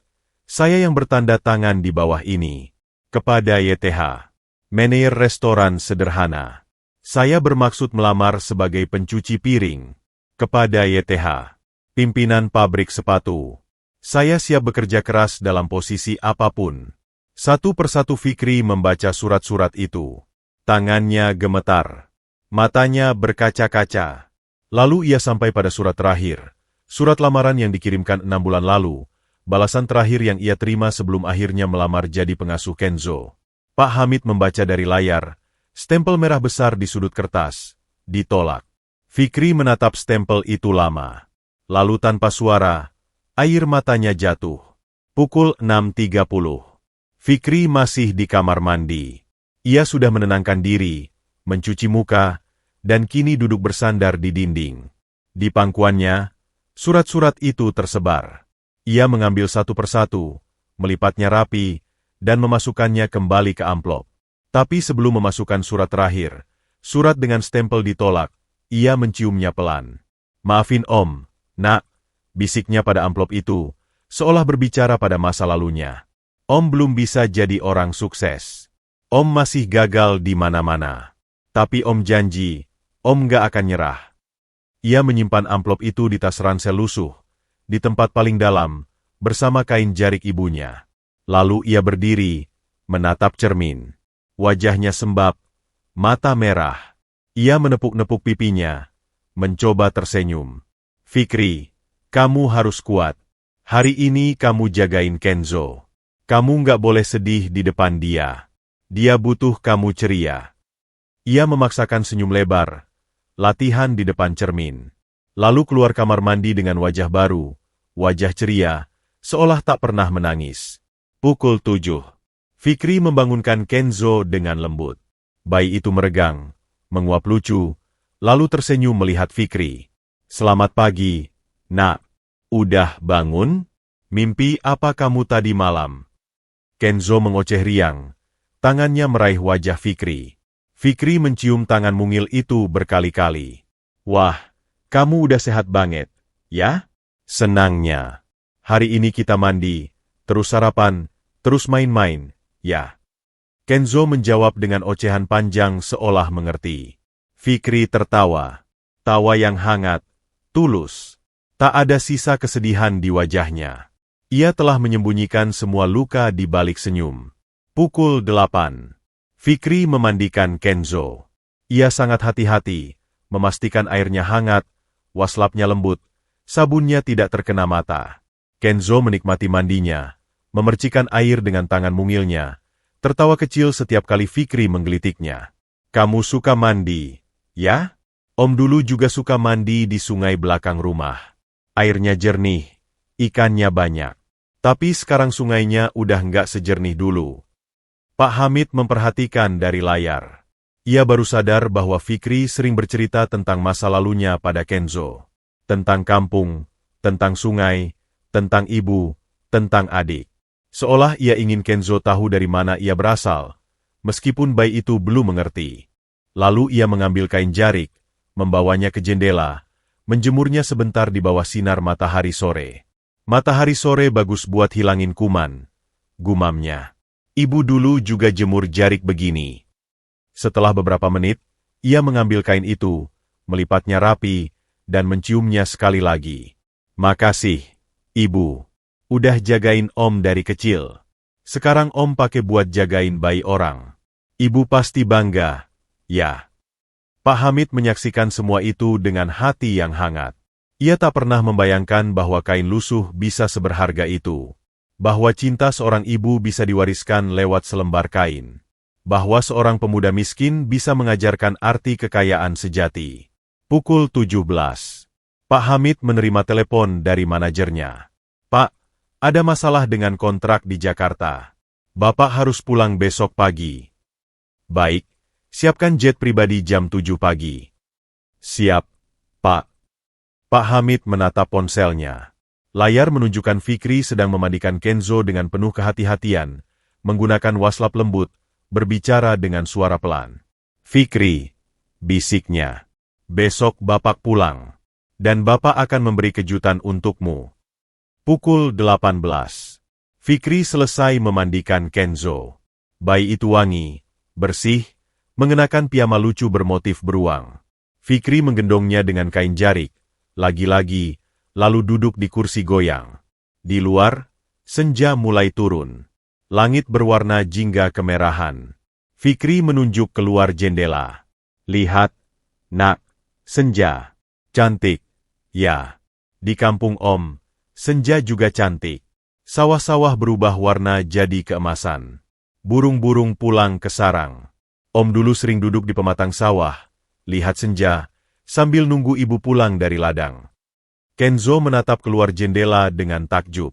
saya yang bertanda tangan di bawah ini. Kepada YTH. Manajer restoran sederhana. Saya bermaksud melamar sebagai pencuci piring. Kepada YTH. Pimpinan pabrik sepatu. Saya siap bekerja keras dalam posisi apapun. Satu persatu Fikri membaca surat-surat itu. Tangannya gemetar. Matanya berkaca-kaca. Lalu ia sampai pada surat terakhir. Surat lamaran yang dikirimkan 6 bulan lalu, balasan terakhir yang ia terima sebelum akhirnya melamar jadi pengasuh Kenzo. Pak Hamid membaca dari layar, stempel merah besar di sudut kertas, ditolak. Fikri menatap stempel itu lama. Lalu tanpa suara, air matanya jatuh. Pukul 6.30. Fikri masih di kamar mandi. Ia sudah menenangkan diri, mencuci muka, dan kini duduk bersandar di dinding. Di pangkuannya, surat-surat itu tersebar. Ia mengambil satu persatu, melipatnya rapi, dan memasukkannya kembali ke amplop. Tapi sebelum memasukkan surat terakhir, surat dengan stempel ditolak, ia menciumnya pelan. "Maafin Om, Nak," bisiknya pada amplop itu, seolah berbicara pada masa lalunya. "Om belum bisa jadi orang sukses. Om masih gagal di mana-mana. Tapi Om janji, Om gak akan nyerah." Ia menyimpan amplop itu di tas ransel lusuh, di tempat paling dalam, bersama kain jarik ibunya. Lalu ia berdiri, menatap cermin. Wajahnya sembab, mata merah. Ia menepuk-nepuk pipinya, mencoba tersenyum. "Fikri, kamu harus kuat. Hari ini kamu jagain Kenzo. Kamu nggak boleh sedih di depan dia. Dia butuh kamu ceria." Ia memaksakan senyum lebar, latihan di depan cermin. Lalu keluar kamar mandi dengan wajah baru, wajah ceria, seolah tak pernah menangis. Pukul 7. Fikri membangunkan Kenzo dengan lembut. Bayi itu meregang, menguap lucu, lalu tersenyum melihat Fikri. "Selamat pagi, Nak. Udah bangun? Mimpi apa kamu tadi malam?" Kenzo mengoceh riang, tangannya meraih wajah Fikri. Fikri mencium tangan mungil itu berkali-kali. "Wah, kamu udah sehat banget, ya? Senangnya. Hari ini kita mandi, terus sarapan, terus main-main, ya?" Kenzo menjawab dengan ocehan panjang seolah mengerti. Fikri tertawa. Tawa yang hangat, tulus. Tak ada sisa kesedihan di wajahnya. Ia telah menyembunyikan semua luka di balik senyum. Pukul 8. Fikri memandikan Kenzo. Ia sangat hati-hati, memastikan airnya hangat, waslapnya lembut, sabunnya tidak terkena mata. Kenzo menikmati mandinya, memercikan air dengan tangan mungilnya, tertawa kecil setiap kali Fikri menggelitiknya. "Kamu suka mandi, ya? Om dulu juga suka mandi di sungai belakang rumah. Airnya jernih, ikannya banyak. Tapi sekarang sungainya udah nggak sejernih dulu." Pak Hamid memperhatikan dari layar. Ia baru sadar bahwa Fikri sering bercerita tentang masa lalunya pada Kenzo. Tentang kampung, tentang sungai, tentang ibu, tentang adik. Seolah ia ingin Kenzo tahu dari mana ia berasal, meskipun bayi itu belum mengerti. Lalu ia mengambil kain jarik, membawanya ke jendela, menjemurnya sebentar di bawah sinar matahari sore. "Matahari sore bagus buat hilangin kuman," gumamnya. "Ibu dulu juga jemur jarik begini." Setelah beberapa menit, ia mengambil kain itu, melipatnya rapi, dan menciumnya sekali lagi. "Makasih, Ibu. Udah jagain Om dari kecil. Sekarang Om pakai buat jagain bayi orang. Ibu pasti bangga, ya." Pak Hamid menyaksikan semua itu dengan hati yang hangat. Ia tak pernah membayangkan bahwa kain lusuh bisa seberharga itu. Bahwa cinta seorang ibu bisa diwariskan lewat selembar kain. Bahwa seorang pemuda miskin bisa mengajarkan arti kekayaan sejati. Pukul 17. Pak Hamid menerima telepon dari manajernya. "Pak, ada masalah dengan kontrak di Jakarta. Bapak harus pulang besok pagi." "Baik, siapkan jet pribadi jam 7 pagi." "Siap, Pak." Pak Hamid menatap ponselnya. Layar menunjukkan Fikri sedang memandikan Kenzo dengan penuh kehati-hatian, menggunakan waslap lembut, berbicara dengan suara pelan. "Fikri," bisiknya, "besok Bapak pulang, dan Bapak akan memberi kejutan untukmu." Pukul 18. Fikri selesai memandikan Kenzo. Bayi itu wangi, bersih, mengenakan piyama lucu bermotif beruang. Fikri menggendongnya dengan kain jarik, lagi-lagi, lalu duduk di kursi goyang. Di luar, senja mulai turun. Langit berwarna jingga kemerahan. Fikri menunjuk keluar jendela. "Lihat, Nak, senja. Cantik, ya. Di kampung Om, senja juga cantik." Sawah-sawah berubah warna jadi keemasan. Burung-burung pulang ke sarang. Om dulu sering duduk di pematang sawah, lihat senja, sambil nunggu ibu pulang dari ladang. Kenzo menatap keluar jendela dengan takjub.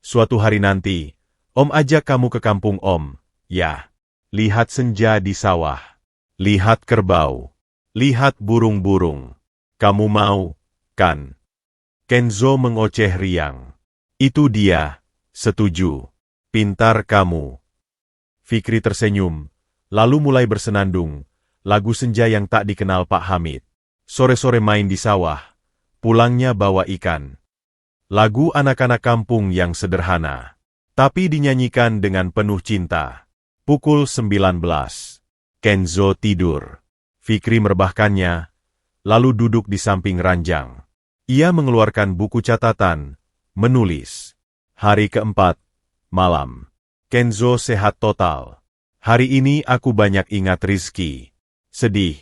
Suatu hari nanti, Om ajak kamu ke kampung Om, ya. Lihat senja di sawah. Lihat kerbau. Lihat burung-burung. Kamu mau, kan? Kenzo mengoceh riang. Itu dia, setuju. Pintar kamu. Fikri tersenyum, lalu mulai bersenandung, lagu senja yang tak dikenal Pak Hamid. Sore-sore main di sawah, pulangnya bawa ikan. Lagu anak-anak kampung yang sederhana, tapi dinyanyikan dengan penuh cinta. Pukul 19. Kenzo tidur. Fikri merebahkannya, lalu duduk di samping ranjang. Ia mengeluarkan buku catatan, menulis. Hari keempat, malam. Kenzo sehat total. Hari ini aku banyak ingat Rizky. Sedih,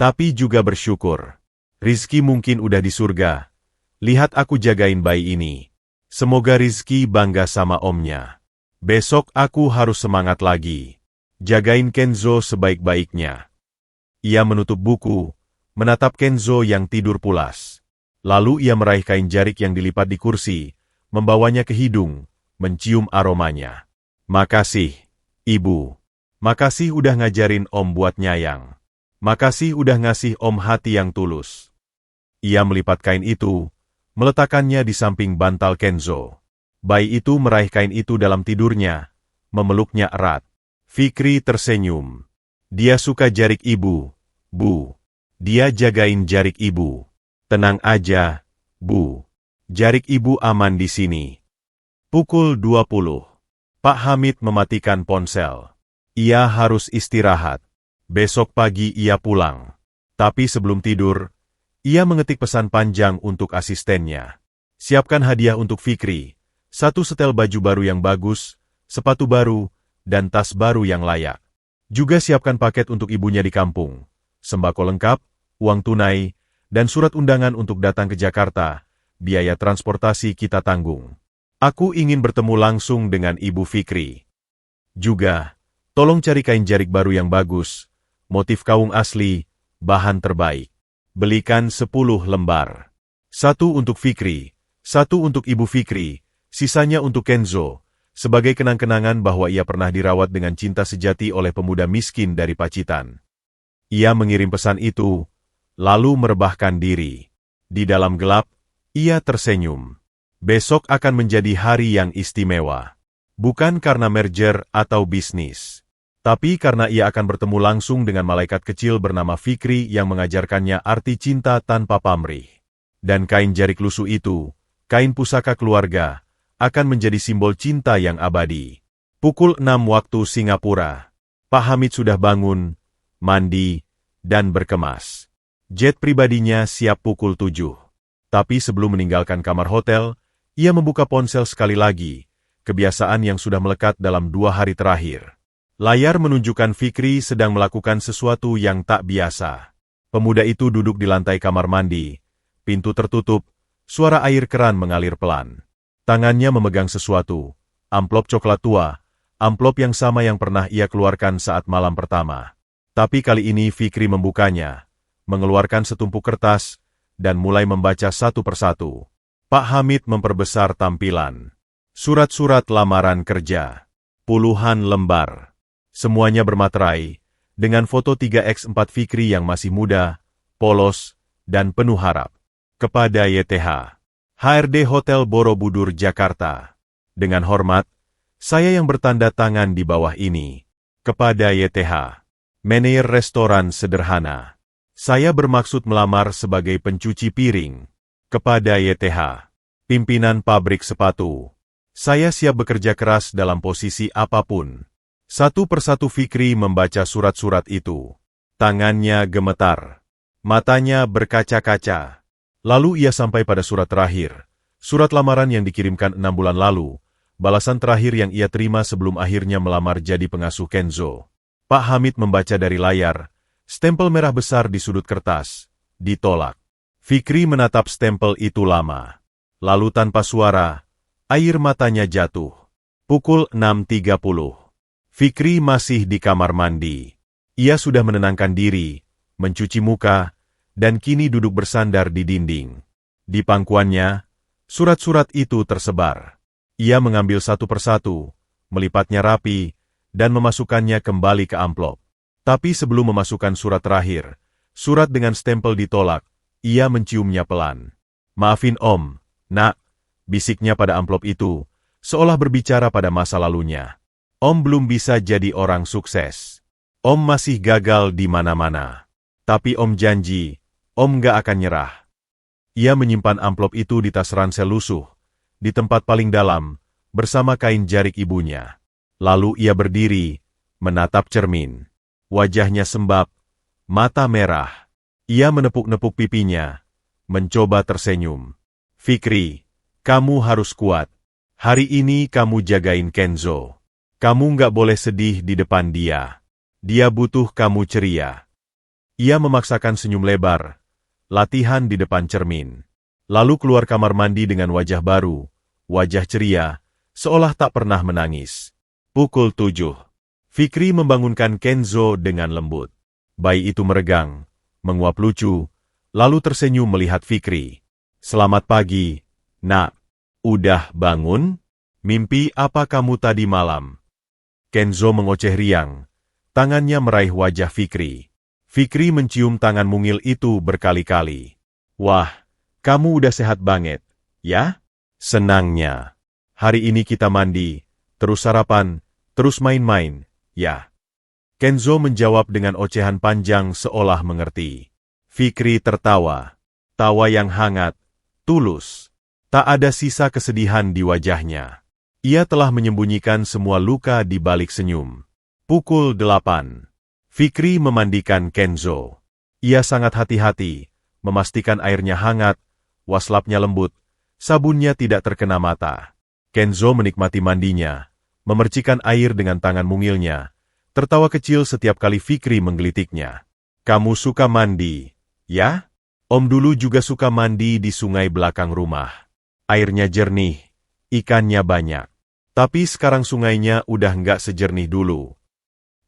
tapi juga bersyukur. Rizky mungkin udah di surga. Lihat aku jagain bayi ini. Semoga Rizky bangga sama omnya. Besok aku harus semangat lagi. Jagain Kenzo sebaik-baiknya. Ia menutup buku, menatap Kenzo yang tidur pulas. Lalu ia meraih kain jarik yang dilipat di kursi, membawanya ke hidung, mencium aromanya. Makasih, Ibu. Makasih udah ngajarin Om buat nyayang. Makasih udah ngasih Om hati yang tulus. Ia melipat kain itu, meletakkannya di samping bantal Kenzo. Bayi itu meraih kain itu dalam tidurnya, memeluknya erat. Fikri tersenyum. Dia suka jarik Ibu, Bu. Dia jagain jarik Ibu. Tenang aja, Bu. Jarik Ibu aman di sini. Pukul 20. Pak Hamid mematikan ponsel. Ia harus istirahat. Besok pagi ia pulang. Tapi sebelum tidur, ia mengetik pesan panjang untuk asistennya. Siapkan hadiah untuk Fikri. 1 setel baju baru yang bagus, sepatu baru, dan tas baru yang layak. Juga siapkan paket untuk ibunya di kampung. Sembako lengkap, uang tunai, dan surat undangan untuk datang ke Jakarta. Biaya transportasi kita tanggung. Aku ingin bertemu langsung dengan Ibu Fikri. Juga, tolong cari kain jarik baru yang bagus, motif kaung asli, bahan terbaik. Belikan 10 lembar. 1 untuk Fikri, 1 untuk Ibu Fikri, sisanya untuk Kenzo, sebagai kenang-kenangan bahwa ia pernah dirawat dengan cinta sejati oleh pemuda miskin dari Pacitan. Ia mengirim pesan itu, lalu merebahkan diri. Di dalam gelap, ia tersenyum. Besok akan menjadi hari yang istimewa. Bukan karena merger atau bisnis, tapi karena ia akan bertemu langsung dengan malaikat kecil bernama Fikri yang mengajarkannya arti cinta tanpa pamrih. Dan kain jarik lusuh itu, kain pusaka keluarga, akan menjadi simbol cinta yang abadi. Pukul 6 waktu Singapura. Pak Hamid sudah bangun, mandi, dan berkemas. Jet pribadinya siap pukul 7. Tapi sebelum meninggalkan kamar hotel, ia membuka ponsel sekali lagi, kebiasaan yang sudah melekat dalam 2 hari terakhir. Layar menunjukkan Fikri sedang melakukan sesuatu yang tak biasa. Pemuda itu duduk di lantai kamar mandi, pintu tertutup, suara air keran mengalir pelan. Tangannya memegang sesuatu, amplop coklat tua, amplop yang sama yang pernah ia keluarkan saat malam pertama. Tapi kali ini Fikri membukanya, mengeluarkan setumpuk kertas, dan mulai membaca satu persatu. Pak Hamid memperbesar tampilan. Surat-surat lamaran kerja. Puluhan lembar. Semuanya bermaterai, dengan foto 3x4 Fikri yang masih muda, polos, dan penuh harap. Kepada YTH. HRD Hotel Borobudur, Jakarta. Dengan hormat, saya yang bertanda tangan di bawah ini. Kepada YTH. Manajer restoran sederhana. Saya bermaksud melamar sebagai pencuci piring. Kepada YTH. Pimpinan pabrik sepatu. Saya siap bekerja keras dalam posisi apapun. Satu persatu Fikri membaca surat-surat itu. Tangannya gemetar. Matanya berkaca-kaca. Lalu ia sampai pada surat terakhir. Surat lamaran yang dikirimkan 6 bulan lalu. Balasan terakhir yang ia terima sebelum akhirnya melamar jadi pengasuh Kenzo. Pak Hamid membaca dari layar. Stempel merah besar di sudut kertas. Ditolak. Fikri menatap stempel itu lama. Lalu tanpa suara, Air matanya jatuh. Pukul 6.30. Fikri masih di kamar mandi. Ia sudah menenangkan diri, mencuci muka, dan kini duduk bersandar di dinding. Di pangkuannya, surat-surat itu tersebar. Ia mengambil satu persatu, melipatnya rapi, dan memasukkannya kembali ke amplop. Tapi sebelum memasukkan surat terakhir, surat dengan stempel ditolak, ia menciumnya pelan. "Maafin Om, Nak," bisiknya pada amplop itu, seolah berbicara pada masa lalunya. "Om belum bisa jadi orang sukses. Om masih gagal di mana-mana. Tapi Om janji, Om gak akan nyerah." Ia menyimpan amplop itu di tas ransel lusuh, di tempat paling dalam, bersama kain jarik ibunya. Lalu ia berdiri, menatap cermin. Wajahnya sembab, mata merah. Ia menepuk-nepuk pipinya, mencoba tersenyum. "Fikri, kamu harus kuat. Hari ini kamu jagain Kenzo. Kamu nggak boleh sedih di depan dia. Dia butuh kamu ceria." Ia memaksakan senyum lebar, latihan di depan cermin. Lalu keluar kamar mandi dengan wajah baru, wajah ceria, seolah tak pernah menangis. Pukul 7. Fikri membangunkan Kenzo dengan lembut. Bayi itu meregang, menguap lucu, lalu tersenyum melihat Fikri. "Selamat pagi, Nak. Udah bangun? Mimpi apa kamu tadi malam?" Kenzo mengoceh riang, tangannya meraih wajah Fikri. Fikri mencium tangan mungil itu berkali-kali. "Wah, kamu udah sehat banget, ya?" Senangnya. "Hari ini kita mandi, terus sarapan, terus main-main, ya?" Kenzo menjawab dengan ocehan panjang seolah mengerti. Fikri tertawa. Tawa yang hangat, tulus. Tak ada sisa kesedihan di wajahnya. Ia telah menyembunyikan semua luka di balik senyum. Pukul 8. Fikri memandikan Kenzo. Ia sangat hati-hati, memastikan airnya hangat, waslapnya lembut, sabunnya tidak terkena mata. Kenzo menikmati mandinya, memercikan air dengan tangan mungilnya, tertawa kecil setiap kali Fikri menggelitiknya. "Kamu suka mandi, ya? Om dulu juga suka mandi di sungai belakang rumah. Airnya jernih, ikannya banyak. Tapi sekarang sungainya udah nggak sejernih dulu."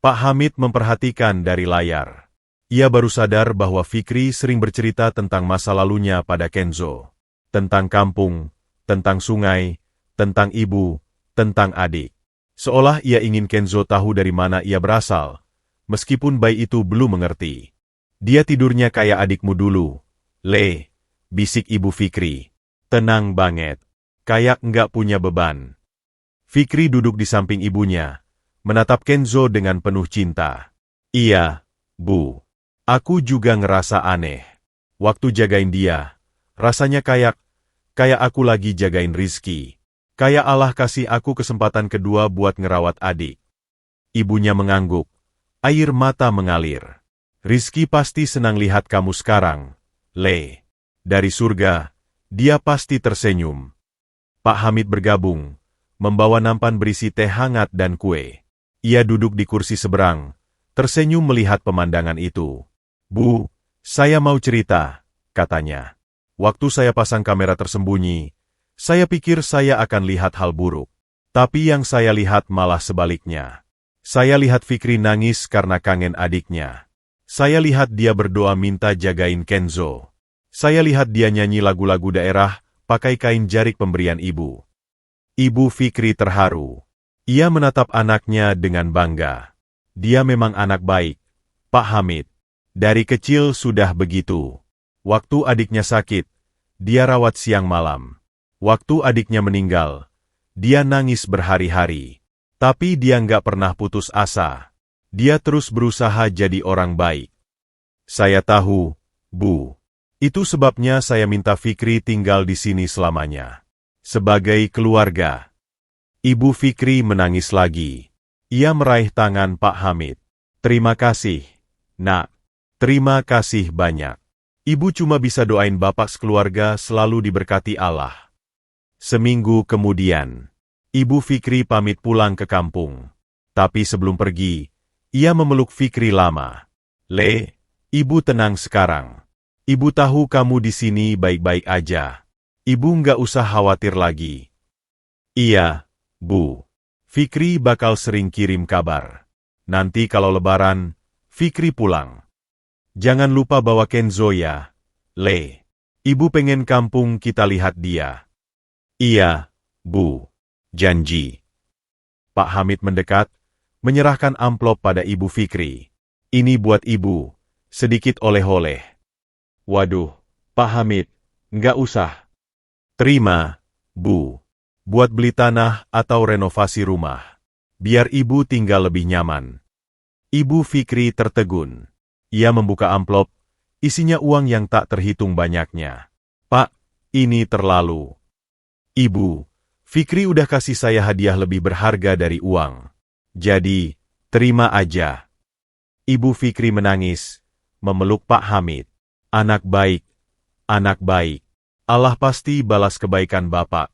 Pak Hamid memperhatikan dari layar. Ia baru sadar bahwa Fikri sering bercerita tentang masa lalunya pada Kenzo. Tentang kampung, tentang sungai, tentang ibu, tentang adik. Seolah ia ingin Kenzo tahu dari mana ia berasal, meskipun bayi itu belum mengerti. "Dia tidurnya kayak adikmu dulu, Le," bisik ibu Fikri. "Tenang banget, kayak nggak punya beban." Fikri duduk di samping ibunya, menatap Kenzo dengan penuh cinta. "Iya, Bu. Aku juga ngerasa aneh. Waktu jagain dia, rasanya kayak aku lagi jagain Rizky. Kayak Allah kasih aku kesempatan kedua buat ngerawat adik." Ibunya mengangguk, air mata mengalir. "Rizky pasti senang lihat kamu sekarang, Le. Dari surga, dia pasti tersenyum." Pak Hamid bergabung, membawa nampan berisi teh hangat dan kue. Ia duduk di kursi seberang, tersenyum melihat pemandangan itu. "Bu, saya mau cerita," katanya. "Waktu saya pasang kamera tersembunyi, saya pikir saya akan lihat hal buruk. Tapi yang saya lihat malah sebaliknya. Saya lihat Fikri nangis karena kangen adiknya. Saya lihat dia berdoa minta jagain Kenzo. Saya lihat dia nyanyi lagu-lagu daerah pakai kain jarik pemberian ibu." Ibu Fikri terharu. Ia menatap anaknya dengan bangga. Dia memang anak baik, Pak Hamid. Dari kecil sudah begitu. Waktu adiknya sakit, dia rawat siang malam. Waktu adiknya meninggal, dia nangis berhari-hari. Tapi dia nggak pernah putus asa. Dia terus berusaha jadi orang baik. Saya tahu, Bu. Itu sebabnya saya minta Fikri tinggal di sini selamanya. Sebagai keluarga. Ibu Fikri menangis lagi. Ia meraih tangan Pak Hamid. "Terima kasih, Nak. Terima kasih banyak. Ibu cuma bisa doain Bapak sekeluarga selalu diberkati Allah." Seminggu kemudian, Ibu Fikri pamit pulang ke kampung. Tapi sebelum pergi, ia memeluk Fikri lama. "Le, Ibu tenang sekarang. Ibu tahu kamu di sini baik-baik aja. Ibu nggak usah khawatir lagi." Iya, Bu. Fikri bakal sering kirim kabar. Nanti kalau lebaran, Fikri pulang. Jangan lupa bawa Kenzo ya, Le. Ibu pengen kampung kita lihat dia. Iya, Bu. Janji. Pak Hamid mendekat, menyerahkan amplop pada Ibu Fikri. Ini buat Ibu, sedikit oleh-oleh. Waduh, Pak Hamid, nggak usah. Terima, Bu. Buat beli tanah atau renovasi rumah. Biar Ibu tinggal lebih nyaman. Ibu Fikri tertegun. Ia membuka amplop, isinya uang yang tak terhitung banyaknya. Pak, ini terlalu. Ibu, Fikri udah kasih saya hadiah lebih berharga dari uang. Jadi, terima aja. Ibu Fikri menangis, memeluk Pak Hamid. Anak baik, anak baik. Allah pasti balas kebaikan Bapak.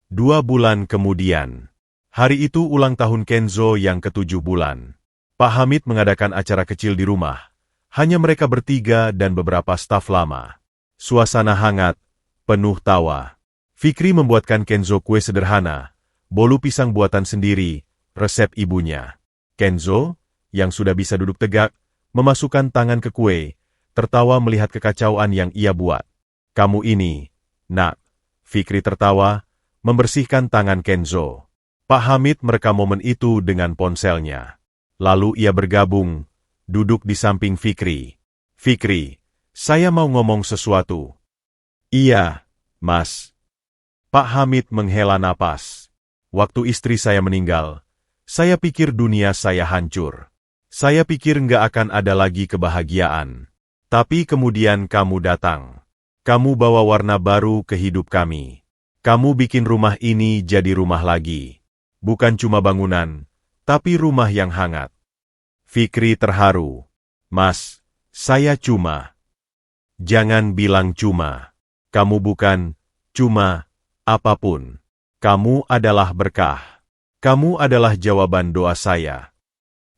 2 bulan kemudian. Hari itu ulang tahun Kenzo yang ke-7 bulan. Pak Hamid mengadakan acara kecil di rumah. Hanya mereka bertiga dan beberapa staf lama. Suasana hangat, penuh tawa. Fikri membuatkan Kenzo kue sederhana, bolu pisang buatan sendiri, resep ibunya. Kenzo, yang sudah bisa duduk tegak, memasukkan tangan ke kue, tertawa melihat kekacauan yang ia buat. Kamu ini, Nak. Fikri tertawa, membersihkan tangan Kenzo. Pak Hamid merekam momen itu dengan ponselnya. Lalu ia bergabung, duduk di samping Fikri. Fikri, saya mau ngomong sesuatu. Iya, Mas. Pak Hamid menghela napas. Waktu istri saya meninggal, saya pikir dunia saya hancur. Saya pikir nggak akan ada lagi kebahagiaan. Tapi kemudian kamu datang. Kamu bawa warna baru ke hidup kami. Kamu bikin rumah ini jadi rumah lagi. Bukan cuma bangunan, tapi rumah yang hangat. Fikri terharu. Mas, saya cuma. Jangan bilang cuma. Kamu bukan cuma apapun. Kamu adalah berkah. Kamu adalah jawaban doa saya.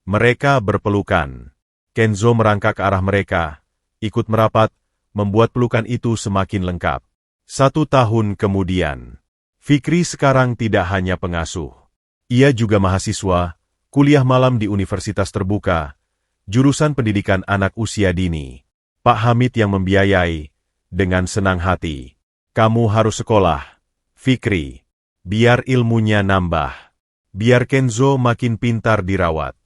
Mereka berpelukan. Kenzo merangkak ke arah mereka, ikut merapat, membuat pelukan itu semakin lengkap. 1 tahun kemudian, Fikri sekarang tidak hanya pengasuh. Ia juga mahasiswa, kuliah malam di Universitas Terbuka, jurusan pendidikan anak usia dini. Pak Hamid yang membiayai, dengan senang hati. Kamu harus sekolah, Fikri. Biar ilmunya nambah. Biar Kenzo makin pintar dirawat.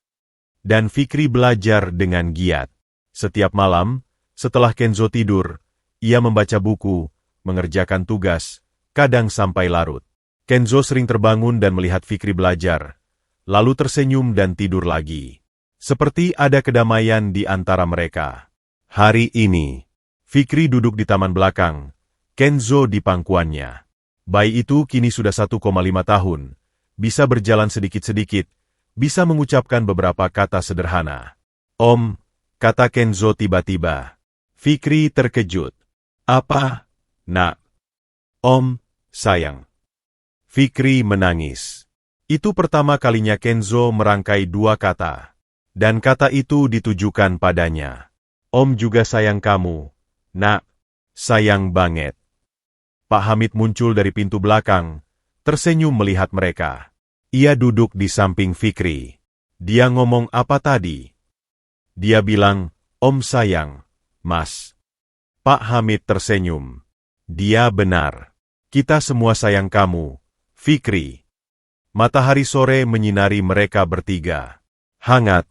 Dan Fikri belajar dengan giat. Setiap malam, setelah Kenzo tidur, ia membaca buku, mengerjakan tugas, kadang sampai larut. Kenzo sering terbangun dan melihat Fikri belajar, lalu tersenyum dan tidur lagi. Seperti ada kedamaian di antara mereka. Hari ini, Fikri duduk di taman belakang, Kenzo di pangkuannya. Bayi itu kini sudah 1,5 tahun, bisa berjalan sedikit-sedikit, bisa mengucapkan beberapa kata sederhana. Om, kata Kenzo tiba-tiba. Fikri terkejut. Apa? Nak. Om, sayang. Fikri menangis. Itu pertama kalinya Kenzo merangkai 2 kata. Dan kata itu ditujukan padanya. Om juga sayang kamu, Nak. Sayang banget. Pak Hamid muncul dari pintu belakang, tersenyum melihat mereka. Ia duduk di samping Fikri. Dia ngomong apa tadi? Dia bilang, Om sayang, Mas. Pak Hamid tersenyum. Dia benar. Kita semua sayang kamu, Fikri. Matahari sore menyinari mereka bertiga. Hangat,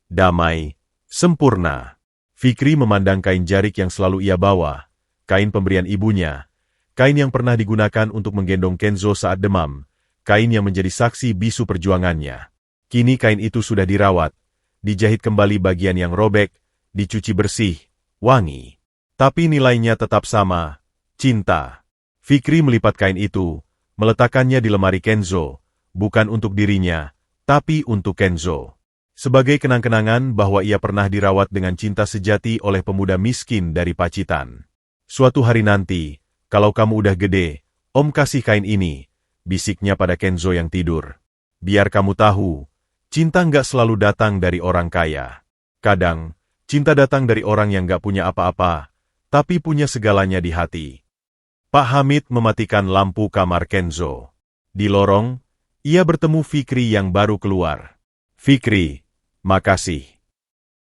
damai, sempurna. Fikri memandang kain jarik yang selalu ia bawa, kain pemberian ibunya, kain yang pernah digunakan untuk menggendong Kenzo saat demam, kain yang menjadi saksi bisu perjuangannya. Kini kain itu sudah dirawat, dijahit kembali bagian yang robek, dicuci bersih, wangi. Tapi nilainya tetap sama, cinta. Fikri melipat kain itu, meletakkannya di lemari Kenzo, bukan untuk dirinya, tapi untuk Kenzo. Sebagai kenang-kenangan bahwa ia pernah dirawat dengan cinta sejati oleh pemuda miskin dari Pacitan. Suatu hari nanti, kalau kamu udah gede, Om kasih kain ini, bisiknya pada Kenzo yang tidur. Biar kamu tahu, cinta nggak selalu datang dari orang kaya. Kadang, cinta datang dari orang yang nggak punya apa-apa, tapi punya segalanya di hati. Pak Hamid mematikan lampu kamar Kenzo. Di lorong, ia bertemu Fikri yang baru keluar. Fikri, makasih.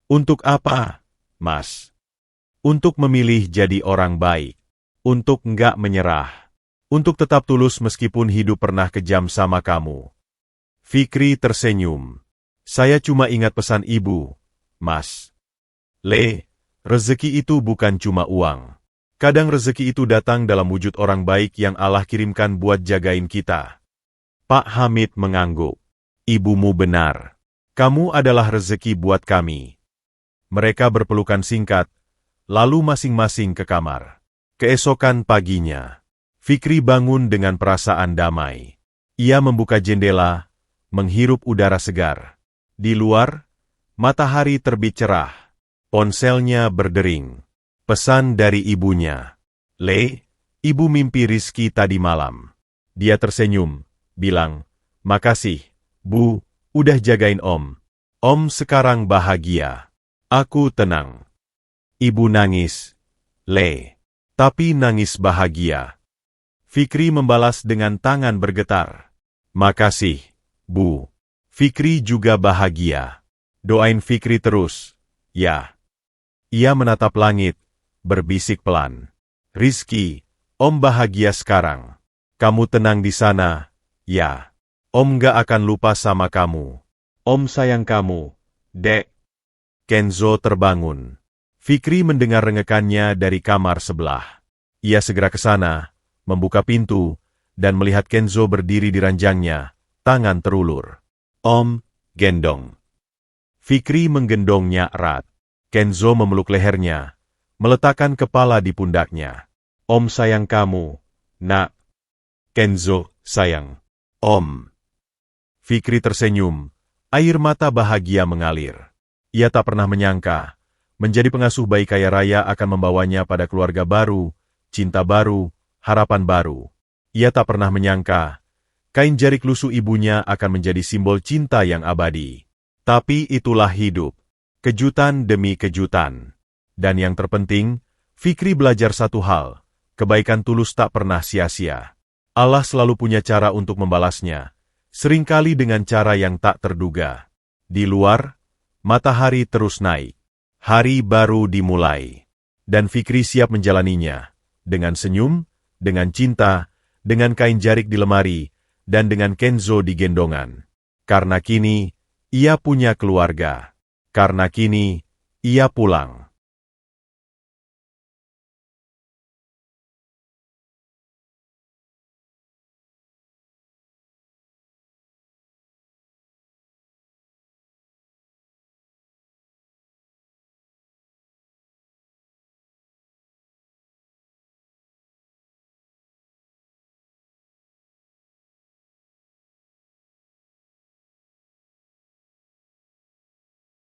Untuk apa, Mas? Untuk memilih jadi orang baik. Untuk nggak menyerah. Untuk tetap tulus meskipun hidup pernah kejam sama kamu. Fikri tersenyum. Saya cuma ingat pesan ibu, Mas. Rezeki itu bukan cuma uang. Kadang rezeki itu datang dalam wujud orang baik yang Allah kirimkan buat jagain kita. Pak Hamid mengangguk. Ibumu benar. Kamu adalah rezeki buat kami. Mereka berpelukan singkat, lalu masing-masing ke kamar. Keesokan paginya, Fikri bangun dengan perasaan damai. Ia membuka jendela, menghirup udara segar. Di luar, matahari terbit cerah. Ponselnya berdering. Pesan dari ibunya. Ibu mimpi Rizky tadi malam. Dia tersenyum, bilang, makasih, Bu, udah jagain Om. Om sekarang bahagia. Aku tenang. Ibu nangis. Tapi nangis bahagia. Fikri membalas dengan tangan bergetar. Makasih, Bu. Fikri juga bahagia. Doain Fikri terus, ya. Ia menatap langit, berbisik pelan. Rizky, Om bahagia sekarang. Kamu tenang di sana, ya. Om gak akan lupa sama kamu. Om sayang kamu, Dek. Kenzo terbangun. Fikri mendengar rengekannya dari kamar sebelah. Ia segera ke sana, membuka pintu, dan melihat Kenzo berdiri di ranjangnya, tangan terulur. Om, gendong. Fikri menggendongnya erat. Kenzo memeluk lehernya, meletakkan kepala di pundaknya. Om sayang kamu, Nak. Kenzo, sayang. Om. Fikri tersenyum, air mata bahagia mengalir. Ia tak pernah menyangka, menjadi pengasuh bayi kaya raya akan membawanya pada keluarga baru, cinta baru, harapan baru. Ia tak pernah menyangka, kain jarik lusuh ibunya akan menjadi simbol cinta yang abadi. Tapi itulah hidup, kejutan demi kejutan. Dan yang terpenting, Fikri belajar satu hal, kebaikan tulus tak pernah sia-sia. Allah selalu punya cara untuk membalasnya, seringkali dengan cara yang tak terduga. Di luar, matahari terus naik. Hari baru dimulai. Dan Fikri siap menjalaninya. Dengan senyum, dengan cinta, dengan kain jarik di lemari, dan dengan Kenzo di gendongan. Karena kini, ia punya keluarga. Karena kini, ia pulang.